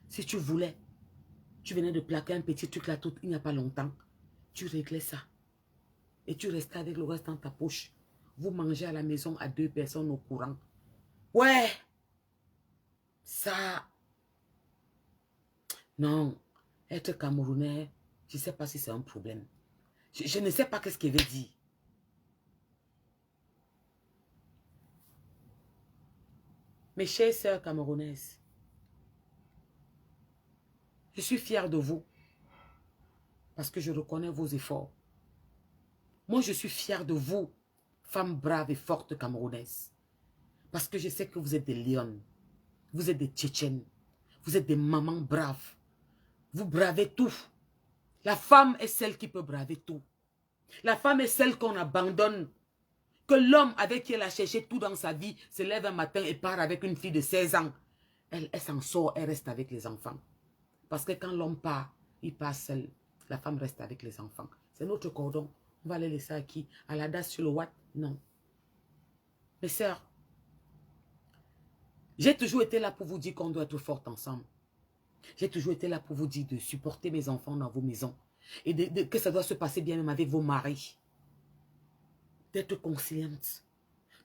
Si tu voulais, tu venais de plaquer un petit truc là tout il n'y a pas longtemps, tu réglais ça. Et tu restais avec le reste dans ta poche. Vous mangez à la maison à 2 personnes au courant. Ouais, ça... Non, être Camerounais, je ne sais pas si c'est un problème. Je ne sais pas qu'est-ce qu'il veut dire. Mes chères sœurs camerounaises, je suis fière de vous parce que je reconnais vos efforts. Moi, je suis fière de vous, femmes braves et fortes camerounaises, parce que je sais que vous êtes des lionnes, vous êtes des tchétchènes, vous êtes des mamans braves. Vous bravez tout. La femme est celle qui peut braver tout. La femme est celle qu'on abandonne. Que l'homme avec qui elle a cherché tout dans sa vie se lève un matin et part avec une fille de 16 ans. Elle s'en sort, elle reste avec les enfants. Parce que quand l'homme part, il part seul. La femme reste avec les enfants. C'est notre cordon. On va les laisser à qui? À la DAS sur le Watt? Non. Mes sœurs, j'ai toujours été là pour vous dire qu'on doit être fortes ensemble. J'ai toujours été là pour vous dire de supporter mes enfants dans vos maisons. Et que ça doit se passer bien même avec vos maris. D'être conciliante.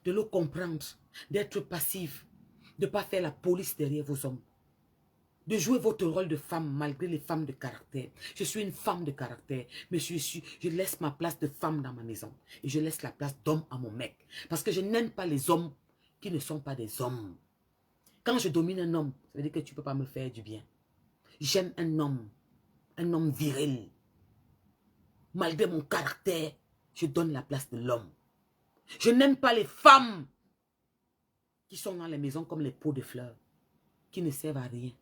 De le comprendre. D'être passive. De ne pas faire la police derrière vos hommes. De jouer votre rôle de femme malgré les femmes de caractère. Je suis une femme de caractère. Mais je laisse ma place de femme dans ma maison. Et je laisse la place d'homme à mon mec. Parce que je n'aime pas les hommes qui ne sont pas des hommes. Quand je domine un homme, ça veut dire que tu ne peux pas me faire du bien. J'aime un homme viril. Malgré mon caractère, je donne la place de l'homme. Je n'aime pas les femmes qui sont dans les maisons comme les pots de fleurs, qui ne servent à rien,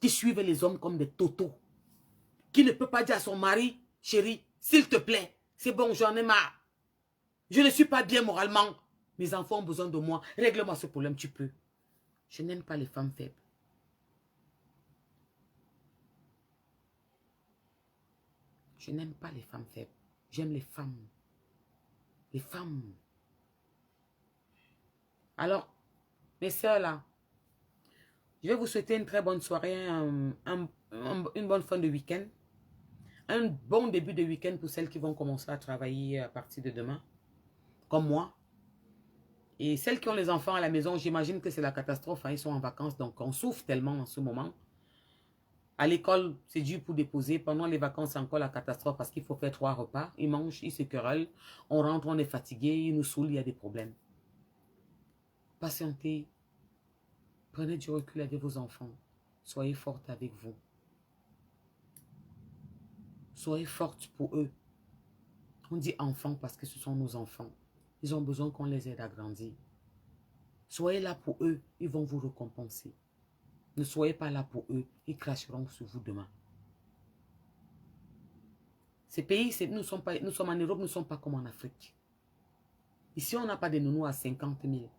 qui suivent les hommes comme des totos, qui ne peut pas dire à son mari, chérie, s'il te plaît, c'est bon, j'en ai marre. Je ne suis pas bien moralement. Mes enfants ont besoin de moi. Règle-moi ce problème, tu peux. Je n'aime pas les femmes faibles. Je n'aime pas les femmes faibles. J'aime les femmes. Les femmes. Alors, mes soeurs là, je vais vous souhaiter une très bonne soirée, une bonne fin de week-end. Un bon début de week-end pour celles qui vont commencer à travailler à partir de demain. Comme moi. Et celles qui ont les enfants à la maison, j'imagine que c'est la catastrophe. Hein, ils sont en vacances, donc on souffre tellement en ce moment. À l'école, c'est dur pour déposer. Pendant les vacances, c'est encore la catastrophe parce qu'il faut faire 3 repas. Ils mangent, ils se querellent. On rentre, on est fatigué, ils nous saoulent, il y a des problèmes. Patientez. Prenez du recul avec vos enfants. Soyez forte avec vous. Soyez forte pour eux. On dit enfants parce que ce sont nos enfants. Ils ont besoin qu'on les aide à grandir. Soyez là pour eux, ils vont vous récompenser. Ne soyez pas là pour eux, ils cracheront sur vous demain. Ces pays, nous sommes en Europe, nous ne sommes pas comme en Afrique. Ici, on n'a pas de nounous à 50 000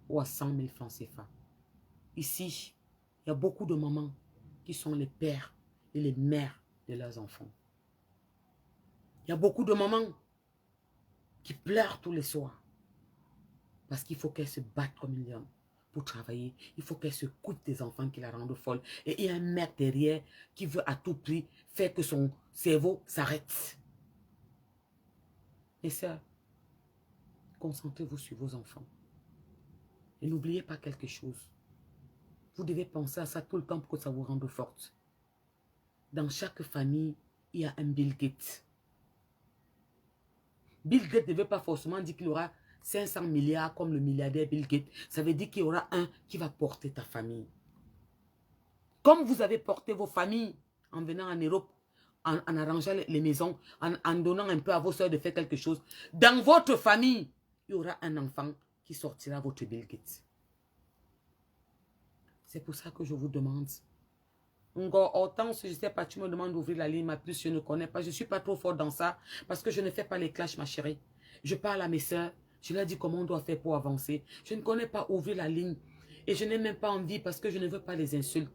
ou à 100 000 francs CFA. Ici, il y a beaucoup de mamans qui sont les pères et les mères de leurs enfants. Il y a beaucoup de mamans qui pleurent tous les soirs parce qu'il faut qu'elles se battent comme une lionne pour travailler. Il faut qu'elles se coûtent des enfants qui la rendent folle. Et il y a un mec derrière qui veut à tout prix faire que son cerveau s'arrête. Mes sœurs, concentrez-vous sur vos enfants. Et n'oubliez pas quelque chose. Vous devez penser à ça tout le temps pour que ça vous rende forte. Dans chaque famille, il y a un Bill Gates. Bill Gates ne veut pas forcément dire qu'il aura 500 milliards comme le milliardaire Bill Gates. Ça veut dire qu'il y aura un qui va porter ta famille. Comme vous avez porté vos familles en venant en Europe, en arrangeant les maisons, en donnant un peu à vos soeurs de faire quelque chose. Dans votre famille, il y aura un enfant qui sortira votre Bill Gates. C'est pour ça que je vous demande. Autant si je ne sais pas, tu me demandes d'ouvrir la ligne, ma puce, je ne connais pas. Je ne suis pas trop fort dans ça parce que je ne fais pas les clashs, ma chérie. Je parle à mes soeurs, je leur dis comment on doit faire pour avancer. Je ne connais pas ouvrir la ligne et je n'ai même pas envie parce que je ne veux pas les insulter.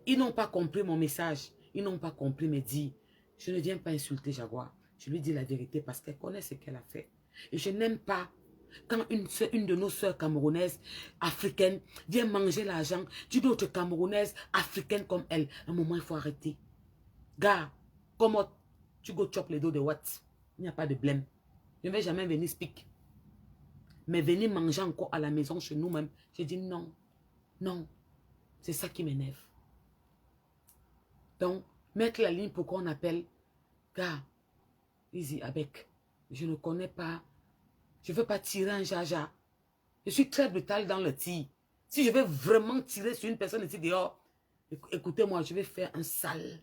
Ils n'ont pas compris mon message. Ils n'ont pas compris mes dires. Je ne viens pas insulter Jaguar. Je lui dis la vérité parce qu'elle connaît ce qu'elle a fait. Et je n'aime pas quand une de nos sœurs camerounaises, africaines, vient manger l'argent d'une autre camerounaise, africaine comme elle. À un moment, il faut arrêter. Gars, comment tu go chop les dos de what? Il n'y a pas de blême. Je ne vais jamais venir speak. Mais venir manger encore à la maison chez nous-mêmes, j'ai dit non. Non. C'est ça qui m'énerve. Donc, mettre la ligne pour qu'on appelle. Gars, easy avec. Je ne connais pas. Je ne veux pas tirer un jaja. Je suis très brutal dans le tir. Si je veux vraiment tirer sur une personne ici dehors, écoutez-moi, je vais faire un sale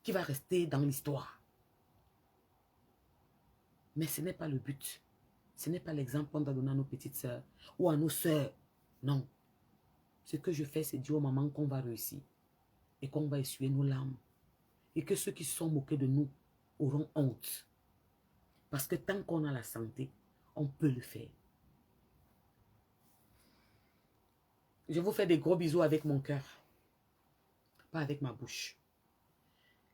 qui va rester dans l'histoire. Mais ce n'est pas le but. Ce n'est pas l'exemple qu'on doit donner à nos petites sœurs ou à nos sœurs. Non. Ce que je fais, c'est dire aux mamans qu'on va réussir et qu'on va essuyer nos larmes. Et que ceux qui se sont moqués de nous auront honte. Parce que tant qu'on a la santé, on peut le faire. Je vous fais des gros bisous avec mon cœur. Pas avec ma bouche.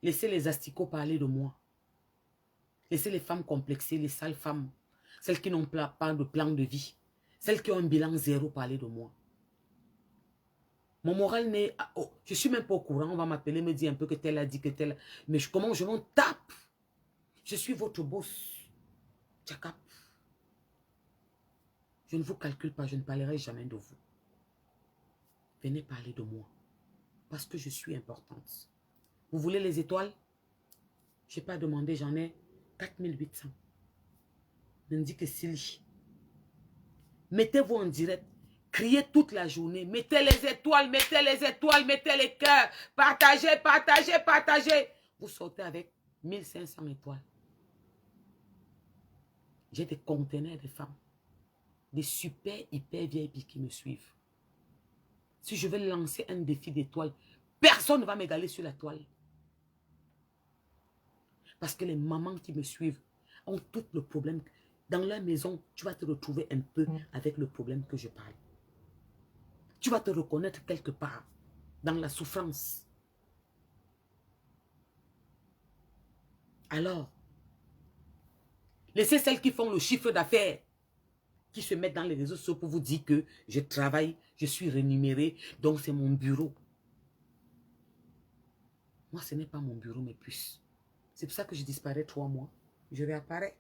Laissez les asticots parler de moi. Laissez les femmes complexées, les sales femmes. Celles qui n'ont pas de plan de vie. Celles qui ont un bilan zéro parler de moi. Mon moral n'est... Oh, je ne suis même pas au courant. On va m'appeler, me dire un peu que tel a dit que tel... Mais comment je m'en tape? Je suis votre boss. Tchakap. Je ne vous calcule pas. Je ne parlerai jamais de vous. Venez parler de moi. Parce que je suis importante. Vous voulez les étoiles? Je n'ai pas demandé. J'en ai 4800. Je ne dis que Silly. Mettez-vous en direct. Criez toute la journée. Mettez les étoiles, mettez les étoiles, mettez les cœurs. Partagez, partagez, partagez. Vous sortez avec 1500 étoiles. J'ai des conteneurs de femmes. Des super, hyper VIP qui me suivent. Si je veux lancer un défi d'étoiles, personne ne va m'égaler sur la toile. Parce que les mamans qui me suivent ont tout le problème. Dans leur maison, tu vas te retrouver un peu avec le problème que je parle. Tu vas te reconnaître quelque part dans la souffrance. Alors, laissez celles qui font le chiffre d'affaires, qui se mettent dans les réseaux sociaux pour vous dire que je travaille, je suis rémunéré, donc c'est mon bureau. Moi, ce n'est pas mon bureau, mais plus. C'est pour ça que je disparais 3 mois. Je réapparais.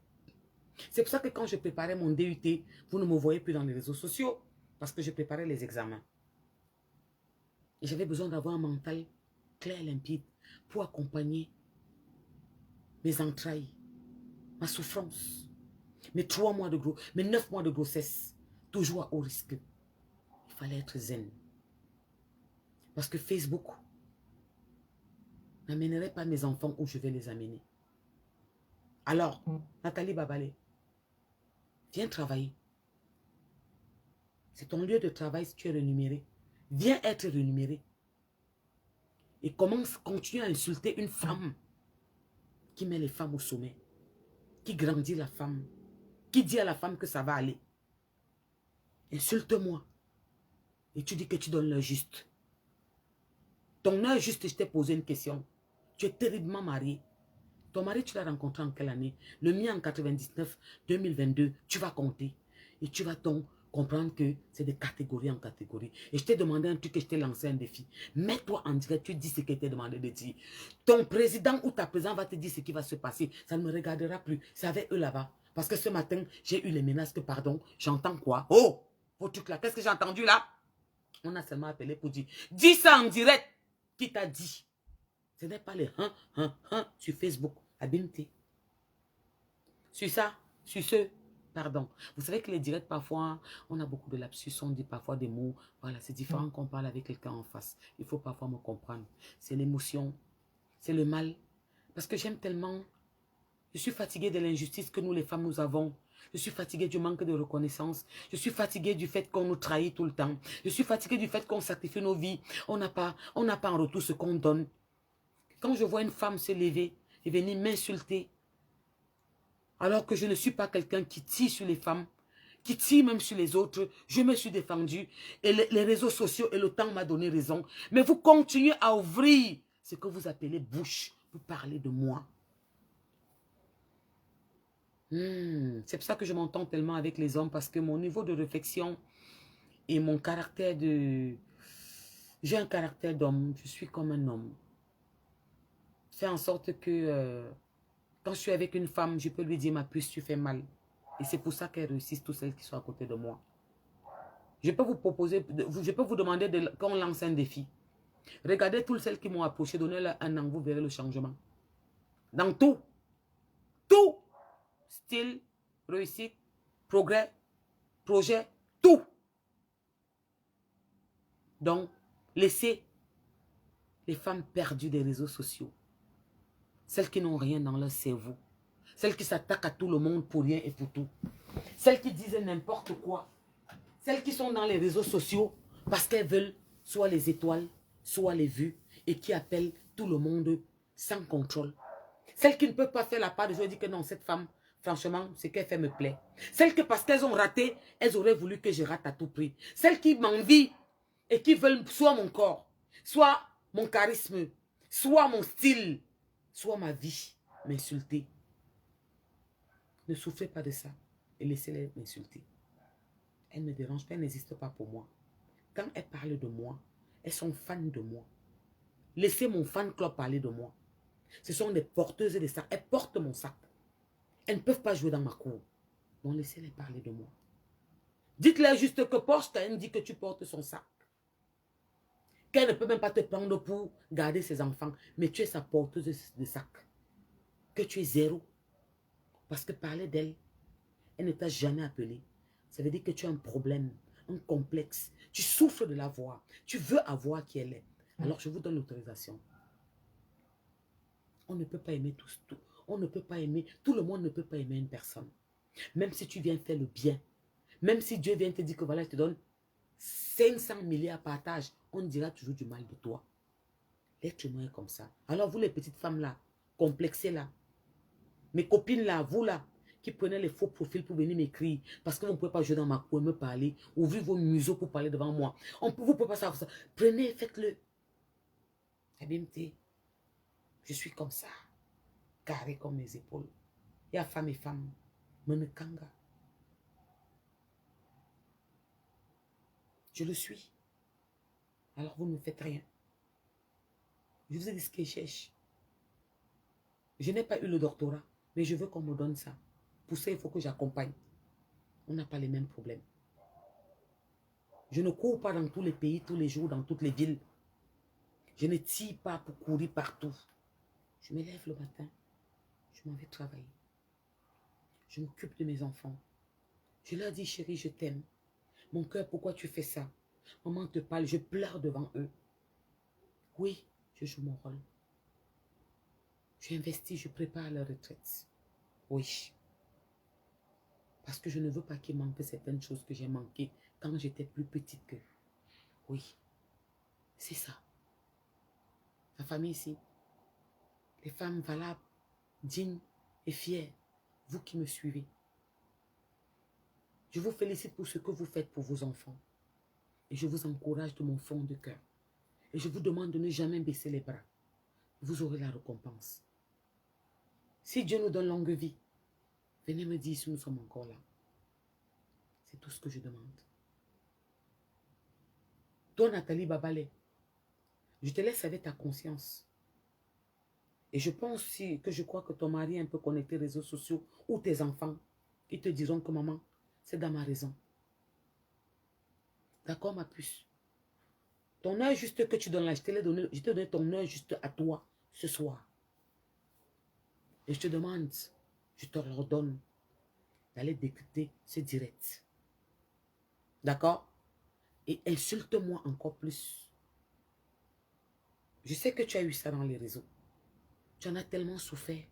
C'est pour ça que quand je préparais mon DUT, vous ne me voyez plus dans les réseaux sociaux, parce que je préparais les examens. Et j'avais besoin d'avoir un mental clair, limpide, pour accompagner mes entrailles, ma souffrance, mes 3 mois de gros, mes 9 mois de grossesse, toujours à haut risque. Il fallait être zen. Parce que Facebook n'amènerait pas mes enfants où je vais les amener. Alors, Nathalie Babalé, viens travailler. C'est ton lieu de travail si tu es rémunéré. Viens être rémunéré. Et continue à insulter une femme qui met les femmes au sommet, qui grandit la femme, qui dit à la femme que ça va aller. Insulte-moi. Et tu dis que tu donnes l'heure juste. Ton heure juste, je t'ai posé une question. Tu es terriblement marié. Ton mari, tu l'as rencontré en quelle année? Le mien en 99, 2022, tu vas compter. Et tu vas donc comprendre que c'est de catégorie en catégorie. Et je t'ai demandé un truc et je t'ai lancé un défi. Mets-toi en direct, tu dis ce qu'il t'a demandé de dire. Ton président ou ta présidente va te dire ce qui va se passer. Ça ne me regardera plus. C'est avec eux là-bas. Parce que ce matin, j'ai eu les menaces que, pardon, j'entends quoi? Oh, vos trucs là, qu'est-ce que j'ai entendu là? On a seulement appelé pour dire, dis ça en direct. Qui t'a dit? Ce n'est pas les sur Facebook, à BNT. Sur ça, sur ce, pardon. Vous savez que les directs, parfois, on a beaucoup de lapsus, on dit parfois des mots. Voilà, c'est différent qu'on parle avec quelqu'un en face. Il faut parfois me comprendre. C'est l'émotion, c'est le mal. Parce que j'aime tellement Je suis fatiguée de l'injustice que nous les femmes nous avons. Je suis fatiguée du manque de reconnaissance. Je suis fatiguée du fait qu'on nous trahit tout le temps. Je suis fatiguée du fait qu'on sacrifie nos vies. On n'a pas en retour ce qu'on donne. Quand je vois une femme se lever et venir m'insulter, alors que je ne suis pas quelqu'un qui tire sur les femmes, qui tire même sur les autres, je me suis défendue. Et les réseaux sociaux et le temps m'a donné raison. Mais vous continuez à ouvrir ce que vous appelez bouche pour parler de moi. C'est pour ça que je m'entends tellement avec les hommes, parce que mon niveau de réflexion et mon caractère de... J'ai un caractère d'homme, je suis comme un homme. Fait en sorte que quand je suis avec une femme, je peux lui dire ma puce, tu fais mal. Et c'est pour ça qu'elles réussissent, toutes celles qui sont à côté de moi. Je peux vous proposer, je peux vous demander qu'on lance un défi. Regardez toutes celles qui m'ont approché, donnez-leur un an, vous verrez le changement. Dans tout. Tout. Style, réussite, progrès, projet, tout. Donc, laissez les femmes perdues des réseaux sociaux. Celles qui n'ont rien dans leur cerveau. Celles qui s'attaquent à tout le monde pour rien et pour tout. Celles qui disent n'importe quoi. Celles qui sont dans les réseaux sociaux parce qu'elles veulent soit les étoiles, soit les vues et qui appellent tout le monde sans contrôle. Celles qui ne peuvent pas faire la part de jeu et dire que non, cette femme, franchement, ce qu'elle fait me plaît. Celles que parce qu'elles ont raté, elles auraient voulu que je rate à tout prix. Celles qui m'envient et qui veulent soit mon corps, soit mon charisme, soit mon style, soit ma vie, m'insulter. Ne souffrez pas de ça et laissez-les m'insulter. Elles ne me dérangent pas, elles n'existent pas pour moi. Quand elles parlent de moi, elles sont fans de moi. Laissez mon fan club parler de moi. Ce sont des porteuses de sacs. Elles portent mon sac. Elles ne peuvent pas jouer dans ma cour. Donc laissez-les parler de moi. Dites-leur juste que Porsche Cayenne dit que tu portes son sac. Qu'elle ne peut même pas te prendre pour garder ses enfants. Mais tu es sa porteuse de sac. Que tu es zéro. Parce que parler d'elle, elle ne t'a jamais appelé. Ça veut dire que tu as un problème, un complexe. Tu souffres de la voir. Tu veux avoir qui elle est. Alors je vous donne l'autorisation. On ne peut pas aimer tout. On ne peut pas aimer. Tout le monde ne peut pas aimer une personne. Même si tu viens faire le bien. Même si Dieu vient te dire que voilà, je te donne 500 milliards à partage. On dira toujours du mal de toi. L'être humain est comme ça. Alors vous les petites femmes là, complexées là. Mes copines là, vous là, qui prenez les faux profils pour venir m'écrire parce que vous ne pouvez pas jouer dans ma cour et me parler, ouvrir vos museaux pour parler devant moi. Vous ne pouvez pas savoir ça. Prenez, faites-le. Abimte, je suis comme ça, carré comme mes épaules. Il y a femme et femme, menekanga. Je le suis. Alors vous ne me faites rien. Je vous ai dit ce que je cherche. Je n'ai pas eu le doctorat, mais je veux qu'on me donne ça. Pour ça, il faut que j'accompagne. On n'a pas les mêmes problèmes. Je ne cours pas dans tous les pays, tous les jours, dans toutes les villes. Je ne tire pas pour courir partout. Je me lève le matin. Je m'en vais travailler. Je m'occupe de mes enfants. Je leur dis, chérie, je t'aime. Mon cœur, pourquoi tu fais ça? Maman te parle, je pleure devant eux. Oui, je joue mon rôle. J'investis, je prépare leur retraite. Oui. Parce que je ne veux pas qu'il manque certaines choses que j'ai manquées quand j'étais plus petite que. Oui. C'est ça. La famille ici. Les femmes valables, dignes et fières. Vous qui me suivez. Je vous félicite pour ce que vous faites pour vos enfants. Et je vous encourage de mon fond de cœur. Et je vous demande de ne jamais baisser les bras. Vous aurez la récompense. Si Dieu nous donne longue vie, venez me dire si nous sommes encore là. C'est tout ce que je demande. Toi, Nathalie Babalé, je te laisse avec ta conscience. Et je pense aussi que je crois que ton mari est un peu connecté aux réseaux sociaux ou tes enfants. Ils te diront que maman, c'est dans ma raison. D'accord, ma puce? Ton heure juste que tu donnes là, je te donne ton heure juste à toi ce soir. Et je te demande, je te redonne d'aller décrypter ce direct. D'accord? Et insulte-moi encore plus. Je sais que tu as eu ça dans les réseaux. Tu en as tellement souffert.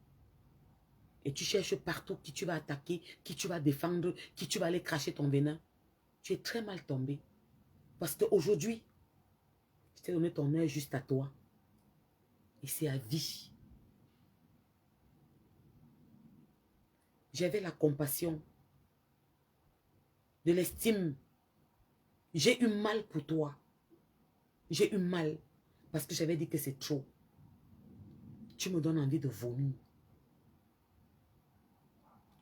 Et tu cherches partout qui tu vas attaquer, qui tu vas défendre, qui tu vas aller cracher ton venin. Tu es très mal tombé. Parce qu'aujourd'hui, je t'ai donné ton œil juste à toi. Et c'est à vie. J'avais la compassion, de l'estime. J'ai eu mal pour toi. J'ai eu mal parce que j'avais dit que c'est trop. Tu me donnes envie de vomir.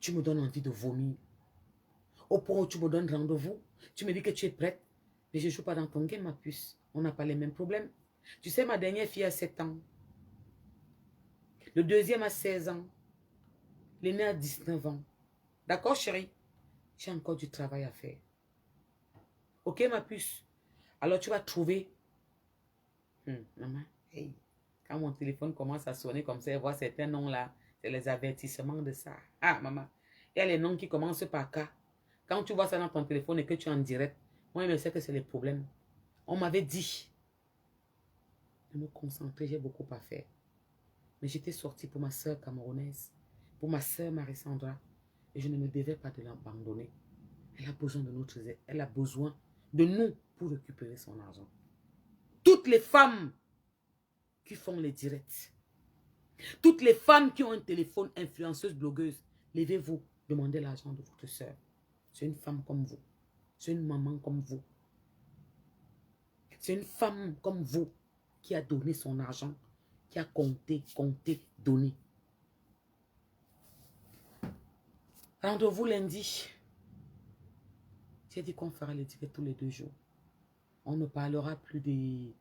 Tu me donnes envie de vomir. Au point où tu me donnes rendez-vous, tu me dis que tu es prête. Mais je ne joue pas dans ton game, ma puce. On n'a pas les mêmes problèmes. Tu sais, ma dernière fille a 7 ans. Le deuxième a 16 ans. L'aîné a 19 ans. D'accord, chérie? J'ai encore du travail à faire. Ok, ma puce? Alors, tu vas trouver... maman, hey. Quand mon téléphone commence à sonner comme ça, et voir certains noms-là, c'est les avertissements de ça. Ah, maman, il y a les noms qui commencent par K. Quand tu vois ça dans ton téléphone et que tu es en direct, moi, je sais que c'est les problèmes. On m'avait dit de me concentrer, j'ai beaucoup à faire. Mais j'étais sortie pour ma soeur camerounaise, pour ma soeur Marie-Sandra, et je ne me devais pas de l'abandonner. Elle a besoin de notre aide, elle a besoin de nous pour récupérer son argent. Toutes les femmes qui font les directs, toutes les femmes qui ont un téléphone, influenceuse, blogueuse, levez-vous, demandez l'argent de votre soeur. C'est une femme comme vous. C'est une maman comme vous. C'est une femme comme vous qui a donné son argent, qui a compté, donné. Rendez-vous lundi. J'ai dit qu'on fera les directs tous les 2 jours. On ne parlera plus des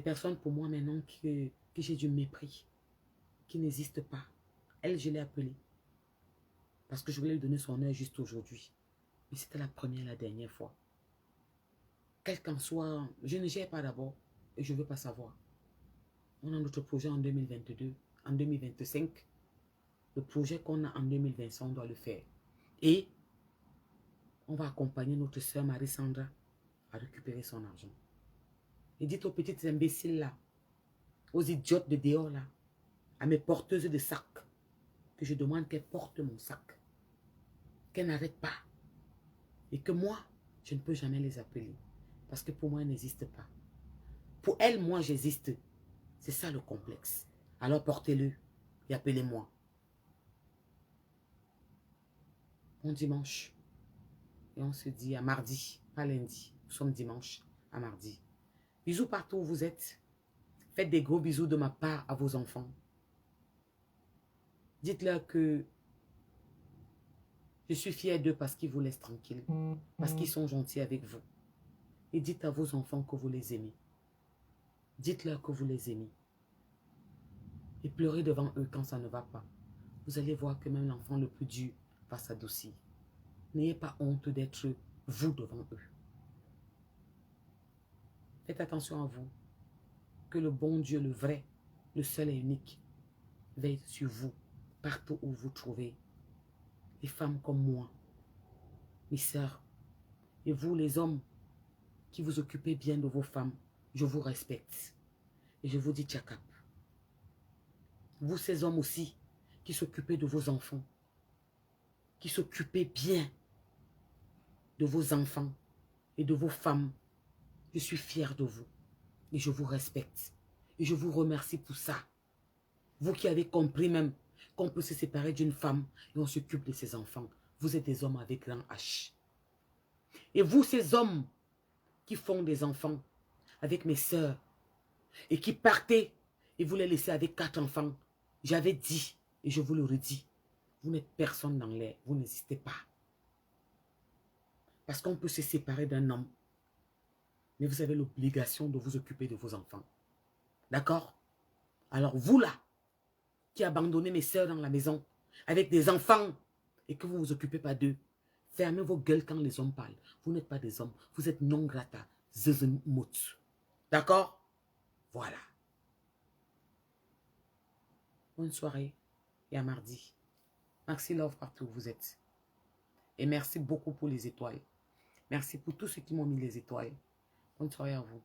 personnes pour moi maintenant que j'ai du mépris, qui n'existent pas. Elle, je l'ai appelée. Parce que je voulais lui donner son œil juste aujourd'hui. Mais c'était la première et la dernière fois. Quel qu'en soit, je ne gère pas d'abord et je ne veux pas savoir. On a notre projet en 2022, en 2025. Le projet qu'on a en 2025, on doit le faire. Et on va accompagner notre soeur Marie-Sandra à récupérer son argent. Et dites aux petites imbéciles là, aux idiotes de dehors là, à mes porteuses de sacs, que je demande qu'elles portent mon sac. Qu'elles n'arrêtent pas. Et que moi, je ne peux jamais les appeler. Parce que pour moi, elles n'existent pas. Pour elles, moi, j'existe. C'est ça le complexe. Alors portez-le et appelez-moi. Bon dimanche. Et on se dit à mardi, pas lundi. Nous sommes dimanche à mardi. Bisous partout où vous êtes. Faites des gros bisous de ma part à vos enfants. Dites-leur que je suis fière d'eux parce qu'ils vous laissent tranquille. Parce qu'ils sont gentils avec vous. Et dites à vos enfants que vous les aimez. Dites-leur que vous les aimez. Et pleurez devant eux quand ça ne va pas. Vous allez voir que même l'enfant le plus dur va s'adoucir. N'ayez pas honte d'être vous devant eux. Faites attention à vous. Que le bon Dieu, le vrai, le seul et unique, veille sur vous, partout où vous trouvez. Les femmes comme moi, mes sœurs, et vous les hommes qui vous occupez bien de vos femmes, je vous respecte. Et je vous dis tchakap. Vous ces hommes aussi, qui s'occupez de vos enfants, qui s'occupez bien de vos enfants et de vos femmes, je suis fier de vous. Et je vous respecte. Et je vous remercie pour ça. Vous qui avez compris même qu'on peut se séparer d'une femme et on s'occupe de ses enfants. Vous êtes des hommes avec grand H. Et vous, ces hommes qui font des enfants avec mes sœurs et qui partaient et vous les laissez avec 4 enfants, j'avais dit et je vous le redis, vous n'êtes personne dans l'air, vous n'existez pas. Parce qu'on peut se séparer d'un homme, mais vous avez l'obligation de vous occuper de vos enfants. D'accord? Alors vous là, qui abandonnez mes sœurs dans la maison, avec des enfants, et que vous ne vous occupez pas d'eux, fermez vos gueules quand les hommes parlent. Vous n'êtes pas des hommes, vous êtes non grata, zezemut. D'accord? Voilà. Bonne soirée et à mardi. Merci love partout où vous êtes. Et merci beaucoup pour les étoiles. Merci pour tous ceux qui m'ont mis les étoiles. Bonne soirée à vous.